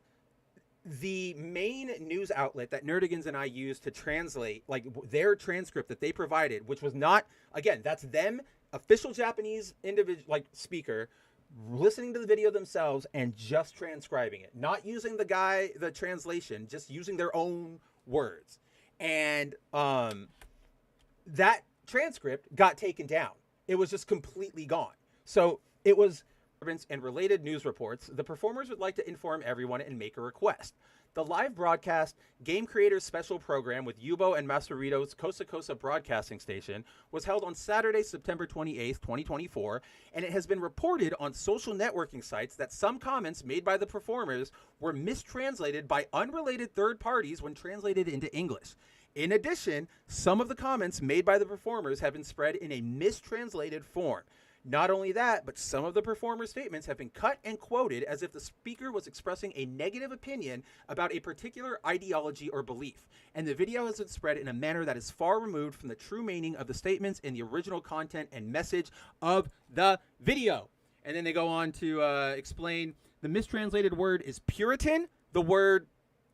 the main news outlet that Nerdigans and I used to translate, like their transcript that they provided, which was not, again, that's them, official Japanese individual, like speaker, listening to the video themselves and just transcribing it, not using the translation, just using their own words. And that transcript got taken down. It was just completely gone. So it was and related news reports. The performers would like to inform everyone and make a request. The live broadcast Game Creators Special Program with Yubo and Masurito's Kosa Kosa Broadcasting Station was held on Saturday, September 28th, 2024, and it has been reported on social networking sites that some comments made by the performers were mistranslated by unrelated third parties when translated into English. In addition, some of the comments made by the performers have been spread in a mistranslated form. Not only that, but some of the performers' statements have been cut and quoted as if the speaker was expressing a negative opinion about a particular ideology or belief, and the video has been spread in a manner that is far removed from the true meaning of the statements in the original content and message of the video. And then they go on to explain the mistranslated word is Puritan. The word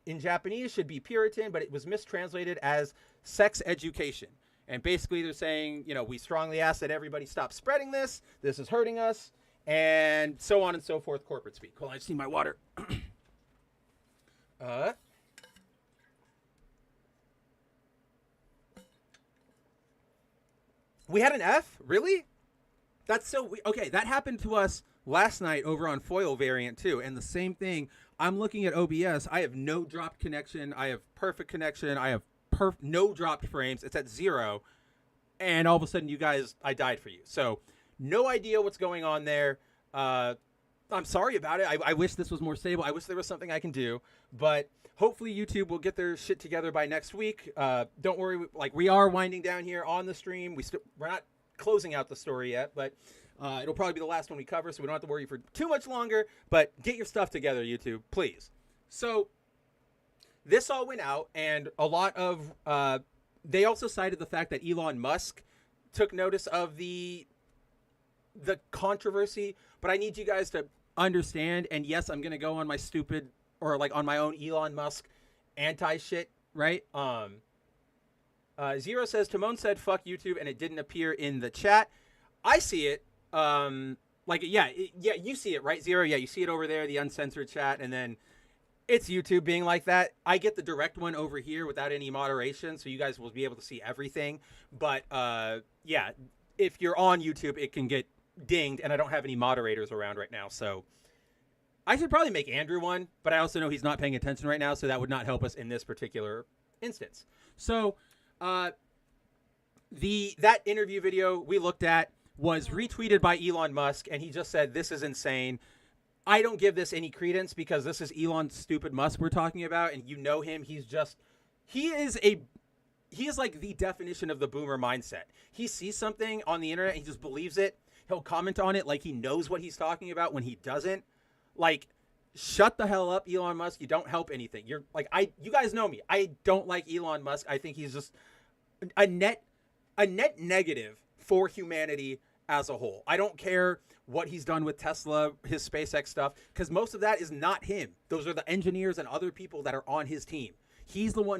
in Japanese should be Puritan, but it was mistranslated as sex education. And basically they're saying, you know, we strongly ask that everybody stop spreading this. This is hurting us. And so on and so forth, corporate speak. Hold on, I just need my water. We had an F? Really? That's so... Okay, that happened to us last night over on Foil Variant, too. And the same thing, I'm looking at OBS. I have no dropped connection. I have perfect connection. I have no dropped frames. It's at 0. And all of a sudden, you guys, I died for you. So, no idea what's going on there. I'm sorry about it. I wish this was more stable. I wish there was something I can do. But hopefully, YouTube will get their shit together by next week. Don't worry. Like, we are winding down here on the stream. We're not closing out the story yet, but it'll probably be the last one we cover, so we don't have to worry for too much longer. But get your stuff together, YouTube, please. So this all went out, and a lot of they also cited the fact that Elon Musk took notice of the controversy. But I need you guys to understand, and yes, I'm gonna go on my stupid or like on my own Elon Musk anti shit, right? Zero says Timon said fuck YouTube and it didn't appear in the chat. I see it. Yeah, you see it, right, Zero? Yeah, you see it over there, the uncensored chat, and then it's YouTube being like that. I get the direct one over here without any moderation, so you guys will be able to see everything. But yeah, if you're on YouTube, it can get dinged, and I don't have any moderators around right now, so I should probably make Andrew one, but I also know he's not paying attention right now, so that would not help us in this particular instance. So that interview video we looked at was retweeted by Elon Musk, and he just said, this is insane. I don't give this any credence because this is Elon stupid Musk we're talking about, and you know him. He is like the definition of the boomer mindset. He sees something on the internet, and he just believes it. He'll comment on it like he knows what he's talking about when he doesn't. Like, shut the hell up, Elon Musk. You don't help anything. You're like, you guys know me. I don't like Elon Musk. I think he's just a net negative for humanity as a whole. I don't care what he's done with Tesla, his SpaceX stuff, because most of that is not him. Those are the engineers and other people that are on his team. He's the one,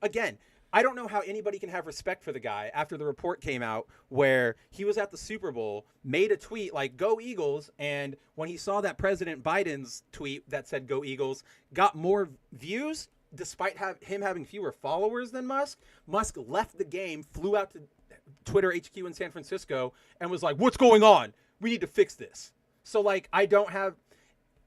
again, I don't know how anybody can have respect for the guy after the report came out where he was at the Super Bowl, made a tweet like, go Eagles, and when he saw that President Biden's tweet that said go Eagles, got more views despite him having fewer followers than Musk. Musk left the game, flew out to Twitter HQ in San Francisco, and was like, what's going on? We need to fix this. So, like,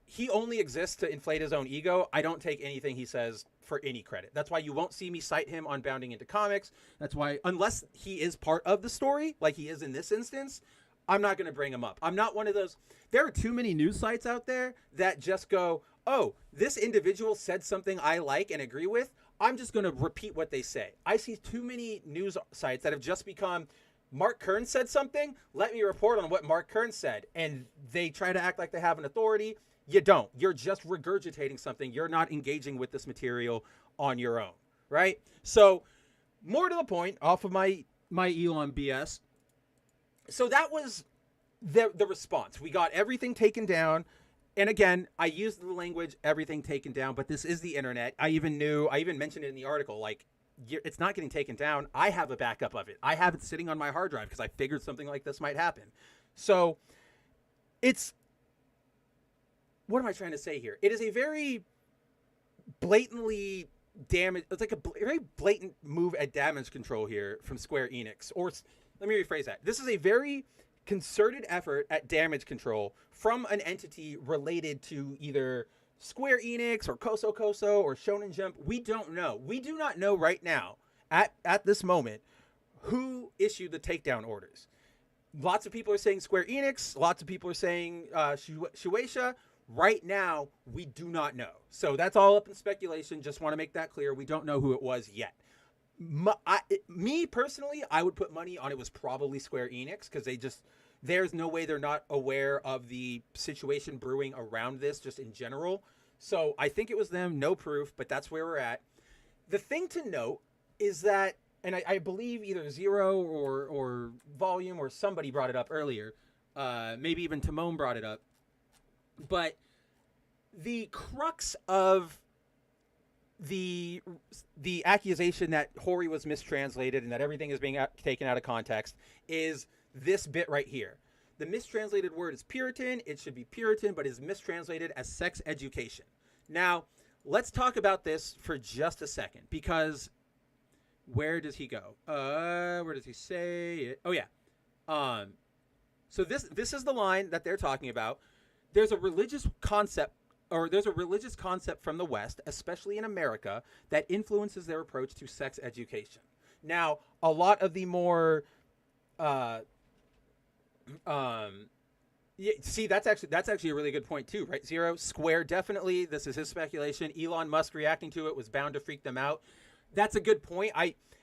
he only exists to inflate his own ego. I don't take anything he says for any credit. That's why you won't see me cite him on Bounding Into Comics. That's why, unless he is part of the story, like he is in this instance, I'm not going to bring him up. I'm not one of those. There are too many news sites out there that just go, oh, this individual said something I like and agree with. I'm just going to repeat what they say. I see too many news sites that have just become, Mark Kern said something, let me report on what Mark Kern said. And they try to act like they have an authority. You don't. You're just regurgitating something. You're not engaging with this material on your own, right? So, more to the point, off of my Elon BS. So that was the response. We got everything taken down. And again, I used the language, everything taken down, but this is the internet. I even mentioned it in the article, like, it's not getting taken down. I have a backup of it. I have it sitting on my hard drive because I figured something like this might happen. So, what am I trying to say here? It is a very blatantly it's like a very blatant move at damage control here from Square Enix. Or let me rephrase that. This is a very concerted effort at damage control from an entity related to either Square Enix or Koso or Shonen Jump. We don't know. We do not know right now, at this moment, who issued the takedown orders. Lots of people are saying Square Enix. Lots of people are saying Shueisha. Right now, we do not know. So that's all up in speculation. Just want to make that clear. We don't know who it was yet. Me personally, I would put money on it was probably Square Enix because there's no way they're not aware of the situation brewing around this just in general. So I think it was them, no proof, but that's where we're at. The thing to note is that, and I believe either Zero or Volume or somebody brought it up earlier, Maybe even Timon brought it up. But the crux of the accusation that Horii was mistranslated and that everything is being taken out of context is this bit right here. The mistranslated word is Puritan. It should be Puritan, but is mistranslated as sex education. Now, let's talk about this for just a second, because where does he go? Where does he say it? Oh yeah. So this is the line that they're talking about. There's a religious concept from the West, especially in America, that influences their approach to sex education. Now, a lot of the more yeah, see, that's actually a really good point too, right? Zero Square, definitely. This is his speculation. Elon Musk reacting to it was bound to freak them out. That's a good point.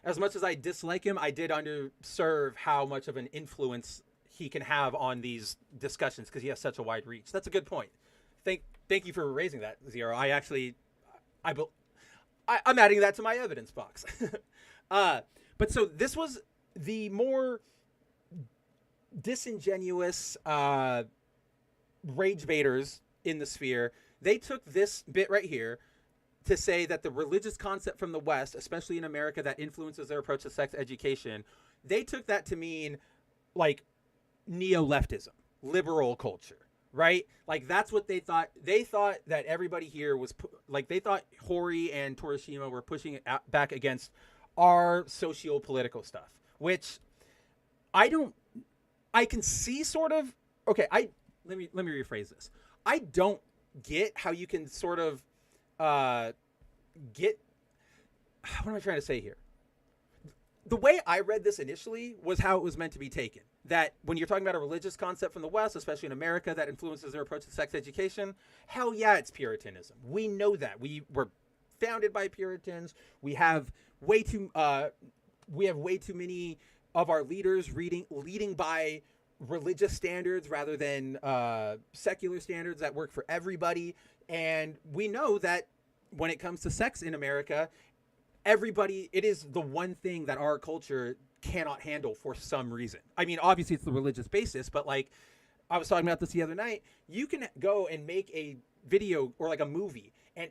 As much as I dislike him, I did underserve how much of an influence he can have on these discussions because he has such a wide reach. That's a good point. Thank you for raising that, Zero. I'm adding that to my evidence box. But so this was the more disingenuous rage baiters in the sphere. They took this bit right here to say that the religious concept from the West, especially in America, that influences their approach to sex education, they took that to mean like neo-leftism, liberal culture, right? Like that's what they thought. They thought that everybody here was they thought Horii and Torishima were pushing it back against our socio-political stuff, which I can see sort of. Okay, let me rephrase this. I don't get how you can sort of get. What am I trying to say here? The way I read this initially was how it was meant to be taken. That when you're talking about a religious concept from the West, especially in America, that influences their approach to sex education, hell yeah, it's Puritanism. We know that. We were founded by Puritans. We have way too many of our leaders leading by religious standards rather than secular standards that work for everybody. And we know that when it comes to sex in America, it is the one thing that our culture cannot handle for some reason. I mean, obviously it's the religious basis, but like I was talking about this the other night, you can go and make a video or like a movie, and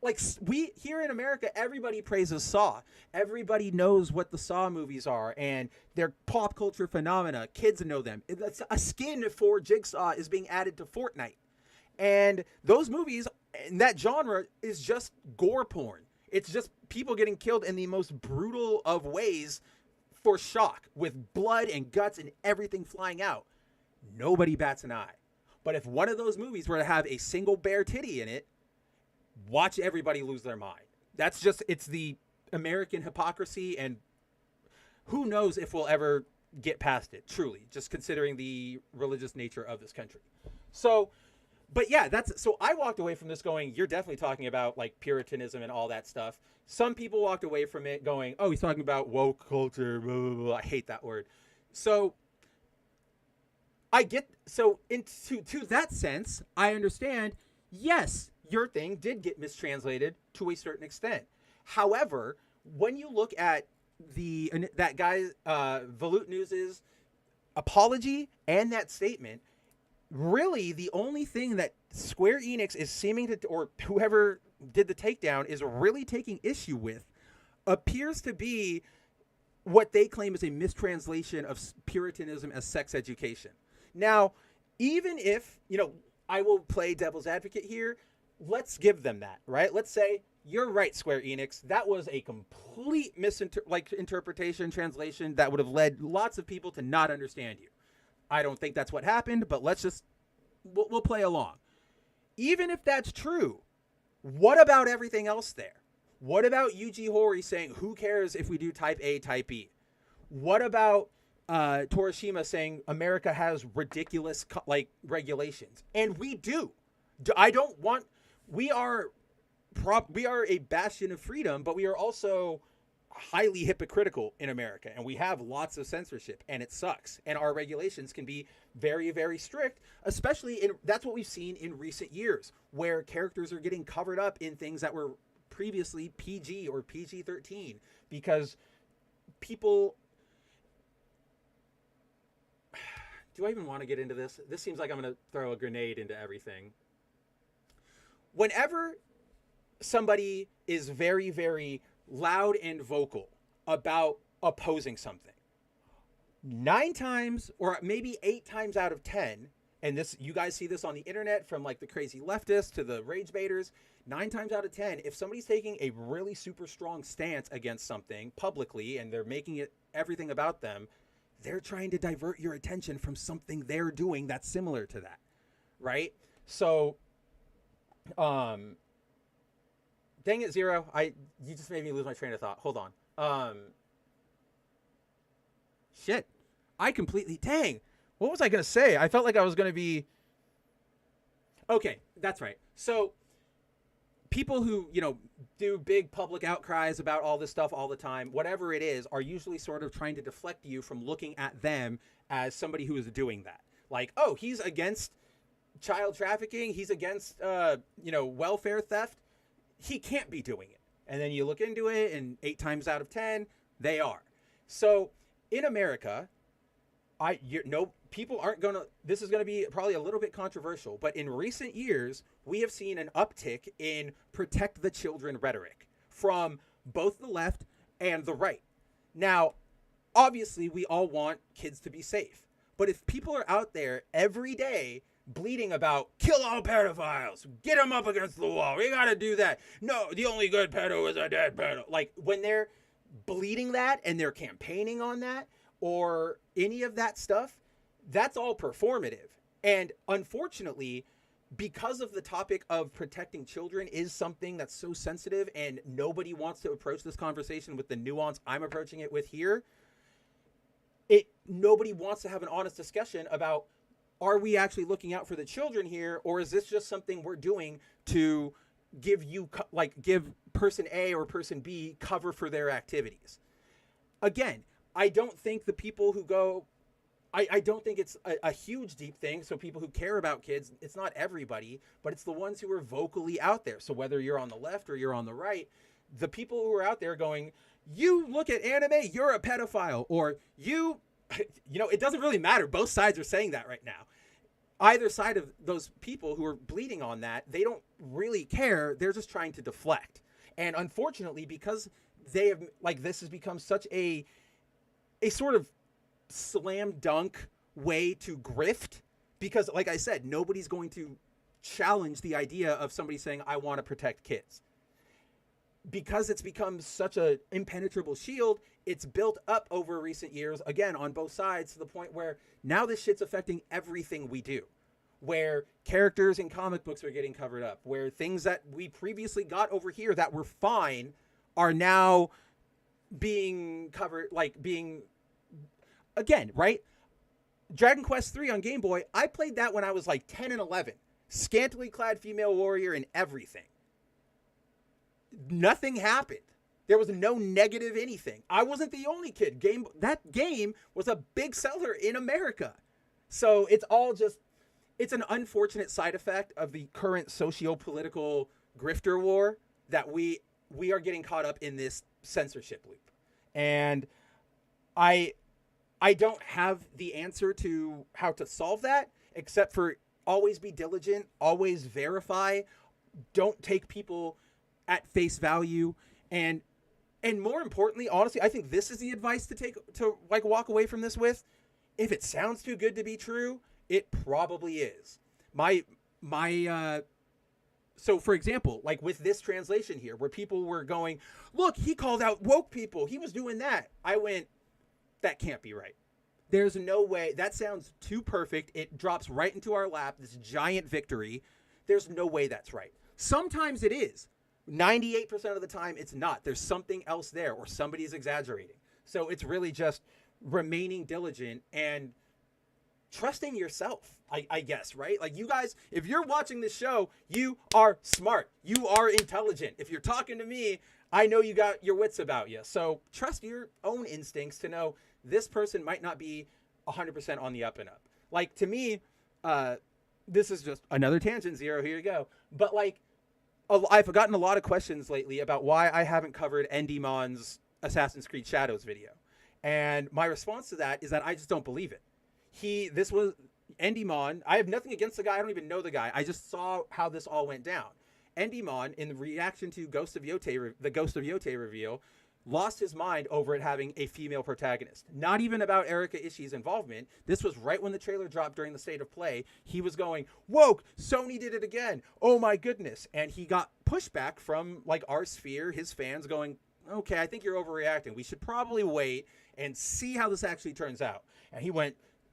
like we here in America, everybody praises Saw. Everybody knows what the Saw movies are, and they're pop culture phenomena. Kids know them. It's a skin for Jigsaw is being added to Fortnite, and those movies and that genre is just gore porn. It's just people getting killed in the most brutal of ways for shock, with blood and guts and everything flying out. Nobody bats an eye. But if one of those movies were to have a single bare titty in it, watch everybody lose their mind. It's the American hypocrisy, and who knows if we'll ever get past it, truly, just considering the religious nature of this country. So, but yeah, so I walked away from this going, you're definitely talking about like Puritanism and all that stuff. Some people walked away from it going, oh, he's talking about woke culture, blah, blah, blah. I hate that word. So to that sense, I understand, yes, your thing did get mistranslated to a certain extent. However, when you look at that guy, Velut News's apology and that statement, really the only thing that Square Enix is seeming to, or whoever did the takedown is really taking issue with, appears to be what they claim is a mistranslation of Puritanism as sex education. Now, even if, I will play devil's advocate here, let's give them that, right? Let's say, you're right, Square Enix. That was a complete interpretation, translation that would have led lots of people to not understand you. I don't think that's what happened, but we'll play along. Even if that's true, what about everything else there? What about Yuji Horii saying, who cares if we do type A, type B? What about Torishima saying America has ridiculous regulations? And we do. We are a bastion of freedom, but we are also highly hypocritical in America, and we have lots of censorship, and it sucks. And our regulations can be very, very strict, especially that's what we've seen in recent years, where characters are getting covered up in things that were previously PG or PG-13 because people do I even want to get into this? This seems like I'm going to throw a grenade into everything. Whenever somebody is very, very loud and vocal about opposing something, 9 times or maybe 8 times out of 10, and this, you guys see this on the internet from like the crazy leftists to the rage baiters, 9 times out of 10, if somebody's taking a really super strong stance against something publicly and they're making it everything about them, they're trying to divert your attention from something they're doing that's similar to that, right? So, dang it, Zero. You just made me lose my train of thought. Hold on. Shit. Dang. What was I going to say? I felt like I was going to be... Okay, that's right. So, people who, do big public outcries about all this stuff all the time, whatever it is, are usually sort of trying to deflect you from looking at them as somebody who is doing that. Like, oh, he's against child trafficking. He's against, welfare theft. He can't be doing it. And then you look into it, and 8 times out of 10, they are. So in America, people aren't going to, this is going to be probably a little bit controversial, but in recent years, we have seen an uptick in protect the children rhetoric from both the left and the right. Now, obviously, we all want kids to be safe. But if people are out there every day bleating about kill all pedophiles, get them up against the wall, we got to do that. No, the only good pedo is a dead pedo. Like, when they're bleating that and they're campaigning on that or any of that stuff, that's all performative. And unfortunately, because of the topic of protecting children is something that's so sensitive and nobody wants to approach this conversation with the nuance I'm approaching it with here, nobody wants to have an honest discussion about, are we actually looking out for the children here, or is this just something we're doing to give person A or person B cover for their activities? Again, I don't think the people who go, I don't think it's a huge deep thing. So people who care about kids, it's not everybody, but it's the ones who are vocally out there. So whether you're on the left or you're on the right, the people who are out there going, you look at anime, you're a pedophile, or it doesn't really matter. Both sides are saying that right now. Either side of those people who are bleeding on that, they don't really care. They're just trying to deflect. And unfortunately, because they have, this has become such a sort of slam dunk way to grift, because like I said, nobody's going to challenge the idea of somebody saying, I want to protect kids. Because it's become such an impenetrable shield, it's built up over recent years, again, on both sides, to the point where now this shit's affecting everything we do. Where characters in comic books are getting covered up, where things that we previously got over here that were fine are now being covered, again, right? Dragon Quest III on Game Boy, I played that when I was 10 and 11. Scantily clad female warrior and everything. Nothing happened. There was no negative anything. I wasn't the only kid. That game was a big seller in America. So it's all just, it's an unfortunate side effect of the current socio-political grifter war that we are getting caught up in this censorship loop. And I don't have the answer to how to solve that, except for always be diligent, always verify, don't take people at face value, and more importantly, honestly, I think this is the advice to walk away from this with. If it sounds too good to be true, it probably is. So for example, with this translation here, where people were going, look, he called out woke people, he was doing that. I went, that can't be right. There's no way. That sounds too perfect. It drops right into our lap, this giant victory. There's no way that's right. Sometimes it is. 98% of the time, it's not. There's something else there, or somebody's exaggerating. So it's really just remaining diligent and trusting yourself, I guess, right? You guys, if you're watching this show, you are smart. You are intelligent. If you're talking to me, I know you got your wits about you. So trust your own instincts to know this person might not be 100% on the up and up. To me, this is just another tangent, Zero. Here you go. But I've gotten a lot of questions lately about why I haven't covered Endymon's Assassin's Creed Shadows video. And my response to that is that I just don't believe it. This was Endymon. I have nothing against the guy. I don't even know the guy. I just saw how this all went down. Endymon, in reaction to the Ghost of Yote reveal, lost his mind over it having a female protagonist. Not even about Erika Ishii's involvement. This was right when the trailer dropped during the State of Play. He was going, woke, Sony did it again. Oh my goodness. And he got pushback from like our sphere, his fans going, okay, I think you're overreacting. We should probably wait and see how this actually turns out. And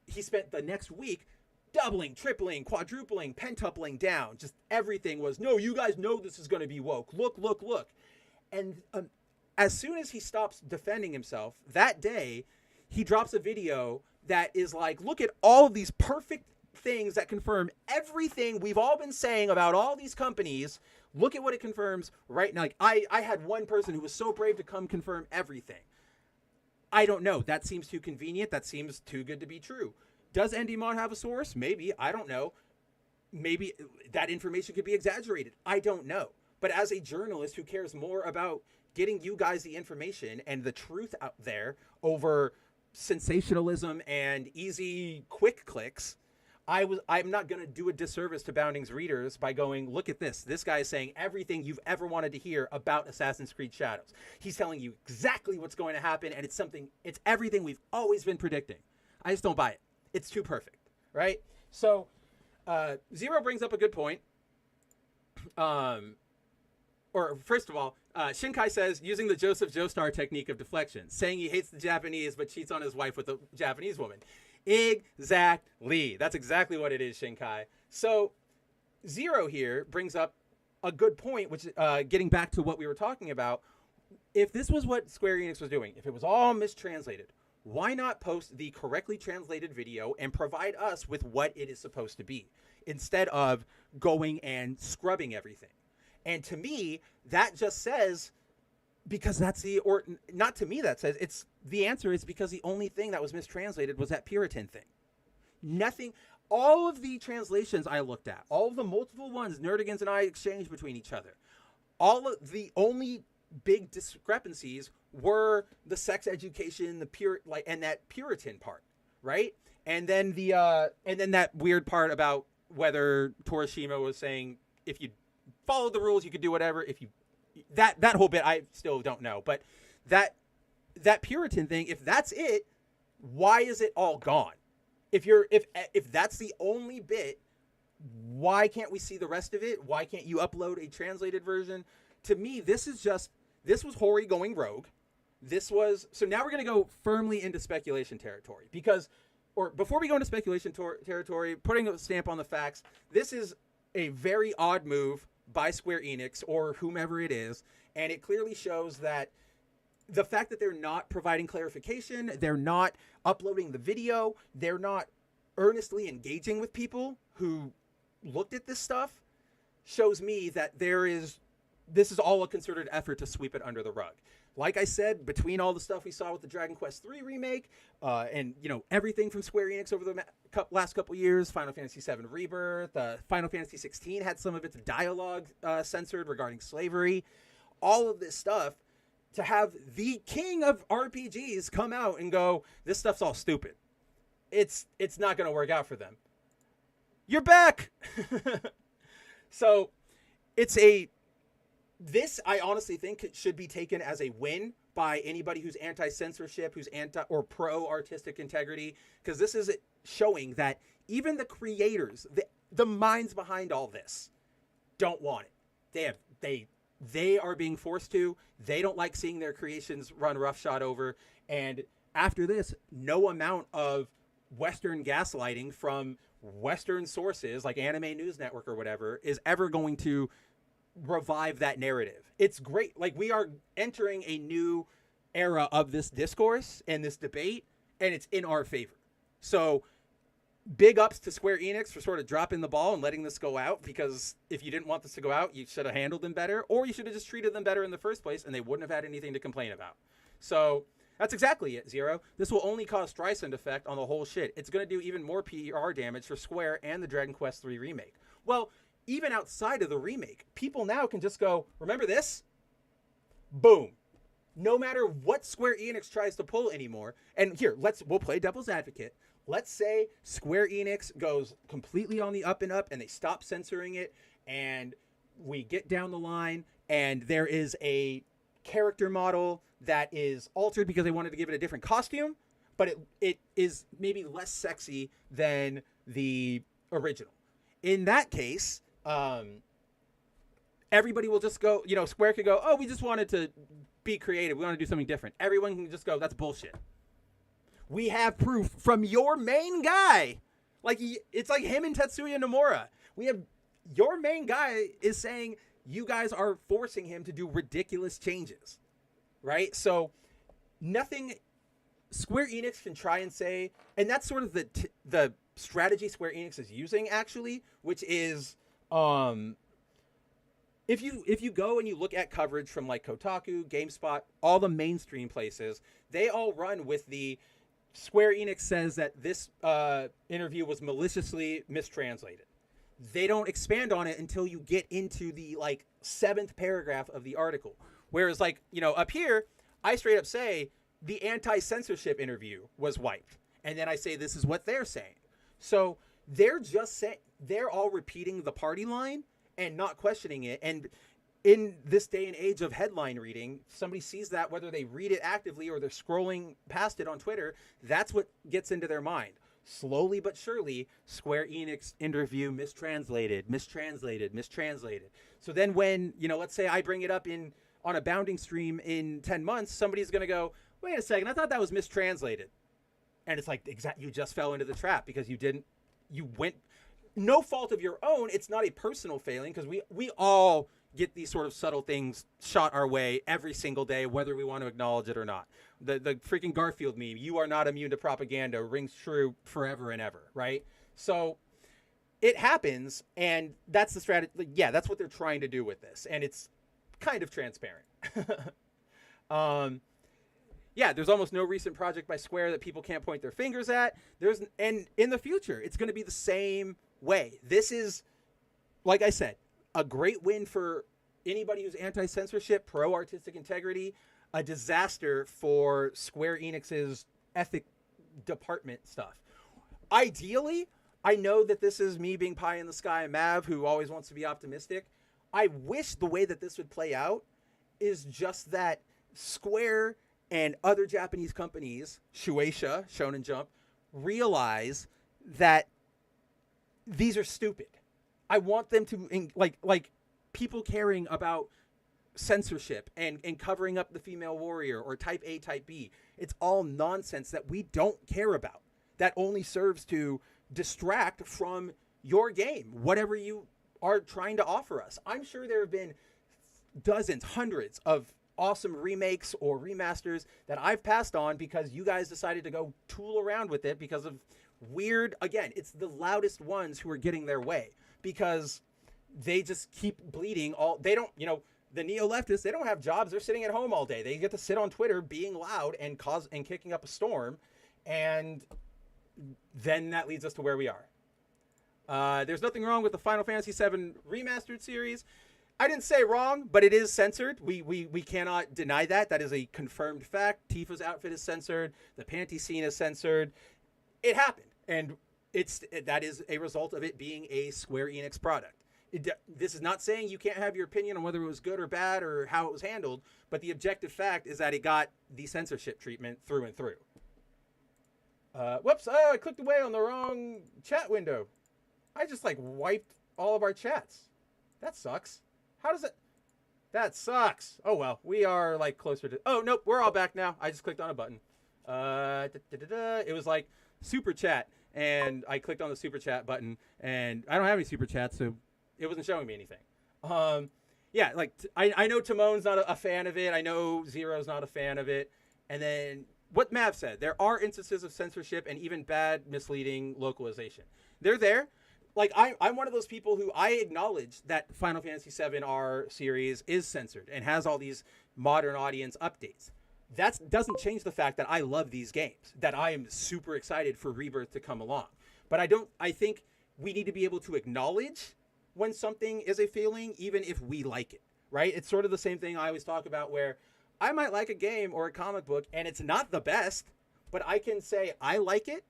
he spent the next week doubling, tripling, quadrupling, pentupling down. Just everything was, no, you guys know this is going to be woke. Look. And as soon as he stops defending himself, that day, he drops a video that is like, look at all of these perfect things that confirm everything we've all been saying about all these companies. Look at what it confirms right now. Like, I had one person who was so brave to come confirm everything. I don't know. That seems too convenient. That seems too good to be true. Does Endymon have a source? Maybe. I don't know. Maybe that information could be exaggerated. I don't know. But as a journalist who cares more about getting you guys the information and the truth out there over sensationalism and easy quick clicks, I'm not going to do a disservice to Bounding's readers by going, look at this. This guy is saying everything you've ever wanted to hear about Assassin's Creed Shadows. He's telling you exactly what's going to happen, and it's everything we've always been predicting. I just don't buy it. It's too perfect, right? So Zero brings up a good point. Or first of all, Shinkai says, using the Joseph Joestar technique of deflection, saying he hates the Japanese but cheats on his wife with a Japanese woman. Exactly. That's exactly what it is, Shinkai. So Zero here brings up a good point, which getting back to what we were talking about, if this was what Square Enix was doing, if it was all mistranslated, why not post the correctly translated video and provide us with what it is supposed to be instead of going and scrubbing everything? And to me, that just says, because that's not to me that says, it's the answer is because the only thing that was mistranslated was that Puritan thing. Nothing, all of the translations I looked at, all of the multiple ones Nerdigans and I exchanged between each other, all of the only big discrepancies were the sex education, and that Puritan part, right? And then that weird part about whether Torishima was saying if you follow the rules you could do whatever. If you that whole bit I still don't know, but that Puritan thing, if that's it, why is it all gone? If that's the only bit, why can't we see the rest of it? Why can't you upload a translated version? To me, this was Horii going rogue. So now we're going to go firmly into speculation territory before we go into speculation territory, putting a stamp on the facts, this is a very odd move by Square Enix or whomever it is, and it clearly shows that the fact that they're not providing clarification, they're not uploading the video, they're not earnestly engaging with people who looked at this stuff, shows me that this is all a concerted effort to sweep it under the rug. Like I said, between all the stuff we saw with the Dragon Quest III remake, and everything from Square Enix over the last couple years, Final Fantasy VII Rebirth, Final Fantasy XVI had some of its dialogue censored regarding slavery, all of this stuff, to have the king of RPGs come out and go, this stuff's all stupid. It's not going to work out for them. You're back! So, this, I honestly think, should be taken as a win by anybody who's anti-censorship, who's or pro-artistic integrity, because this is showing that even the creators, the minds behind all this, don't want it. They are being forced to. They don't like seeing their creations run roughshod over. And after this, no amount of Western gaslighting from Western sources like Anime News Network or whatever is ever going to revive that narrative. It's great. Like, we are entering a new era of this discourse and this debate, and it's in our favor. So big ups to Square Enix for sort of dropping the ball and letting this go out, because if you didn't want this to go out, you should have handled them better, or you should have just treated them better in the first place and they wouldn't have had anything to complain about. So that's exactly it, Zero. This will only cause Streisand effect on the whole shit. It's going to do even more PR damage for Square and the Dragon Quest III remake. Well, even outside of the remake, people now can just go, remember this? Boom. No matter what Square Enix tries to pull anymore. And here, we'll play devil's advocate. let's say Square Enix goes completely on the up and up and they stop censoring it, and we get down the line and there is a character model that is altered because they wanted to give it a different costume, but it is maybe less sexy than the original. In that case, everybody will just go, Square could go, oh, we just wanted to be creative. We want to do something different. Everyone can just go, that's bullshit. We have proof from your main guy. Like, it's like him and Tetsuya Nomura. We have, your main guy is saying you guys are forcing him to do ridiculous changes, right? So nothing Square Enix can try and say, and that's sort of the strategy Square Enix is using, actually, which is, if you go and you look at coverage from like Kotaku, GameSpot, all the mainstream places, they all run with the Square Enix says that this interview was maliciously mistranslated. They don't expand on it until you get into the like 7th paragraph of the article. Whereas like, up here, I straight up say the anti-censorship interview was wiped. And then I say, this is what they're saying. So they're just saying, they're all repeating the party line and not questioning it. And in this day and age of headline reading, somebody sees that, whether they read it actively or they're scrolling past it on Twitter, that's what gets into their mind. Slowly but surely, Square Enix interview mistranslated. So then when, let's say I bring it up on a bounding stream in 10 months, somebody's going to go, wait a second, I thought that was mistranslated. And it's like, you just fell into the trap because you went, no fault of your own. It's not a personal failing because we all get these sort of subtle things shot our way every single day, whether we want to acknowledge it or not. The freaking Garfield meme, you are not immune to propaganda, rings true forever and ever, right? So it happens, and that's the strategy. Yeah, that's what they're trying to do with this, and it's kind of transparent. Yeah, there's almost no recent project by Square that people can't point their fingers at. And in the future, it's going to be the same way. This is, like I said, a great win for anybody who's anti-censorship, pro-artistic integrity, a disaster for Square Enix's ethic department stuff. Ideally, I know that this is me being pie in the sky Mav, who always wants to be optimistic. I wish the way that this would play out is just that Square and other Japanese companies, Shueisha, Shonen Jump, realize that these are stupid. I want them to, like people caring about censorship and covering up the female warrior or type A, type B. It's all nonsense that we don't care about. That only serves to distract from your game, whatever you are trying to offer us. I'm sure there have been dozens, hundreds of awesome remakes or remasters that I've passed on because you guys decided to go tool around with it because of weird, again, it's the loudest ones who are getting their way because they just keep bleeding they don't, the neo-leftists, they don't have jobs. They're sitting at home all day. They get to sit on Twitter being loud and kicking up a storm. And then that leads us to where we are. There's nothing wrong with the Final Fantasy VII Remastered series. I didn't say wrong, but it is censored. We cannot deny that. That is a confirmed fact. Tifa's outfit is censored. The panty scene is censored. It happened. And that is a result of it being a Square Enix product. This is not saying you can't have your opinion on whether it was good or bad or how it was handled, but the objective fact is that it got the censorship treatment through and through. Whoops, I clicked away on the wrong chat window. I just wiped all of our chats. That sucks. How does it? That sucks. Oh well, we are closer to. Oh nope, we're all back now. I just clicked on a button. It was super chat, and I clicked on the super chat button, and I don't have any super chats, so it wasn't showing me anything. Yeah, I know Timon's not a fan of it. I know Zero's not a fan of it, and then what Mav said, there are instances of censorship and even bad, misleading localization. They're there. I'm one of those people who I acknowledge that Final Fantasy VII R series is censored and has all these modern audience updates. That doesn't change the fact that I love these games, that I am super excited for Rebirth to come along. But I think we need to be able to acknowledge when something is a failing, even if we like it, right? It's sort of the same thing I always talk about where I might like a game or a comic book and it's not the best, but I can say I like it.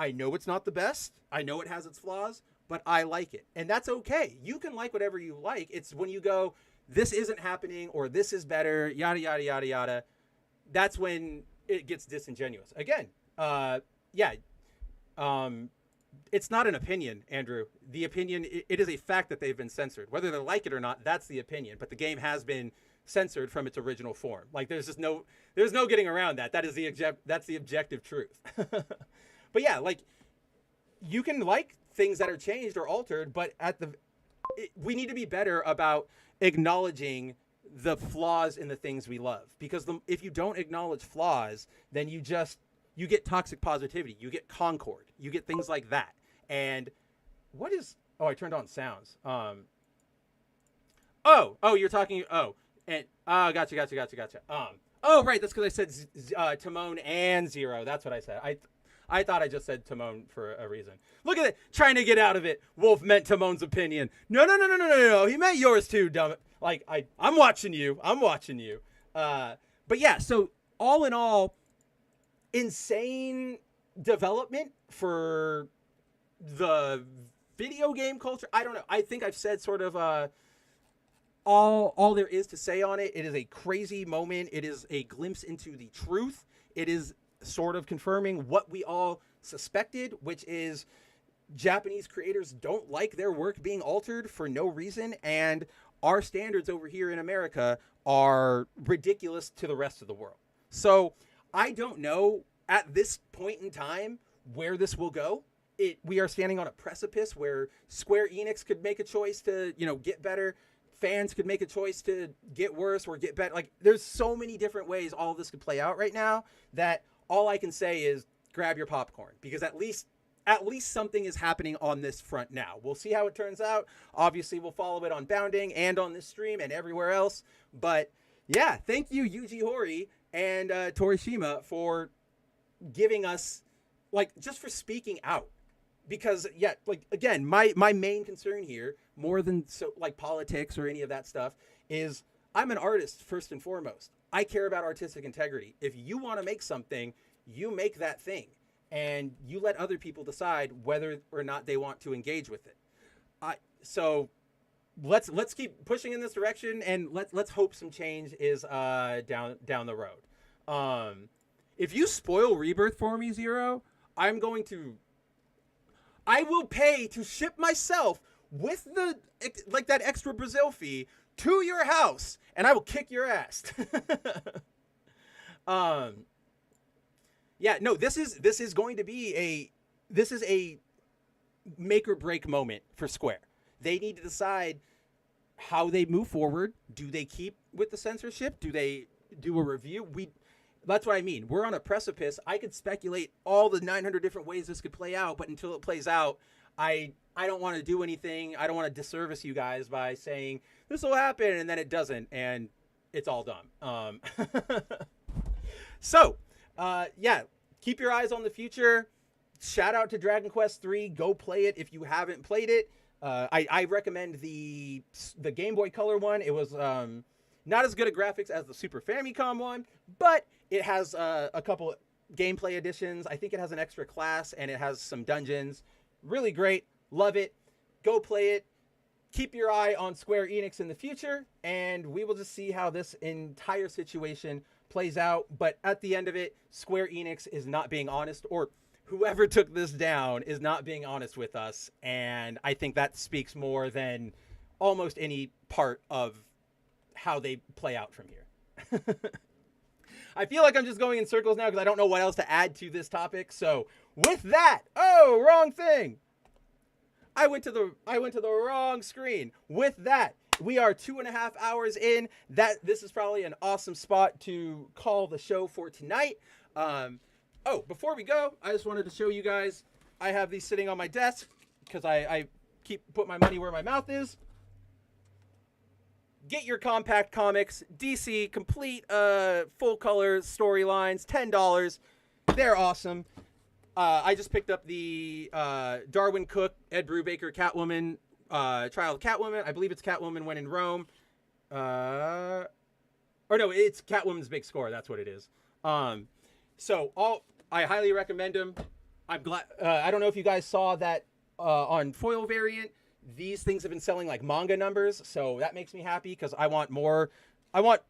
I know it's not the best. I know it has its flaws, but I like it. And that's okay. You can like whatever you like. It's when you go, this isn't happening or this is better, yada, yada, yada, yada. That's when it gets disingenuous. Again, it's not an opinion, Andrew. The opinion, it is a fact that they've been censored. Whether they like it or not, that's the opinion. But the game has been censored from its original form. Like there's no getting around that. That's the objective truth. But yeah, like you can like things that are changed or altered, but we need to be better about acknowledging the flaws in the things we love. Because if you don't acknowledge flaws, then you get toxic positivity, you get concord, you get things like that. And I turned on sounds. You're talking, gotcha. Right, that's because I said Timon and Zero. That's what I said. I thought I just said Timon for a reason. Look at it, trying to get out of it. Wolf meant Timon's opinion. No. He meant yours too, dumb it. Like, I'm watching you. But yeah, so all in all, insane development for the video game culture. I don't know. I think I've said sort of all there is to say on it. It is a crazy moment. It is a glimpse into the truth. It is sort of confirming what we all suspected, which is Japanese creators don't like their work being altered for no reason, and our standards over here in America are ridiculous to the rest of the world. So I don't know at this point in time where this will go. We are standing on a precipice where Square Enix could make a choice to, get better. Fans could make a choice to get worse or get better. Like, there's so many different ways all of this could play out right now that all I can say is grab your popcorn, because at least something is happening on this front now. We'll see how it turns out. Obviously, we'll follow it on Bounding and on this stream and everywhere else. But yeah, thank you, Yuji Horii and Torishima, for giving us, just for speaking out. Because, yeah, again, my main concern here, more than politics or any of that stuff, is I'm an artist first and foremost. I care about artistic integrity. If you want to make something, you make that thing. And you let other people decide whether or not they want to engage with it. So let's keep pushing in this direction, and let's hope some change is down the road. If you spoil Rebirth for me, Zero, I will pay to ship myself with that extra Brazil fee to your house, and I will kick your ass. Yeah, no, this is going to be a make or break moment for Square. They need to decide how they move forward. Do they keep with the censorship? Do they do a review? That's what I mean. We're on a precipice. I could speculate all the 900 different ways this could play out, but until it plays out, I don't want to do anything. I don't want to disservice you guys by saying this will happen and then it doesn't, and it's all dumb. So, yeah, keep your eyes on the future. Shout out to Dragon Quest III. Go play it if you haven't played it. I recommend the Game Boy Color one. It was not as good at graphics as the Super Famicom one, but it has a couple gameplay additions. I think it has an extra class and it has some dungeons. Really great. Love it. Go play it. Keep your eye on Square Enix in the future, and we will just see how this entire situation plays out. But at the end of it, Square Enix is not being honest, or whoever took this down is not being honest with us. And I think that speaks more than almost any part of how they play out from here. I feel like I'm just going in circles now because I don't know what else to add to this topic. So with that, wrong thing. I went to the wrong screen. With that, we are 2.5 hours in. This is probably an awesome spot to call the show for tonight. Before we go, I just wanted to show you guys. I have these sitting on my desk because I put my money where my mouth is. Get your compact comics, DC complete full color storylines, $10. They're awesome. I just picked up the Darwin Cook, Ed Brubaker Catwoman, Trial of Catwoman. I believe it's Catwoman When in Rome. Or no, it's Catwoman's Big Score. That's what it is. I highly recommend them. I'm glad. I don't know if you guys saw that on foil variant. These things have been selling like manga numbers, so that makes me happy because I want more. I want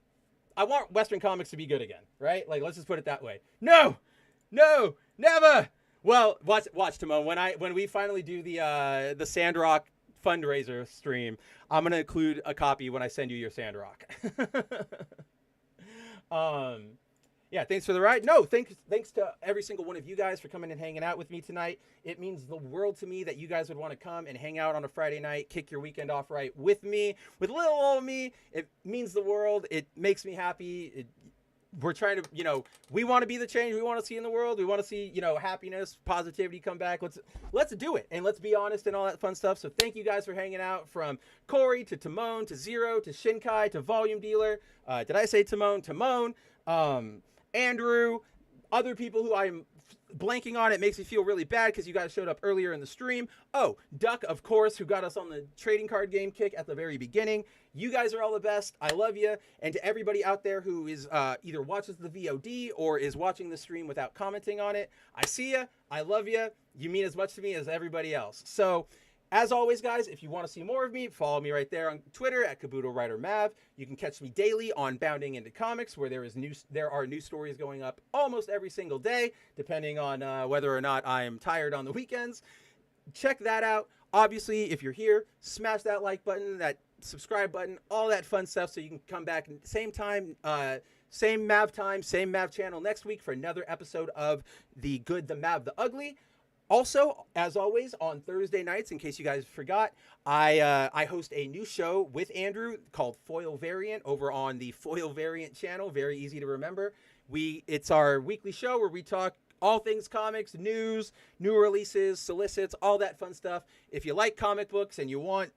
Western comics to be good again, right? Like, let's just put it that way. No, never. Well, watch Timon. When we finally do the Sandrock fundraiser stream, I'm gonna include a copy when I send you your Sandrock. Yeah, thanks for the ride. No, thanks to every single one of you guys for coming and hanging out with me tonight. It means the world to me that you guys would want to come and hang out on a Friday night, kick your weekend off right with me, with little old me. It means the world. It makes me happy. We're trying to, we want to be the change we want to see in the world. We want to see, happiness, positivity come back. Let's do it. And let's be honest and all that fun stuff. So thank you guys for hanging out, from Corey to Timon to Zero to Shinkai to Volume Dealer. Did I say Timon? Timon. Andrew, other people who I'm blanking on. It makes me feel really bad because you guys showed up earlier in the stream. Oh, Duck, of course, who got us on the trading card game kick at the very beginning. You guys are all the best. I love you. And to everybody out there who is either watches the VOD or is watching the stream without commenting on it, I see you. I love you. You mean as much to me as everybody else. So, as always, guys, if you want to see more of me, follow me right there on Twitter at Kabuto Writer Mav. You can catch me daily on Bounding Into Comics, where there are new stories going up almost every single day, depending on whether or not I am tired on the weekends. Check that out. Obviously, if you're here, smash that like button, that subscribe button, all that fun stuff, so you can come back same time, same Mav time, same Mav channel next week for another episode of The Good, the Mav, the Ugly. Also, as always, on Thursday nights, in case you guys forgot, I host a new show with Andrew called Foil Variant over on the Foil Variant channel. Very easy to remember. It's our weekly show where we talk all things comics, news, new releases, solicits, all that fun stuff. If you like comic books and you want,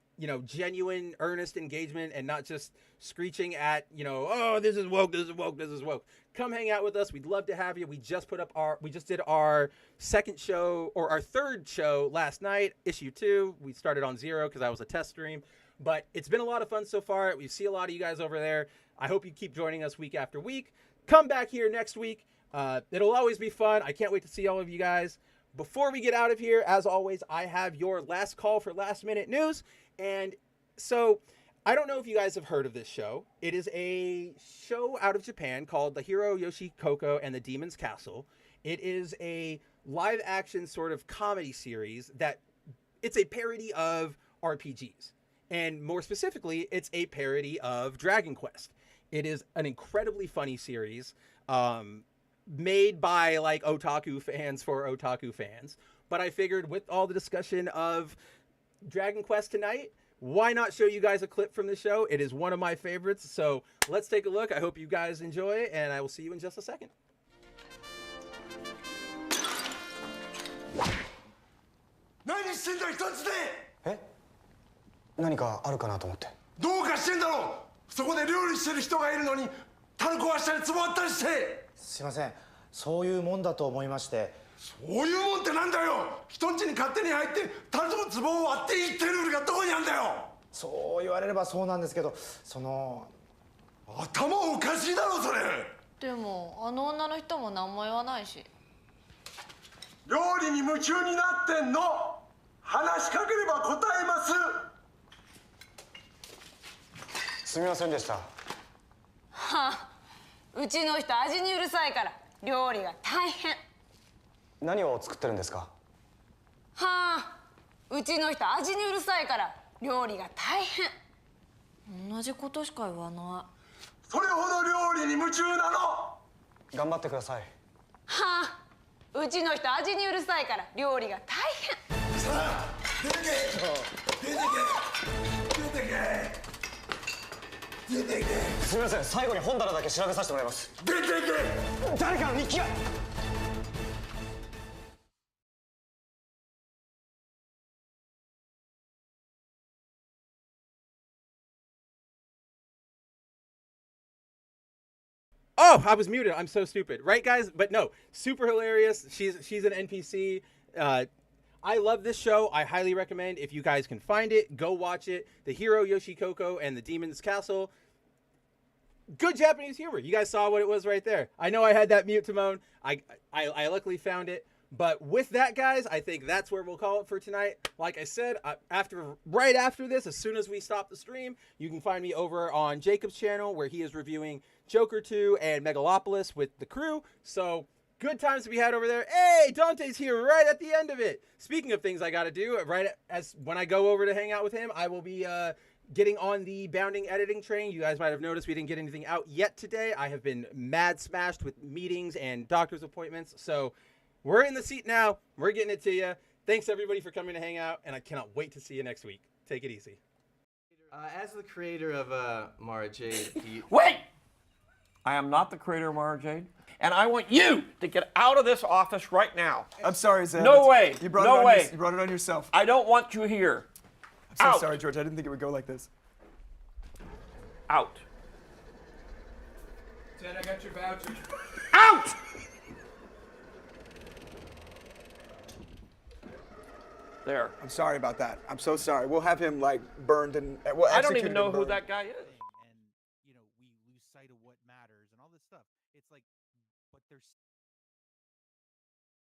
genuine, earnest engagement and not just screeching at, oh, this is woke, this is woke, this is woke. Come hang out with us. We'd love to have you. We just did our second show, or our third show last night, issue 2. We started on 0 because I was a test stream, but it's been a lot of fun so far. We see a lot of you guys over there. I hope you keep joining us week after week. Come back here next week. It'll always be fun. I can't wait to see all of you guys. Before we get out of here, as always, I have your last call for last minute news. And so I don't know if you guys have heard of this show. It is a show out of Japan called The Hero Yoshikoko and the Demon's Castle. It is a live action sort of comedy series that it's a parody of RPGs. And more specifically, it's a parody of Dragon Quest. It is an incredibly funny series, made by like otaku fans for otaku fans. But I figured with all the discussion of Dragon Quest tonight, why not show you guys a clip from the show? It is one of my favorites. So let's take a look. I hope you guys enjoy, and I will see you in just a second.
何してんだ一つで
え何かあるかなと思って。
どうかしてんだろそこで料理してる人がいるのにタル壊したり壺割ったりして。
すいません、そういうもんだと思いまして。
そういうもんってなんだよ。人ん家に勝手に入ってタルと壺を割っていってるルールがどこにあんだよ。
そう言われればそうなんですけど、
頭おかしいだろそれ。
でもあの女の人も何も言わないし。
料理に夢中になってんの。話しかければ答えます。
すみませんでした。
はあ、うちの人味にうるさいから料理が大変。
何を作ってるんですか。
はあ、うちの人味にうるさいから料理が大変。同じことしか言わない。
それほど料理に夢中なの。
頑張ってください。
はあ、うちの人味にうるさいから料理が大変。
さあ出てけ出てけ出てけ出てけ。
すみません、最後に本棚だけ調べさせてもらいます。
出てけ。
誰かの日記が。
Oh, I was muted. I'm so stupid. Right, guys? But no, super hilarious. She's an NPC. I love this show. I highly recommend, if you guys can find it, go watch it. The Hero Yoshikoko and the Demon's Castle. Good Japanese humor. You guys saw what it was right there. I know I had that mute, Timon. I luckily found it. But with that, guys, I think that's where we'll call it for tonight. Like I said, right after this, as soon as we stop the stream, you can find me over on Jacob's channel where he is reviewing Joker 2 and Megalopolis with the crew. So good times to be had over there. Hey, Dante's here right at the end of it. Speaking of things I got to do, right as when I go over to hang out with him, I will be getting on the Bounding editing train. You guys might have noticed we didn't get anything out yet today. I have been mad smashed with meetings and doctor's appointments. So we're in the seat now. We're getting it to you. Thanks, everybody, for coming to hang out, and I cannot wait to see you next week. Take it easy.
As the creator of Mara Jade,
Wait! I am not the creator of Mara Jade, and I want you to get out of this office right now.
I'm sorry, Zeb.
No way.
You brought
No
it on
way.
You brought it on yourself.
I don't want you here.
I'm so
Out.
sorry, George. I didn't think it would go like this.
Out.
Ted, I got your voucher.
Out! There.
I'm sorry about that. I'm so sorry. We'll have him like burned and we'll
I don't
execute
even
him
know
and
who
burned.
that guy is.
And we lose sight of what matters and all this stuff. It's like, but there's